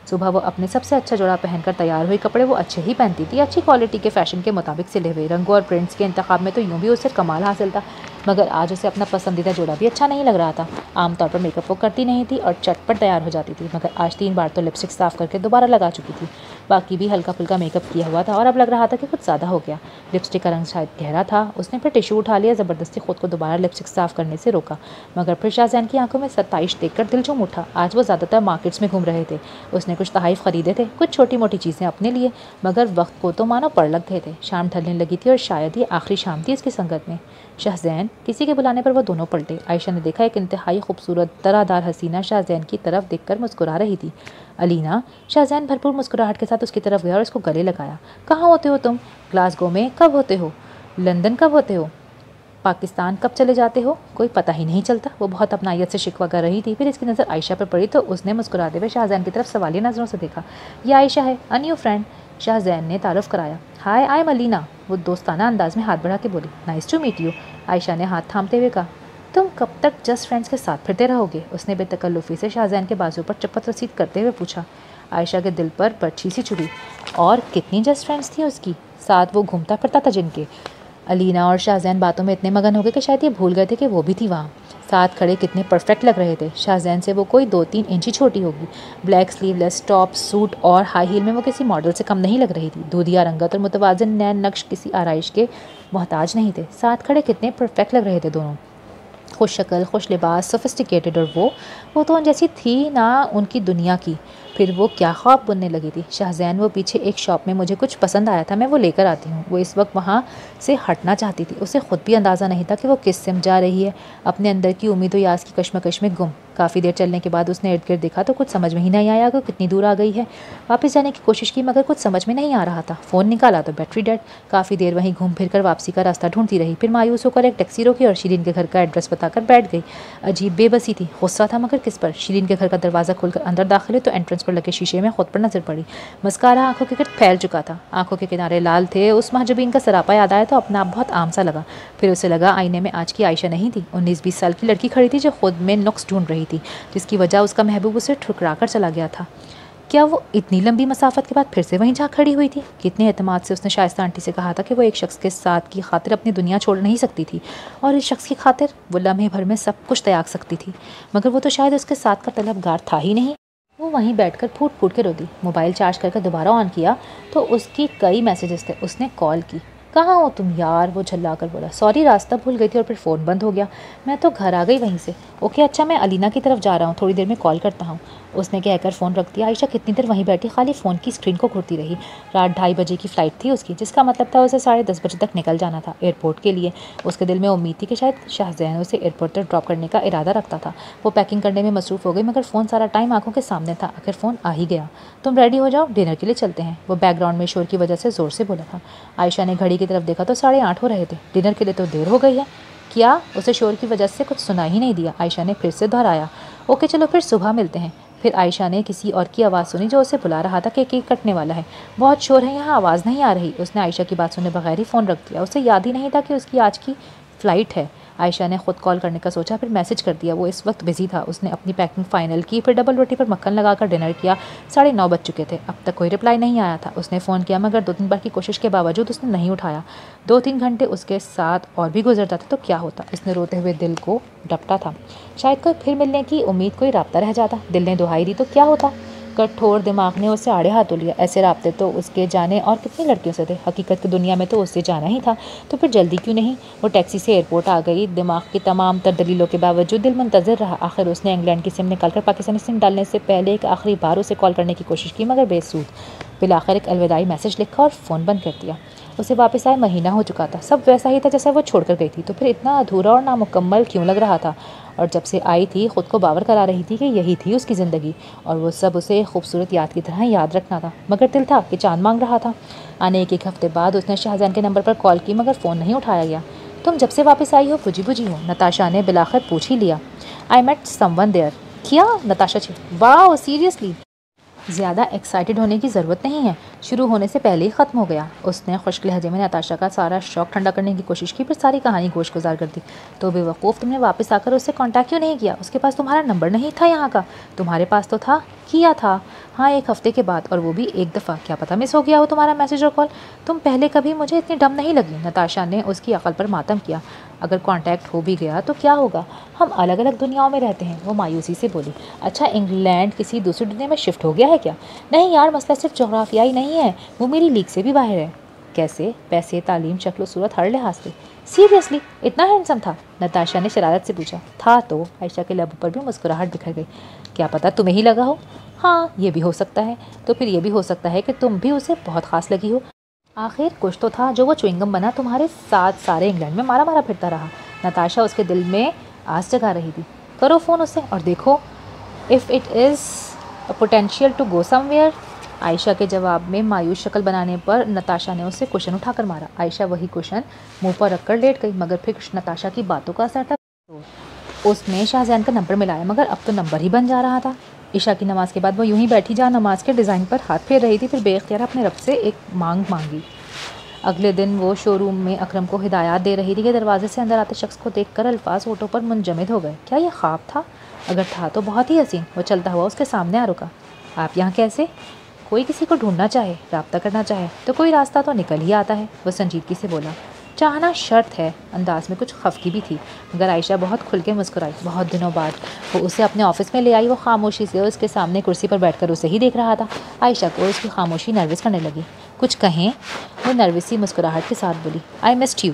[SPEAKER 1] सुबह वो अपने सबसे अच्छा जोड़ा पहनकर तैयार हुई। कपड़े वो अच्छे ही पहनती थी, अच्छी क्वालिटी के फ़ैशन के मुताबिक सिले हुए। रंगों और प्रिंट्स के इंतखाब में तो यूँ भी उसे कमाल हासिल था, मगर आज उसे अपना पसंदीदा जोड़ा भी अच्छा नहीं लग रहा था। आमतौर पर मेकअप वो करती नहीं थी और चटपट तैयार हो जाती थी, मगर आज 3 बार तो लिपस्टिक साफ़ करके दोबारा लगा चुकी थी। बाकी भी हल्का फुल्का मेकअप किया हुआ था और अब लग रहा था कि कुछ ज़्यादा हो गया। लिपस्टिक का रंग शायद गहरा था। उसने फिर टिश्यू उठा लिया, ज़बरदस्ती खुद को दोबारा लिपस्टिक साफ़ करने से रोका, मगर फिर शाहजैन की आंखों में सताइश देखकर दिल झूम उठा। आज वो ज़्यादातर मार्केट्स में घूम रहे थे। उसने कुछ तहाइफ ख़रीदे थे, कुछ छोटी मोटी चीज़ें अपने लिए, मगर वक्त को तो मानो पड़ लग गए थे। शाम ढलने लगी थी और शायद ये आखिरी शाम थी इसकी संगत में। शाहजैन, किसी के बुलाने पर वो दोनों पलटे। आयशा ने देखा एक इंतहाई खूबसूरत तरादार हसीना शाहजैन की तरफ देखकर मुस्कुरा रही थी। अलीना, शाहजैन भरपूर मुस्कुराहट के साथ उसकी तरफ गया और उसको गले लगाया। कहाँ होते हो तुम? ग्लासगो में कब होते हो? लंदन कब होते हो? पाकिस्तान कब चले जाते हो? कोई पता ही नहीं चलता। वो बहुत अपनायत से शिकवा कर रही थी। फिर इसकी नज़र आयशा पर पड़ी तो उसने मुस्कुराते हुए शाहजैन की तरफ सवालिया नज़रों से देखा। ये आयशा है, अ न्यू फ्रेंड, शाहजैन ने तारुफ कराया। हाय, आई एम अलीना, वो दोस्ताना अंदाज में हाथ बढ़ा के बोली। Nice to meet you, Ayesha ने हाथ थामते हुए कहा। तुम कब तक जस्ट फ्रेंड्स के साथ फिरते रहोगे? उसने बेतकल्लुफ़ी से शाहजैन के बाजू पर चप्पत रसीद करते हुए पूछा। आयशा के दिल पर बर्छी सी चुभी। और कितनी जस्ट फ्रेंड्स थी उसकी, साथ वो घूमता फिरता था जिनके। अलीना और शाहजैन बातों में इतने मगन हो गए कि शायद ये भूल गए थे कि वो भी थी वहाँ। साथ खड़े कितने परफेक्ट लग रहे थे। शाहजैन से वो कोई 2-3 इंच ही छोटी होगी। ब्लैक स्लीवलेस टॉप, सूट और हाई हील में वो किसी मॉडल से कम नहीं लग रही थी। दूधिया रंगत और मुतवाज़िन नैन नक्श किसी आराइश के मोहताज नहीं थे। साथ खड़े कितने परफेक्ट लग रहे थे दोनों। खुश शक्ल, खुश लिबास, सोफिस्टिकेटेड, और वो तो उन जैसी थी ना उनकी दुनिया की। फिर वो क्या ख्वाब बुनने लगी थी। शाहजैन, वो पीछे एक शॉप में मुझे कुछ पसंद आया था, मैं वो लेकर आती हूँ। वो इस वक्त वहाँ से हटना चाहती थी। उसे खुद भी अंदाज़ा नहीं था कि वो किस सिम जा रही है। अपने अंदर की उम्मीद व यास की कश्मकश में गुम। काफ़ी देर चलने के बाद उसने इर्द गिर्द देखा तो कुछ समझ में ही नहीं आया कि कितनी दूर आ गई है। वापस जाने की कोशिश की मगर कुछ समझ में नहीं आ रहा था। फ़ोन निकाला तो बैटरी डेड। काफ़ी देर वहीं घूम फिर कर वापसी का रास्ता ढूंढती रही। फिर मायूस होकर एक टैक्सी रोकी और शिरीन के घर का एड्रेस बताकर बैठ गई। अजीब बेबसी थी, गुस्सा था मगर किस पर। शिरीन के घर का दरवाज़ा खोलकर अंदर दाखिल हुई तो एंट्रेंस पर लगे शीशे में खुद पर नजर पड़ी। मस्कारा आंखों के गिर्द फैल चुका था, आंखों के किनारे लाल थे। उस महजबीन का सरापा याद आया तो अपना आप बहुत आम सा लगा। फिर उसे लगा आईने में आज की आयशा नहीं थी, 19-20 साल की लड़की खड़ी थी जो खुद में नुक्स ढूंढ रही थी, जिसकी वजह उसका महबूब उसे ठुकरा कर चला गया था। क्या वो इतनी लंबी मसाफत के बाद फिर से वहीं जा खड़ी हुई थी? कितने एतमाद से उसने शाइस्ता आंटी से कहा था कि वो एक शख्स के साथ की खातिर अपनी दुनिया छोड़ नहीं सकती थी, और इस शख्स की खातिर वो लम्हे भर में सब कुछ त्याग सकती थी। मगर वो तो शायद उसके साथ का तलबगार था ही नहीं। वो वहीं बैठकर फूट फूट के रो दी। मोबाइल चार्ज करके दोबारा ऑन किया तो उसकी कई मैसेजेस थे। उसने कॉल की। कहाँ हो तुम यार? वो झल्ला कर बोला। सॉरी, रास्ता भूल गई थी और फिर फ़ोन बंद हो गया। मैं तो घर आ गई वहीं से। ओके अच्छा, मैं अलीना की तरफ जा रहा हूँ, थोड़ी देर में कॉल करता हूँ, उसने कहकर फ़ोन रख दिया। आयशा कितनी देर वहीं बैठी खाली फ़ोन की स्क्रीन को घूरती रही। रात 2:30 बजे की फ़्लाइट थी उसकी, जिसका मतलब था उसे 10:30 बजे तक निकल जाना था एयरपोर्ट के लिए। उसके दिल में उम्मीद थी कि शायद शाहजैन उसे एयरपोर्ट तक ड्रॉप करने का इरादा रखता था। वो पैकिंग करने में मसरूफ़ हो गई मगर फ़ोन सारा टाइम आंखों के सामने था। आखिर फ़ोन आ ही गया। तुम रेडी हो जाओ, डिनर के लिए चलते हैं, वो बैकग्राउंड में शोर की वजह से ज़ोर से बोला था। आयशा ने घड़ी की तरफ देखा तो 8:30 हो रहे थे। डिनर के लिए तो देर हो गई है। क्या? उसे शोर की वजह से कुछ सुना ही नहीं दिया। आयशा ने फिर से दोहराया। ओके चलो फिर सुबह मिलते हैं। फिर आयशा ने किसी और की आवाज़ सुनी जो उसे बुला रहा था कि केक कटने वाला है। बहुत शोर है यहाँ, आवाज़ नहीं आ रही। उसने आयशा की बात सुने बगैर ही फ़ोन रख दिया। उसे याद ही नहीं था कि उसकी आज की फ़्लाइट है। आयशा ने खुद कॉल करने का सोचा, फिर मैसेज कर दिया। वो इस वक्त बिजी था। उसने अपनी पैकिंग फाइनल की, फिर डबल रोटी पर मक्खन लगाकर डिनर किया। 9:30 बज चुके थे। अब तक कोई रिप्लाई नहीं आया था। उसने फ़ोन किया मगर 2-3 बार की कोशिश के बावजूद उसने नहीं उठाया। 2-3 घंटे उसके साथ और भी गुजर जाते तो क्या होता? इसने रोते हुए दिल को डपटा था। शायद कोई फिर मिलने की उम्मीद, कोई राब्ता रह जाता। दिल ने दुहाई दी तो क्या होता? कठोर दिमाग ने उसे आड़े हाथों लिया। ऐसे राब्ते तो उसके जाने और कितनी लड़कियों से थे। हकीकत की दुनिया में तो उससे जाना ही था, तो फिर जल्दी क्यों नहीं? वो टैक्सी से एयरपोर्ट आ गई। दिमाग की तमाम तर दलीलों के बावजूद दिल मुंतज़िर रहा। आखिर उसने इंग्लैंड की सिम निकालकर पाकिस्तानी सिम डालने से पहले एक आखिरी बार उसे कॉल करने की कोशिश की मगर बेसूद। बिलाखिर एक अलविदाई मैसेज लिखा और फ़ोन बंद कर दिया। उसे वापस आए महीना हो चुका था। सब वैसा ही था जैसा वो छोड़कर गई थी, तो फिर इतना अधूरा और नामुकम्मल क्यों लग रहा था? और जब से आई थी खुद को बावर करा रही थी कि यही थी उसकी ज़िंदगी और वो सब उसे खूबसूरत याद की तरह याद रखना था। मगर दिल था कि चांद मांग रहा था। आने एक हफ्ते बाद उसने शाहजहान के नंबर पर कॉल की मगर फ़ोन नहीं उठाया गया। तुम जब से वापस आई हो बुझी बुझी हो, नताशा ने बिलाखिर पूछ ही लिया। I met someone there. क्या? नताशा छी। वाह सीरियसली? ज़्यादा एक्साइटेड होने की ज़रूरत नहीं है, शुरू होने से पहले ही ख़त्म हो गया। उसने खुश्क लहजे में नताशा का सारा शौक ठंडा करने की कोशिश की, फिर सारी कहानी गोश गुजार कर दी। तो बेवकूफ़, तुमने वापस आकर उससे कांटेक्ट क्यों नहीं किया? उसके पास तुम्हारा नंबर नहीं था यहाँ का? तुम्हारे पास तो था। किया था हाँ, 1 हफ्ते के बाद, और वो भी एक दफ़ा। क्या पता मिस हो गया हो तुम्हारा मैसेज और कॉल। तुम पहले कभी मुझे इतनी डम नहीं लगी। नताशा ने उसकी अकल पर मातम किया। अगर कांटेक्ट हो भी गया तो क्या होगा? हम अलग अलग दुनियाओं में रहते हैं, वो मायूसी से बोली। अच्छा, इंग्लैंड किसी दूसरी दुनिया में शिफ्ट हो गया है क्या? नहीं यार, मसला सिर्फ जोग्राफियाई नहीं है, वो मेरी लीग से भी बाहर है। कैसे? पैसे, तालीम, शक्ल सूरत, हर लिहाज से। सीरियसली? इतना हैंडसम था? नताशा ने शरारत से पूछा। था तो। आयशा के लबों पर भी मुस्कुराहट बिखर गई। क्या पता तुम्हें ही लगा हो। हाँ, ये भी हो सकता है। तो फिर ये भी हो सकता है कि तुम भी उसे बहुत ख़ास लगी हो। आखिर कुछ तो था जो वो च्युइंगम बना तुम्हारे साथ सारे इंग्लैंड में मारा मारा फिरता रहा। नताशा उसके दिल में आस जगा रही थी। करो फ़ोन उससे और देखो, if it is a potential to go somewhere. Ayesha के जवाब में मायूस शक्ल बनाने पर नताशा ने उससे कुशन उठाकर मारा। आयशा वही कुशन मुंह पर रखकर लेट गई, मगर फिर नताशा की बातों का असर था। उसने शाहजहान का नंबर मिलाया मगर अब तो नंबर ही बन जा रहा था। ईशा की नमाज़ के बाद वो यूं ही बैठी जहाँ नमाज के डिज़ाइन पर हाथ फेर रही थी, फिर बेख्तियार अपने रब से एक मांगी। अगले दिन वो शोरूम में अकरम को हिदायत दे रही थी कि दरवाजे से अंदर आते शख्स को देखकर अल्फाज होठों पर मुंजमद हो गए। क्या ये ख्वाब था? अगर था तो बहुत ही हसीन। वो चलता हुआ उसके सामने आ रुका। आप यहाँ कैसे? कोई किसी को ढूंढना चाहे, राब्ता करना चाहे तो कोई रास्ता तो निकल ही आता है, वो संजीदगी से बोला। चाहना शर्त है। अंदाज में कुछ खफकी भी थी, मगर आयशा बहुत खुल के मुस्कुराई। बहुत दिनों बाद वो उसे अपने ऑफिस में ले आई। वो खामोशी से उसके सामने कुर्सी पर बैठकर उसे ही देख रहा था। आयशा को उसकी खामोशी नर्वस करने लगी। कुछ कहें? वो नर्वस सी मुस्कुराहट के साथ बोली। आई मिस्ड यू,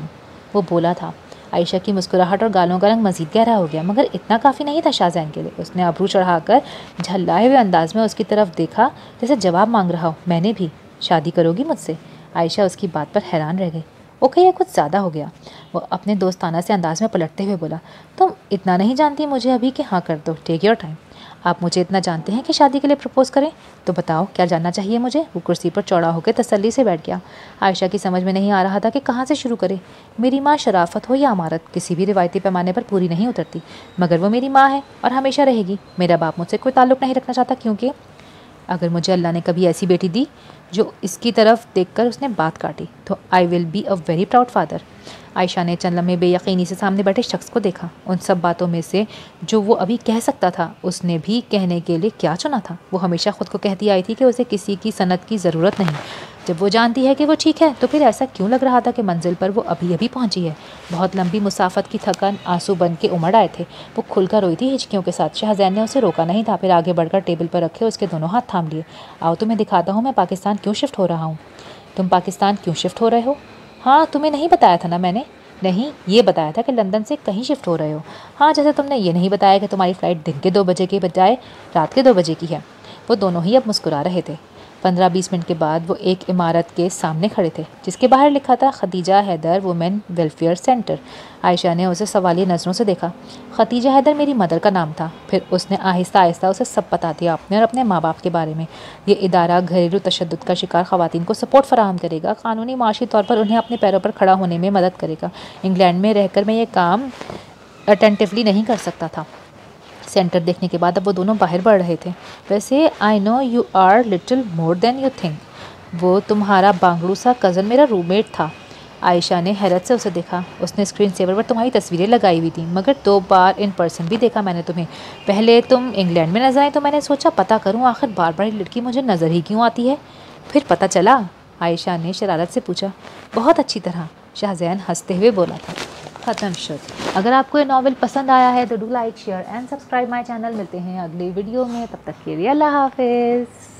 [SPEAKER 1] वो बोला था। आयशा की मुस्कुराहट और गालों का रंग मज़ीद गहरा हो गया, मगर इतना काफ़ी नहीं था शाहजहान के लिए। उसने अबरू चढ़ाकर झल्लाए हुए अंदाज में उसकी तरफ देखा, जैसे जवाब मांग रहा हो। मैंने भी? शादी करोगी मुझसे? आयशा उसकी बात पर हैरान रह गई। ओके, ये कुछ ज़्यादा हो गया। वो अपने दोस्ताना से अंदाज में पलटते हुए बोला, तुम इतना नहीं जानती मुझे अभी कि हाँ कर दो, टेक योर टाइम। आप मुझे इतना जानते हैं कि शादी के लिए प्रपोज़ करें? तो बताओ क्या जानना चाहिए मुझे? वो कुर्सी पर चौड़ा होकर तसल्ली से बैठ गया। आयशा की समझ में नहीं आ रहा था कि कहाँ से शुरू करे। मेरी माँ शराफत हो या अमारत किसी भी रिवायती पैमाने पर पूरी नहीं उतरती, मगर वो मेरी माँ है और हमेशा रहेगी। मेरा बाप मुझसे कोई ताल्लुक़ नहीं रखना चाहता, क्योंकि अगर मुझे अल्लाह ने कभी ऐसी बेटी दी जो इसकी तरफ देखकर उसने बात काटी, तो I will be a very proud father. Ayesha ने चंद लम्हे बेयकीनी से सामने बैठे शख्स को देखा। उन सब बातों में से जो वो अभी कह सकता था, उसने भी कहने के लिए क्या चुना था? वो हमेशा ख़ुद को कहती आई थी कि उसे किसी की सनद की ज़रूरत नहीं। जब वो जानती है कि वो ठीक है, तो फिर ऐसा क्यों लग रहा था कि मंजिल पर वो अभी अभी पहुंची है? बहुत लंबी मुसाफत की थकान आंसू बन के उमड़ आए थे। वो खुलकर रोई थी हिचकियों के साथ। शाहजैन ने उसे रोका नहीं था, फिर आगे बढ़कर टेबल पर रखे उसके दोनों हाथ थाम लिए। आओ तुम्हें दिखाता हूँ मैं पाकिस्तान क्यों शिफ्ट हो रहा हूँ। तुम पाकिस्तान क्यों शिफ्ट हो रहे हो? हाँ, तुम्हें नहीं बताया था ना मैंने? नहीं, ये बताया था कि लंदन से कहीं शिफ्ट हो रहे हो। हाँ, जैसे तुमने ये नहीं बताया कि तुम्हारी फ़्लाइट दिन के 2 बजे के बजाय रात के 2 बजे की है। वो दोनों ही अब मुस्कुरा रहे थे। 15-20 मिनट के बाद वो एक इमारत के सामने खड़े थे जिसके बाहर लिखा था Khadija Haider women welfare centre. Ayesha ने उसे सवालिया नज़रों से देखा। खदीजा हैदर मेरी मदर का नाम था। फिर उसने आहिस्ता आहिस्ता उसे सब बता दिया अपने और अपने माँ बाप के बारे में। ये इदारा घरेलू तशद्दुद का शिकार ख़वातीन को सपोर्ट फराहम करेगा, कानूनी माशी तौर पर उन्हें अपने पैरों पर खड़ा होने में मदद करेगा। इंग्लैंड में रहकर मैं ये काम अटेंटिवली नहीं कर सकता था। सेंटर देखने के बाद अब वो दोनों बाहर बढ़ रहे थे। वैसे I know you are little more than you think. वो तुम्हारा बांगड़ू सा कज़न मेरा रूममेट था। आयशा ने हैरत से उसे देखा। उसने स्क्रीन सेवर पर तुम्हारी तस्वीरें लगाई हुई थी, मगर 2 बार इन पर्सन भी देखा मैंने तुम्हें। पहले तुम इंग्लैंड में नजर आई तो मैंने सोचा पता करूं आखिर बार बार ये लड़की मुझे नज़र ही क्यों आती है। फिर पता चला? आयशा ने शरारत से पूछा। बहुत अच्छी तरह, शाहजैन हंसते हुए बोला था। ख़त्म शुद। अगर आपको ये नॉवेल पसंद आया है तो do like share and subscribe my channel. मिलते हैं अगली वीडियो में, तब तक के लिए अल्लाह हाफिज़।